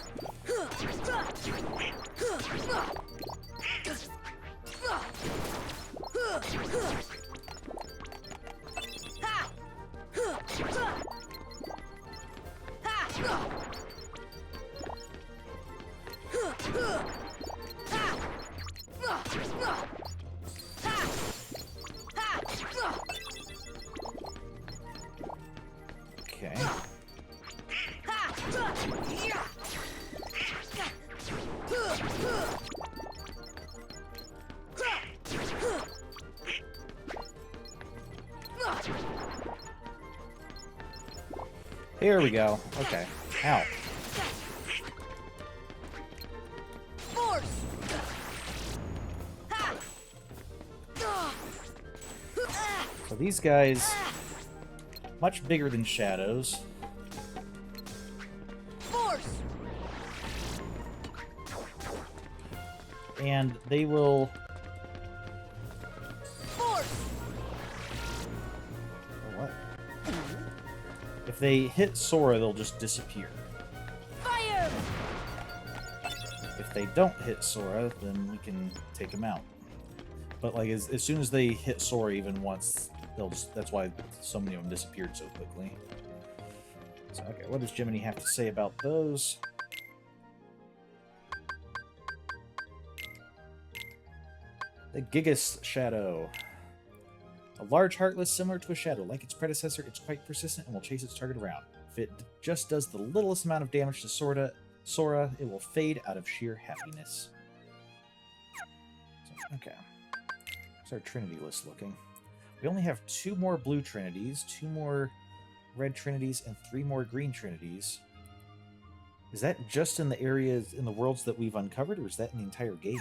Okay. Here we go. Okay. Ow. So these guys, much bigger than shadows. And they will... What? If they hit Sora, they'll just disappear.
Fire!
If they don't hit Sora, then we can take them out. But like as soon as they hit Sora even once, they'll just... That's why so many of them disappeared so quickly. So, okay, what does Jiminy have to say about those? The Gigas Shadow. A large Heartless similar to a shadow. Like its predecessor, it's quite persistent and will chase its target around. If it just does the littlest amount of damage to Sora, it will fade out of sheer happiness. So, okay. How's our Trinity list looking? We only have 2 more blue Trinities, 2 more red Trinities, and 3 more green Trinities. Is that just in the areas, in the worlds that we've uncovered, or is that in the entire game?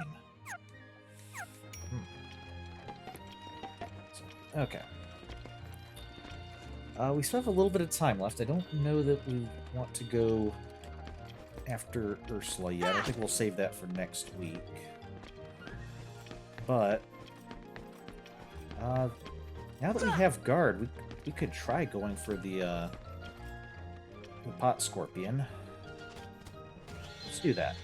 Okay. We still have a little bit of time left. I don't know that we want to go after Ursula yet. I think we'll save that for next week. But now that we have guard, we could try going for the pot scorpion. Let's do that.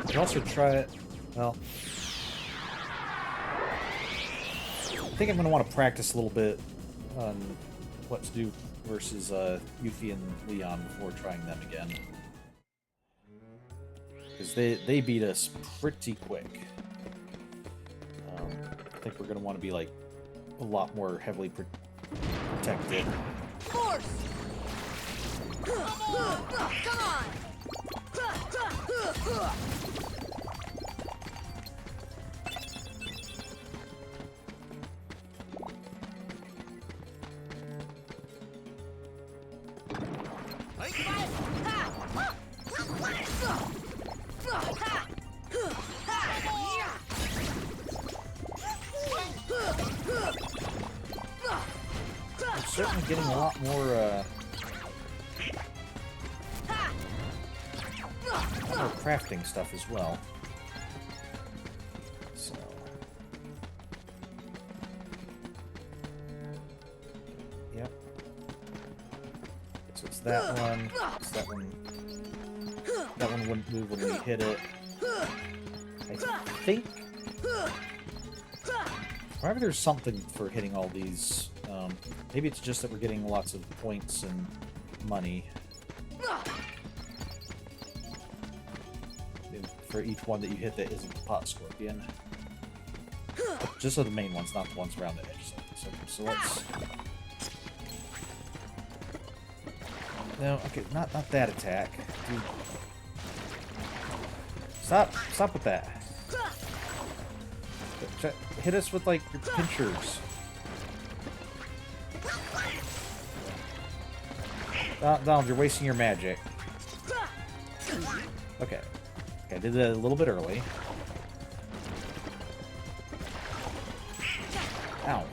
You can also try it. Well, I think I'm going to want to practice a little bit on what to do versus Yuffie and Leon before trying them again. Because they beat us pretty quick. think we're going to want to be, like, a lot more heavily protected.
Force! Come on!
I'm certainly getting a lot more crafting stuff as well. So, yep. So it's that one. It's that one. That one wouldn't move when we hit it. I think. However, there's something for hitting all these. Maybe it's just that we're getting lots of points and money. For each one that you hit that isn't the pot scorpion. But just so the main ones, not the ones around the edges. So let's... No, okay, not that attack. Dude. Stop with that. Hit us with, like, your pinchers. Donald, you're wasting your magic. Okay. I did that a little bit early. Ow.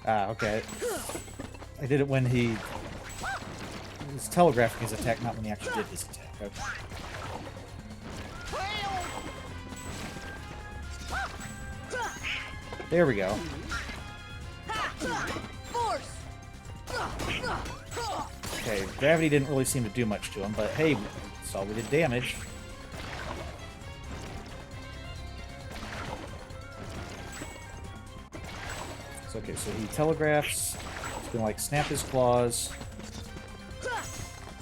Ah, okay. I did it when he was telegraphing his attack, not when he actually did his attack. Okay. There we go. Okay, gravity didn't really seem to do much to him, but hey, saw we did damage. So, okay, so he telegraphs. He's gonna like snap his claws.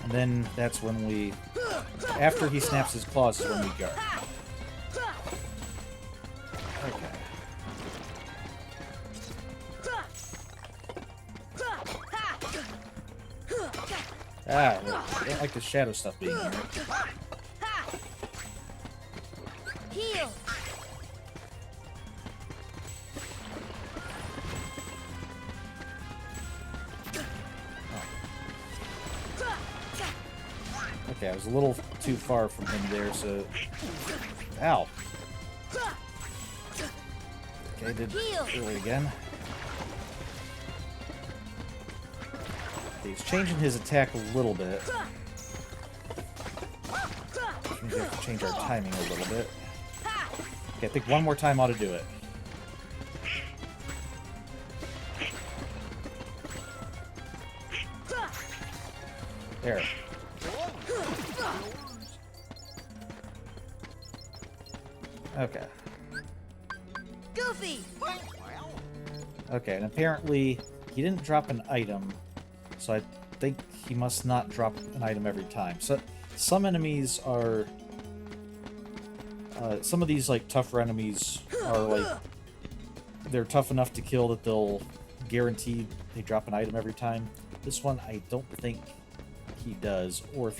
And then that's when we... After he snaps his claws is when we guard. Okay. Ah, I don't like the shadow stuff being here.
Heal!
Okay, I was a little too far from him there, so... Ow! Okay, did it again. He's changing his attack a little bit. Maybe we have to change our timing a little bit. Okay, I think one more time ought to do it. There. Okay.
Goofy!
Okay, and apparently he didn't drop an item, so I think he must not drop an item every time. So some enemies are... some of these, like, tougher enemies are, like... They're tough enough to kill that they'll guarantee they drop an item every time. This one, I don't think he does, or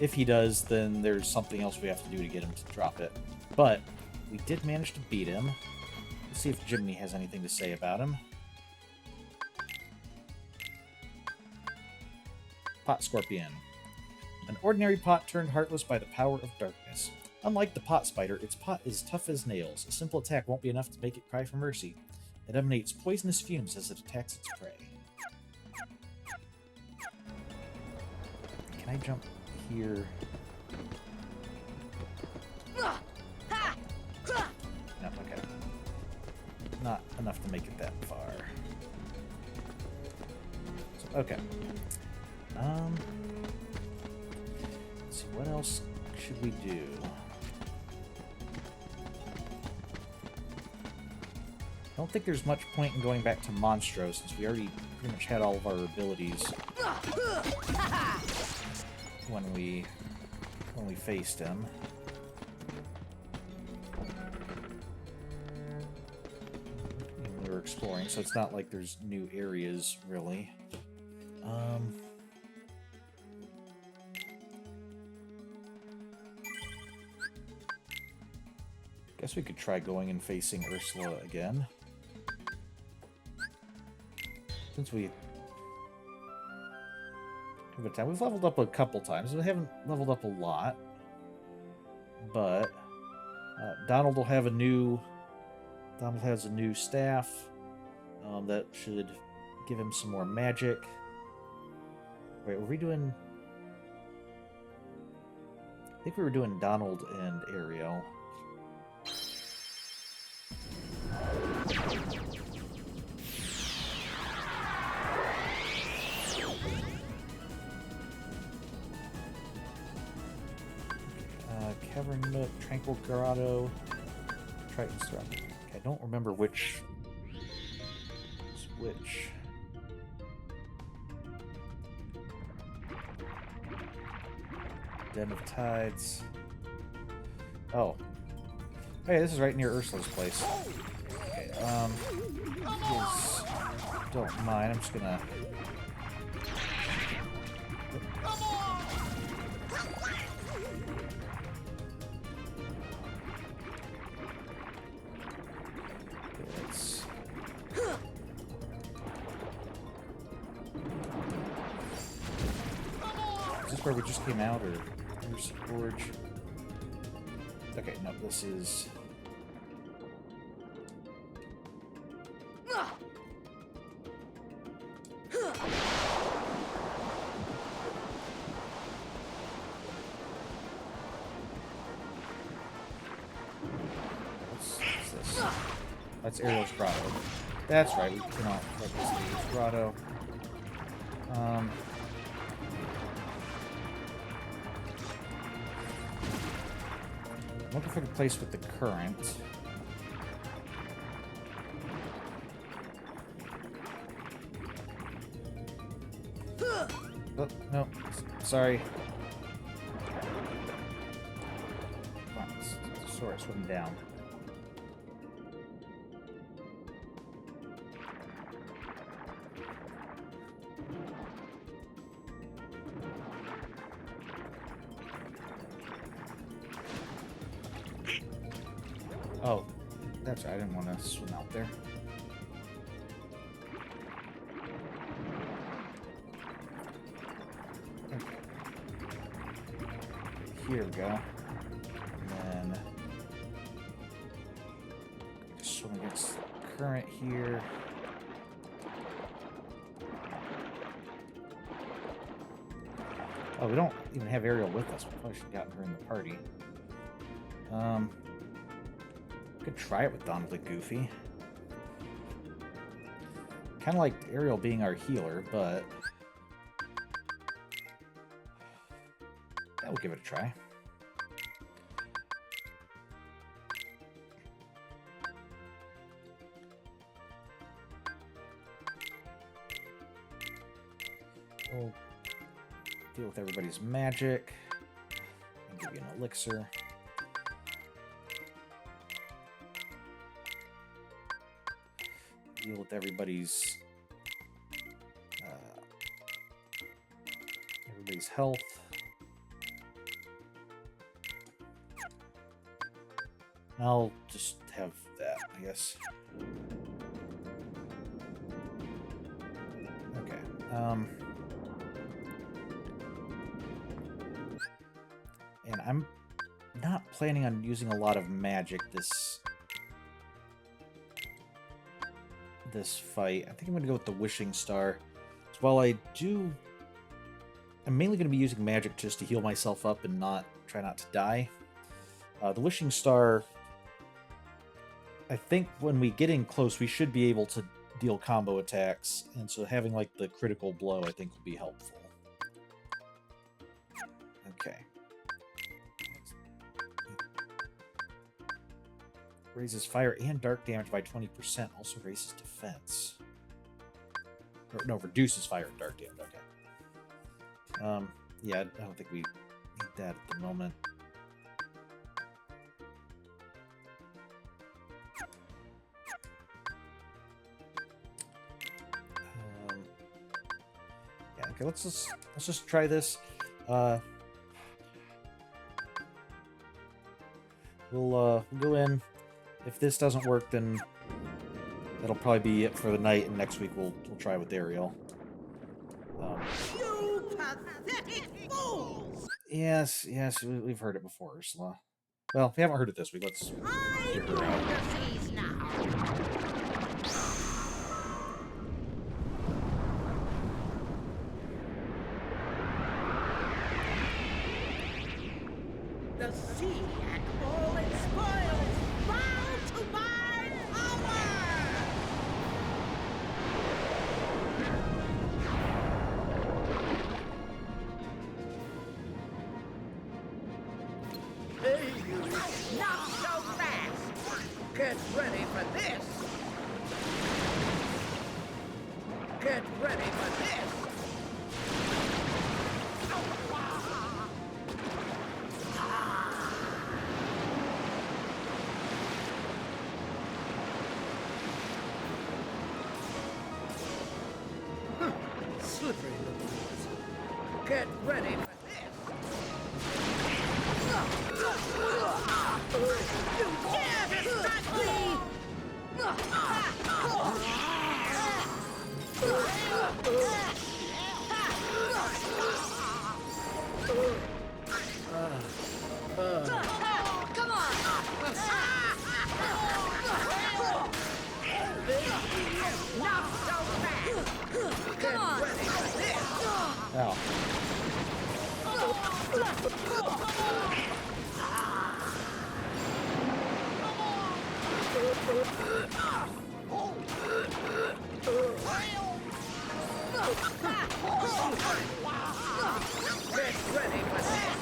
if he does, then there's something else we have to do to get him to drop it. But we did manage to beat him. Let's see if Jiminy has anything to say about him. Pot Scorpion. An ordinary pot turned heartless by the power of darkness. Unlike the pot spider, its pot is tough as nails. A simple attack won't be enough to make it cry for mercy. It emanates poisonous fumes as it attacks its prey. Can I jump here? No, okay. Not enough to make it that far. So, okay. Let's see, what else should we do? I don't think there's much point in going back to Monstro since we already pretty much had all of our abilities when we faced him. We were exploring, so it's not like there's new areas really. Guess we could try going and facing Ursula again. Since we have a time. We've leveled up a couple times. We haven't leveled up a lot. But Donald will have a new... Donald has a new staff that should give him some more magic. Wait, were we doing... I think we were doing Donald and Ariel. Cavern Nook, Tranquil Grotto, Triton's Throne. Okay, I don't remember which is which. Den of Tides. Oh. Hey, this is right near Ursula's place. Okay, don't mind, I'm just gonna... Where we just came out, or Pierce Forge? Okay, no, this is... What's this? That's Ariel's Grotto. That's right, we cannot let this Ariel's Grotto. I'm looking for the place with the current. Oh, no. Sorry. Come on, sorry, swim down. Oh, that's right. I didn't want to swim out there. Okay. Here we go. And then swim against the current here. Oh, we don't even have Ariel with us. We probably should have gotten her in the party. Could try it with Donald and Goofy. Kind of like Ariel being our healer, but yeah, we'll give it a try. We'll deal with everybody's magic. I'll give you an elixir. Deal with everybody's health. I'll just have that, I guess. Okay. And I'm not planning on using a lot of magic this fight. I think I'm going to go with the Wishing Star. So while I'm mainly going to be using magic just to heal myself up and try not to die. The Wishing Star, I think when we get in close, we should be able to deal combo attacks, and so having like the critical blow, I think, will be helpful. Okay. Raises fire and dark damage by 20%. Also raises defense. Or, no, reduces fire and dark damage. Okay. Yeah, I don't think we need that at the moment. Yeah, okay, let's just try this. We'll go in. If this doesn't work, then that'll probably be it for the night, and next week we'll try with Ariel.
You pathetic fools!
Yes, we've heard it before, Ursula. Well, we haven't heard it this week. Let's
I'm
figure it
going
out.
to seize now. The sea and all its spoils bow to my power! Hey, you! Not so fast! Get ready for this! Get ready for this! Slippery little ones. Get ready for this! You dare to strike me!
Come on!
Not so fast! Get
on.
ready for this!
Ow.
Get ready for this!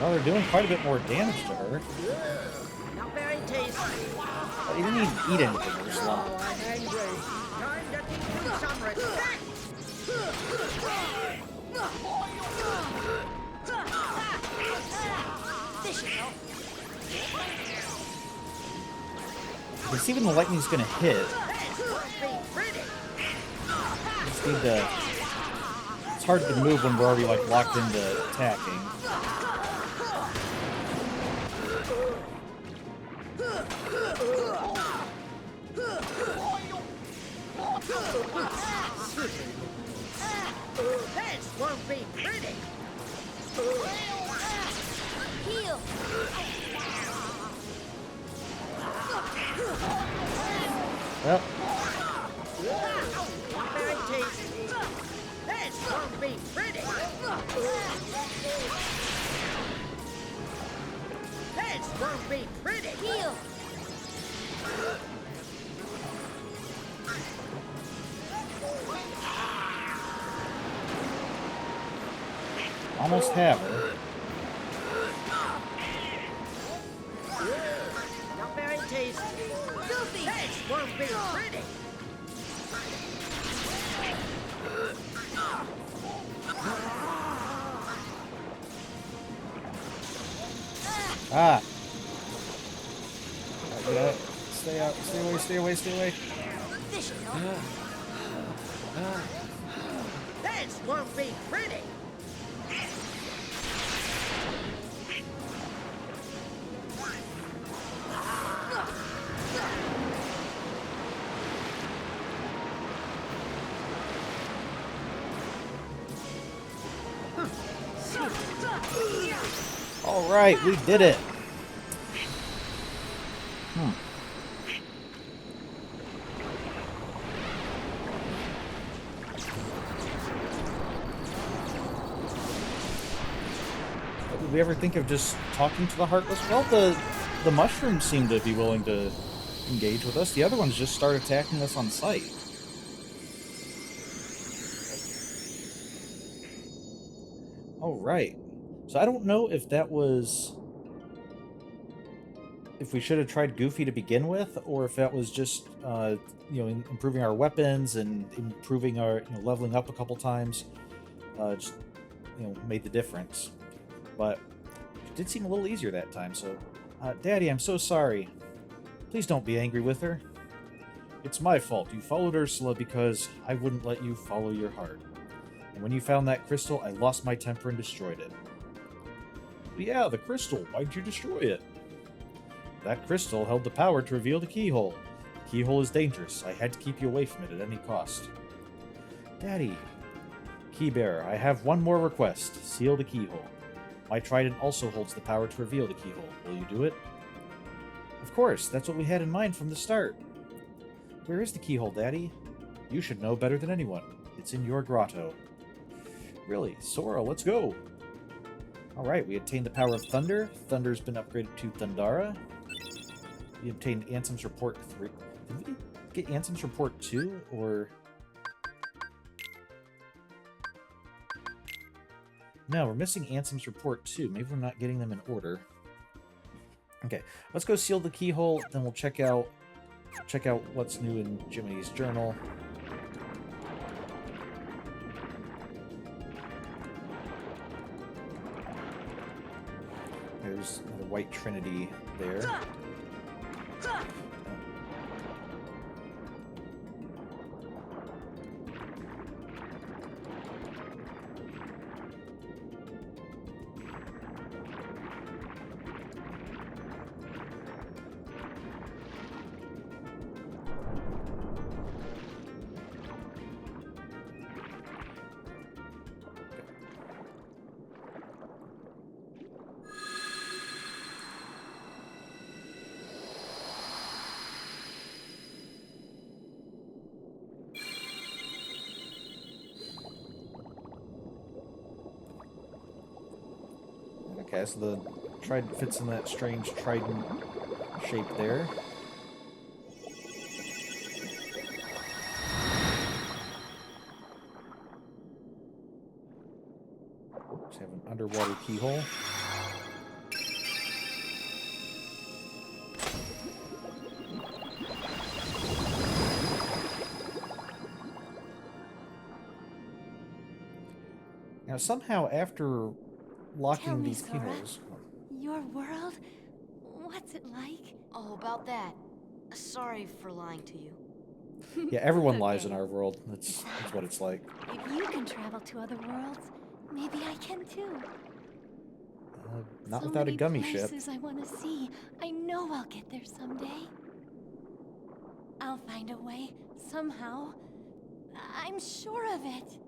Well, they're doing quite a bit more damage to her.
Not very tasty.
But you didn't even eat anything, Ursula.
Oh, I'm angry. Time to teach you some respect.
This should help.
Because even the lightning's gonna hit.
This won't be pretty.
Just need to. It's hard to move when we're already like locked into attacking.
This won't be pretty.
Heal!
Well,
Not very tasty. This won't be pretty. This won't be pretty.
Heal!
almost have her.
Not very tasty. This won't be pretty.
Ah! Alright, get out. Stay out. Stay away, stay away, stay away.
This should help.
This won't be pretty.
Alright, we did it. Did we ever think of just talking to the Heartless? Well, the mushrooms seem to be willing to engage with us. The other ones just start attacking us on sight. All right. So I don't know if that was... if we should have tried Goofy to begin with, or if that was just, improving our weapons and improving our, leveling up a couple times, just, made the difference. But it did seem a little easier that time, so... Daddy, I'm so sorry. Please don't be angry with her. It's my fault. You followed Ursula because I wouldn't let you follow your heart. And when you found that crystal, I lost my temper and destroyed it. Yeah, the crystal. Why'd you destroy it? That crystal held the power to reveal the keyhole. The keyhole is dangerous. I had to keep you away from it at any cost. Daddy. Keybearer, I have one more request. Seal the keyhole. My trident also holds the power to reveal the keyhole. Will you do it? Of course, that's what we had in mind from the start. Where is the keyhole, Daddy? You should know better than anyone. It's in your grotto. Really? Sora, let's go! Alright, we obtained the power of Thunder. Thunder's been upgraded to Thundara. We obtained Ansem's Report 3. Did we get Ansem's Report 2, or... No, we're missing Ansem's Report 2. Maybe we're not getting them in order. Okay, let's go seal the keyhole, then we'll check out what's new in Jiminy's journal. There's another White Trinity there. Okay, so the trident fits in that strange trident shape there. Just have an underwater keyhole. Now somehow after locking these keyholes...
Your world? What's it like?
Oh, about that. Sorry for lying to you.
Yeah, everyone lies in our world. That's what it's like.
If you can travel to other worlds, maybe I can too.
Not
So
without a
many
gummy ship.
places I want to see. I know I'll get there someday. I'll find a way, somehow. I'm sure of it.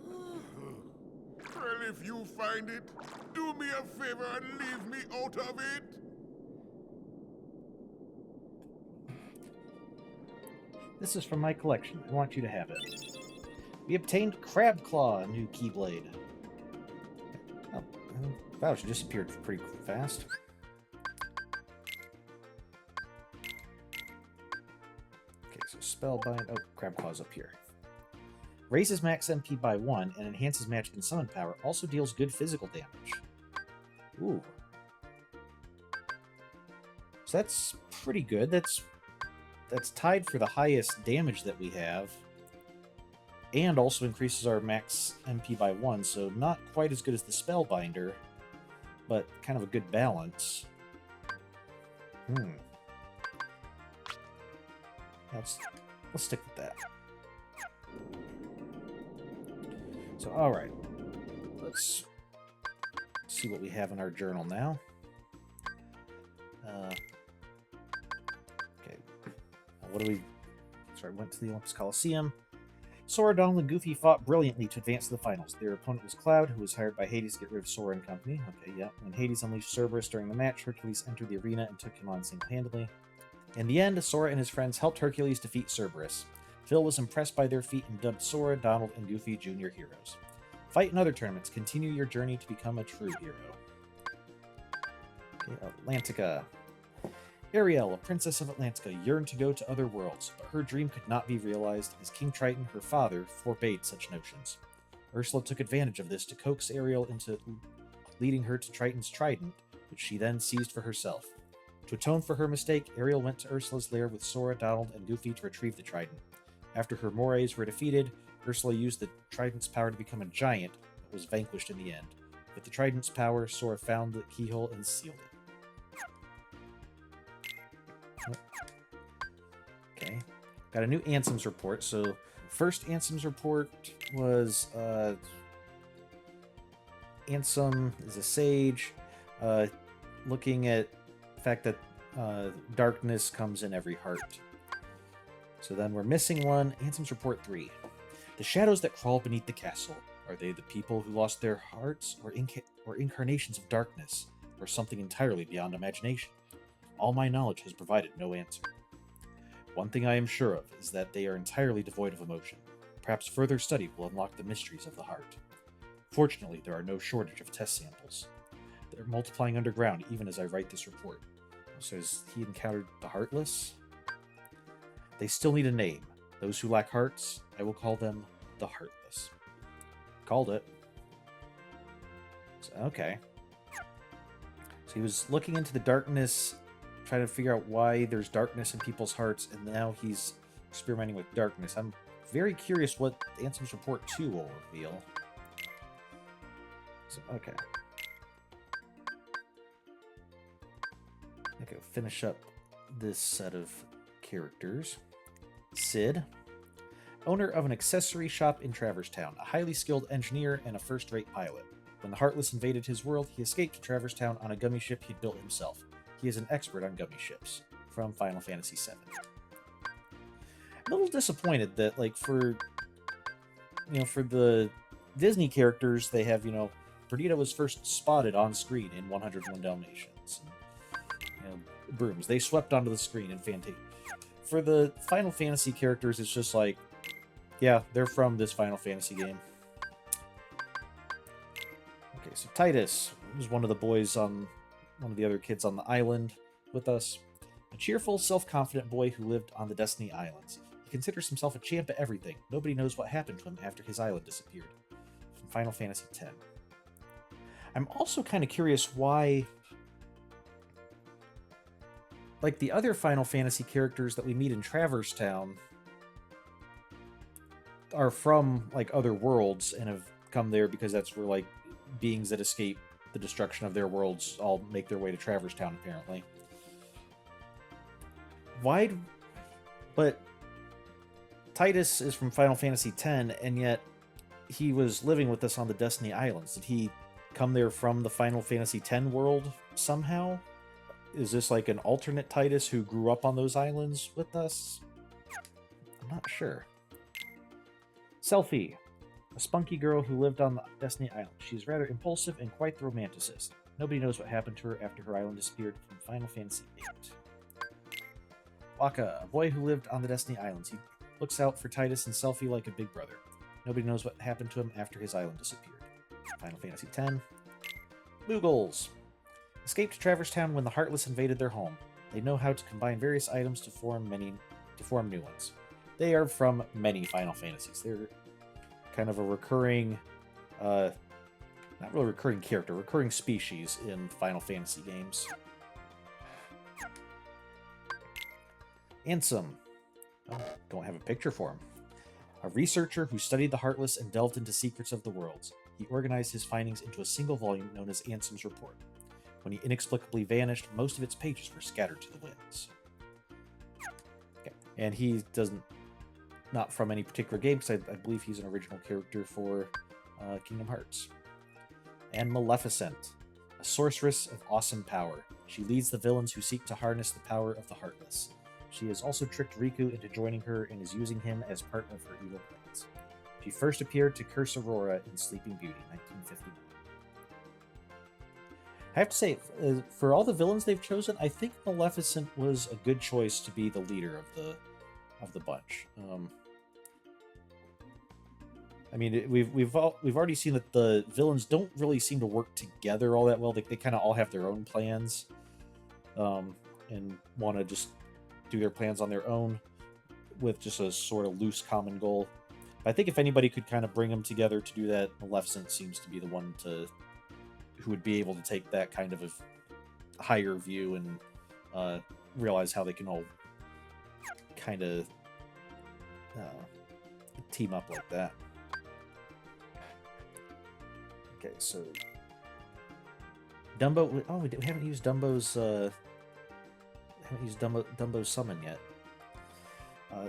Well, if you find it, do me a favor and leave me out of it.
This is from my collection. I want you to have it. We obtained Crab Claw, a new Keyblade. Oh, wow, she disappeared pretty fast. Okay, so Spellbind. Oh, Crab Claw's up here. Raises max MP by 1 and enhances magic and summon power. Also deals good physical damage. Ooh. So that's pretty good. That's tied for the highest damage that we have. And also increases our max MP by 1, so not quite as good as the Spellbinder, but kind of a good balance. Let's stick with that. So, alright. Let's see what we have in our journal now. Okay. What do we... Sorry, went to the Olympus Coliseum. Sora, Donald, and Goofy fought brilliantly to advance to the finals. Their opponent was Cloud, who was hired by Hades to get rid of Sora and company. Okay, yeah. When Hades unleashed Cerberus during the match, Hercules entered the arena and took him on single-handedly. In the end, Sora and his friends helped Hercules defeat Cerberus. Phil was impressed by their feat and dubbed Sora, Donald, and Goofy junior heroes. Fight in other tournaments. Continue your journey to become a true hero. Okay, Atlantica. Ariel, a princess of Atlantica, yearned to go to other worlds, but her dream could not be realized as King Triton, her father, forbade such notions. Ursula took advantage of this to coax Ariel into leading her to Triton's trident, which she then seized for herself. To atone for her mistake, Ariel went to Ursula's lair with Sora, Donald, and Goofy to retrieve the trident. After her mores were defeated, Ursula used the trident's power to become a giant, but was vanquished in the end. With the trident's power, Sora found the keyhole and sealed it. Okay. Got a new Ansem's report. So, first Ansem's report was Ansem is a sage, looking at the fact that darkness comes in every heart. So then we're missing one. Ansem's report 3. The shadows that crawl beneath the castle. Are they the people who lost their hearts, or incarnations of darkness, or something entirely beyond imagination? All my knowledge has provided no answer. One thing I am sure of is that they are entirely devoid of emotion. Perhaps further study will unlock the mysteries of the heart. Fortunately, there are no shortage of test samples. They're multiplying underground even as I write this report. So has he encountered the Heartless? They still need a name. Those who lack hearts, I will call them the Heartless. Called it. So, okay. So he was looking into the darkness, trying to figure out why there's darkness in people's hearts, and now he's experimenting with darkness. I'm very curious what Ansem's report 2 will reveal. So, okay. Okay, finish up this set of characters. Sid, owner of an accessory shop in Traverse Town, a highly skilled engineer and a first-rate pilot. When the Heartless invaded his world, he escaped to Traverse Town on a gummy ship he'd built himself. He is an expert on gummy ships. From Final Fantasy VII. I'm a little disappointed that, like, for the Disney characters, they have, Perdita was first spotted on screen in 101 Dalmatians. And, brooms. They swept onto the screen in Fantasia. For the Final Fantasy characters, it's just like, yeah, they're from this Final Fantasy game. Okay, so Titus was one of the boys on one of the other kids on the island with us. A cheerful, self-confident boy who lived on the Destiny Islands. He considers himself a champ at everything. Nobody knows what happened to him after his island disappeared. From Final Fantasy X. I'm also kind of curious why, like, the other Final Fantasy characters that we meet in Traverse Town are from, like, other worlds and have come there because that's where, like, beings that escape the destruction of their worlds all make their way to Traverse Town, apparently. Why? But Titus is from Final Fantasy X, and yet he was living with us on the Destiny Islands. Did he come there from the Final Fantasy X world somehow? Is this like an alternate Titus who grew up on those islands with us? I'm not sure. Selphie, a spunky girl who lived on the Destiny Island. She's rather impulsive and quite the romanticist. Nobody knows what happened to her after her island disappeared from Final Fantasy VIII. Waka, a boy who lived on the Destiny Islands. He looks out for Titus and Selphie like a big brother. Nobody knows what happened to him after his island disappeared. Final Fantasy X. Moogles. Escaped to Traverse Town when the Heartless invaded their home. They know how to combine various items to form new ones. They are from many Final Fantasies. They're kind of a recurring, not really recurring character, recurring species in Final Fantasy games. Ansem. Oh, don't have a picture for him. A researcher who studied the Heartless and delved into secrets of the worlds. He organized his findings into a single volume known as Ansem's Report. When he inexplicably vanished, most of its pages were scattered to the winds. Okay. And he doesn't, not from any particular game, because I believe he's an original character for Kingdom Hearts. And Maleficent, a sorceress of awesome power. She leads the villains who seek to harness the power of the Heartless. She has also tricked Riku into joining her and is using him as part of her evil plans. She first appeared to curse Aurora in Sleeping Beauty, 1959. I have to say, for all the villains they've chosen, I think Maleficent was a good choice to be the leader of the bunch. I mean, we've already seen that the villains don't really seem to work together all that well. They kind of all have their own plans. and want to just do their plans on their own with just a sort of loose common goal. But I think if anybody could kind of bring them together to do that, Maleficent seems to be the one who would be able to take that kind of a higher view and realize how they can all kind of team up like that. Okay, so Dumbo. Oh, we haven't used Dumbo's. Dumbo's summon yet.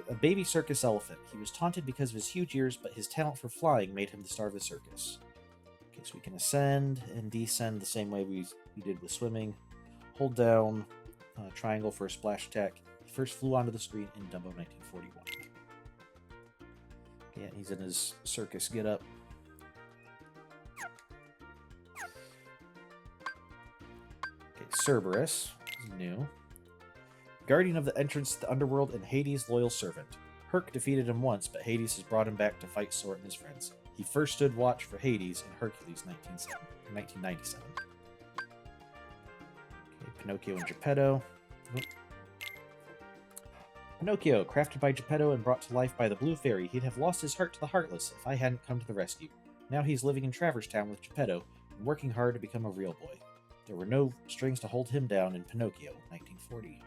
A baby circus elephant. He was taunted because of his huge ears, but his talent for flying made him the star of the circus. Okay, so we can ascend and descend the same way we did with swimming. Hold down triangle for a splash attack. He first flew onto the screen in Dumbo 1941. Yeah, he's in his circus getup. Okay, Cerberus is new. Guardian of the entrance to the underworld and Hades' loyal servant. Herc defeated him once, but Hades has brought him back to fight Sora and his friends. He first stood watch for Hades in Hercules 1997. Okay, Pinocchio and Geppetto. Nope. Pinocchio, crafted by Geppetto and brought to life by the Blue Fairy, he'd have lost his heart to the Heartless if I hadn't come to the rescue. Now he's living in Traverse Town with Geppetto and working hard to become a real boy. There were no strings to hold him down in Pinocchio, 1940.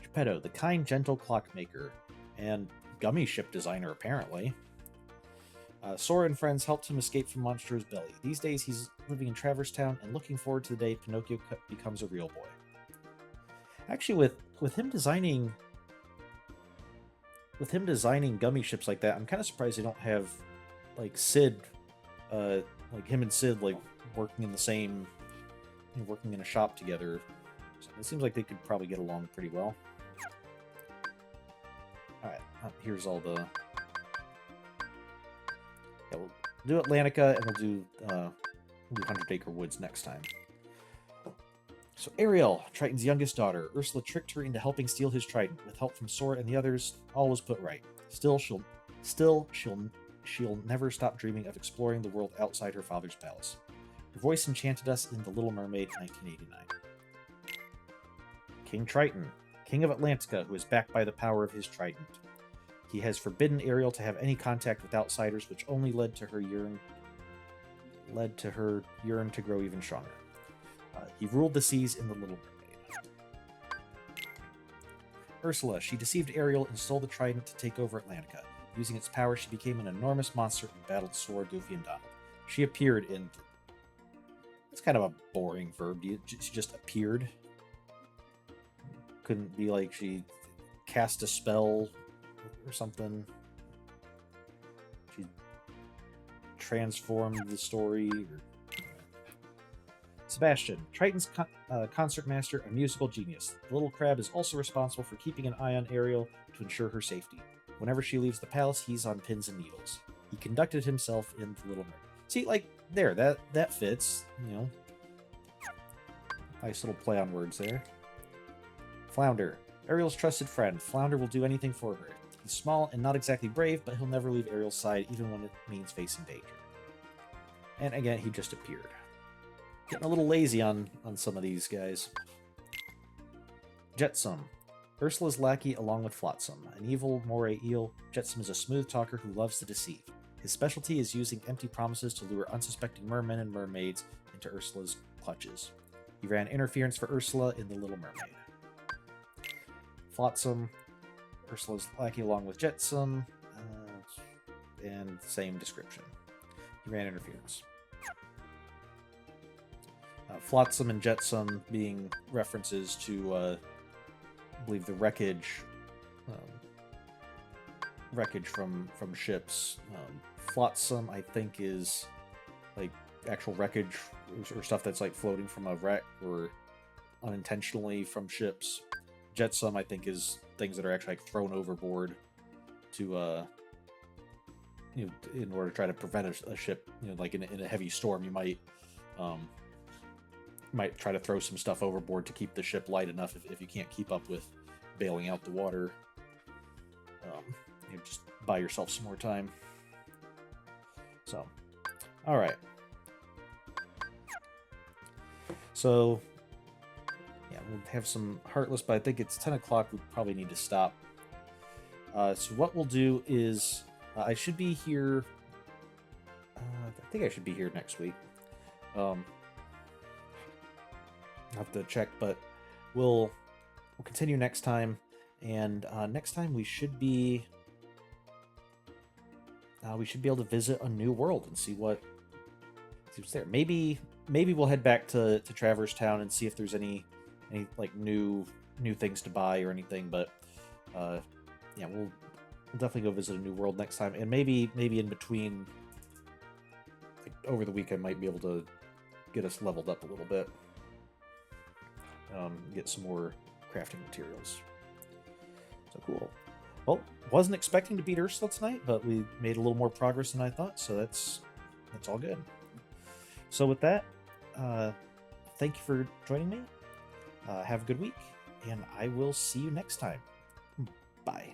Geppetto, the kind, gentle clockmaker and gummy ship designer, apparently. Sora and friends helped him escape from Monstro's belly. These days he's living in Traverse Town and looking forward to the day Pinocchio becomes a real boy. Actually, with him designing gummy ships like that, I'm kind of surprised they don't have like Sid, like him and Sid like working in the same, working in a shop together. So it seems like they could probably get along pretty well. All right, here's all the. Yeah, we'll do Atlantica and we'll do 100 Acre Woods next time. So Ariel, Triton's youngest daughter, Ursula tricked her into helping steal his trident. With help from Sora and the others, all was put right. Still, she'll never stop dreaming of exploring the world outside her father's palace. Her voice enchanted us in The Little Mermaid, 1989. King Triton, king of Atlantica, who is backed by the power of his trident. He has forbidden Ariel to have any contact with outsiders, which only led to her yearn to grow even stronger. He ruled the seas in The Little Mermaid. Ursula, she deceived Ariel and stole the trident to take over Atlantica. Using its power, she became an enormous monster and battled Sora, Goofy, and Donald. She appeared in... It's kind of a boring verb. She just appeared. Couldn't be like she cast a spell or something. She transformed the story. Sebastian, Triton's concert master and musical genius. The little crab is also responsible for keeping an eye on Ariel to ensure her safety. Whenever she leaves the palace, he's on pins and needles. He conducted himself in The Little Mermaid. See, like, there, that fits, you know. Nice little play on words there. Flounder, Ariel's trusted friend. Flounder will do anything for her. He's small and not exactly brave, but he'll never leave Ariel's side, even when it means facing danger. And again, he just appeared. Getting a little lazy on some of these guys. Jetsam, Ursula's lackey along with Flotsam. An evil moray eel, Jetsam is a smooth talker who loves to deceive. His specialty is using empty promises to lure unsuspecting mermen and mermaids into Ursula's clutches. He ran interference for Ursula in The Little Mermaid. Flotsam, Ursula's lackey along with Jetsam, and same description. He ran interference. Flotsam and Jetsam being references to, I believe, the wreckage from ships. Flotsam, I think, is like actual wreckage or stuff that's like floating from a wreck or unintentionally from ships. Jetsam, I think, is things that are actually like thrown overboard to, in order to try to prevent a ship, like in a heavy storm, you might try to throw some stuff overboard to keep the ship light enough if you can't keep up with bailing out the water. Just buy yourself some more time. So, all right. So, yeah, we'll have some Heartless, but I think it's 10 o'clock. We probably need to stop. So what we'll do is I should be here. I think I should be here next week. I'll have to check, but we'll continue next time. And next time we should be able to visit a new world and see what's there. Maybe we'll head back to Traverse Town and see if there's any like new things to buy or anything. But yeah, we'll definitely go visit a new world next time, and maybe in between, like, over the week, I might be able to get us leveled up a little bit, get some more crafting materials. So cool. Well, wasn't expecting to beat Ursula tonight, but we made a little more progress than I thought, so that's all good. So with that, thank you for joining me. Have a good week, and I will see you next time. Bye.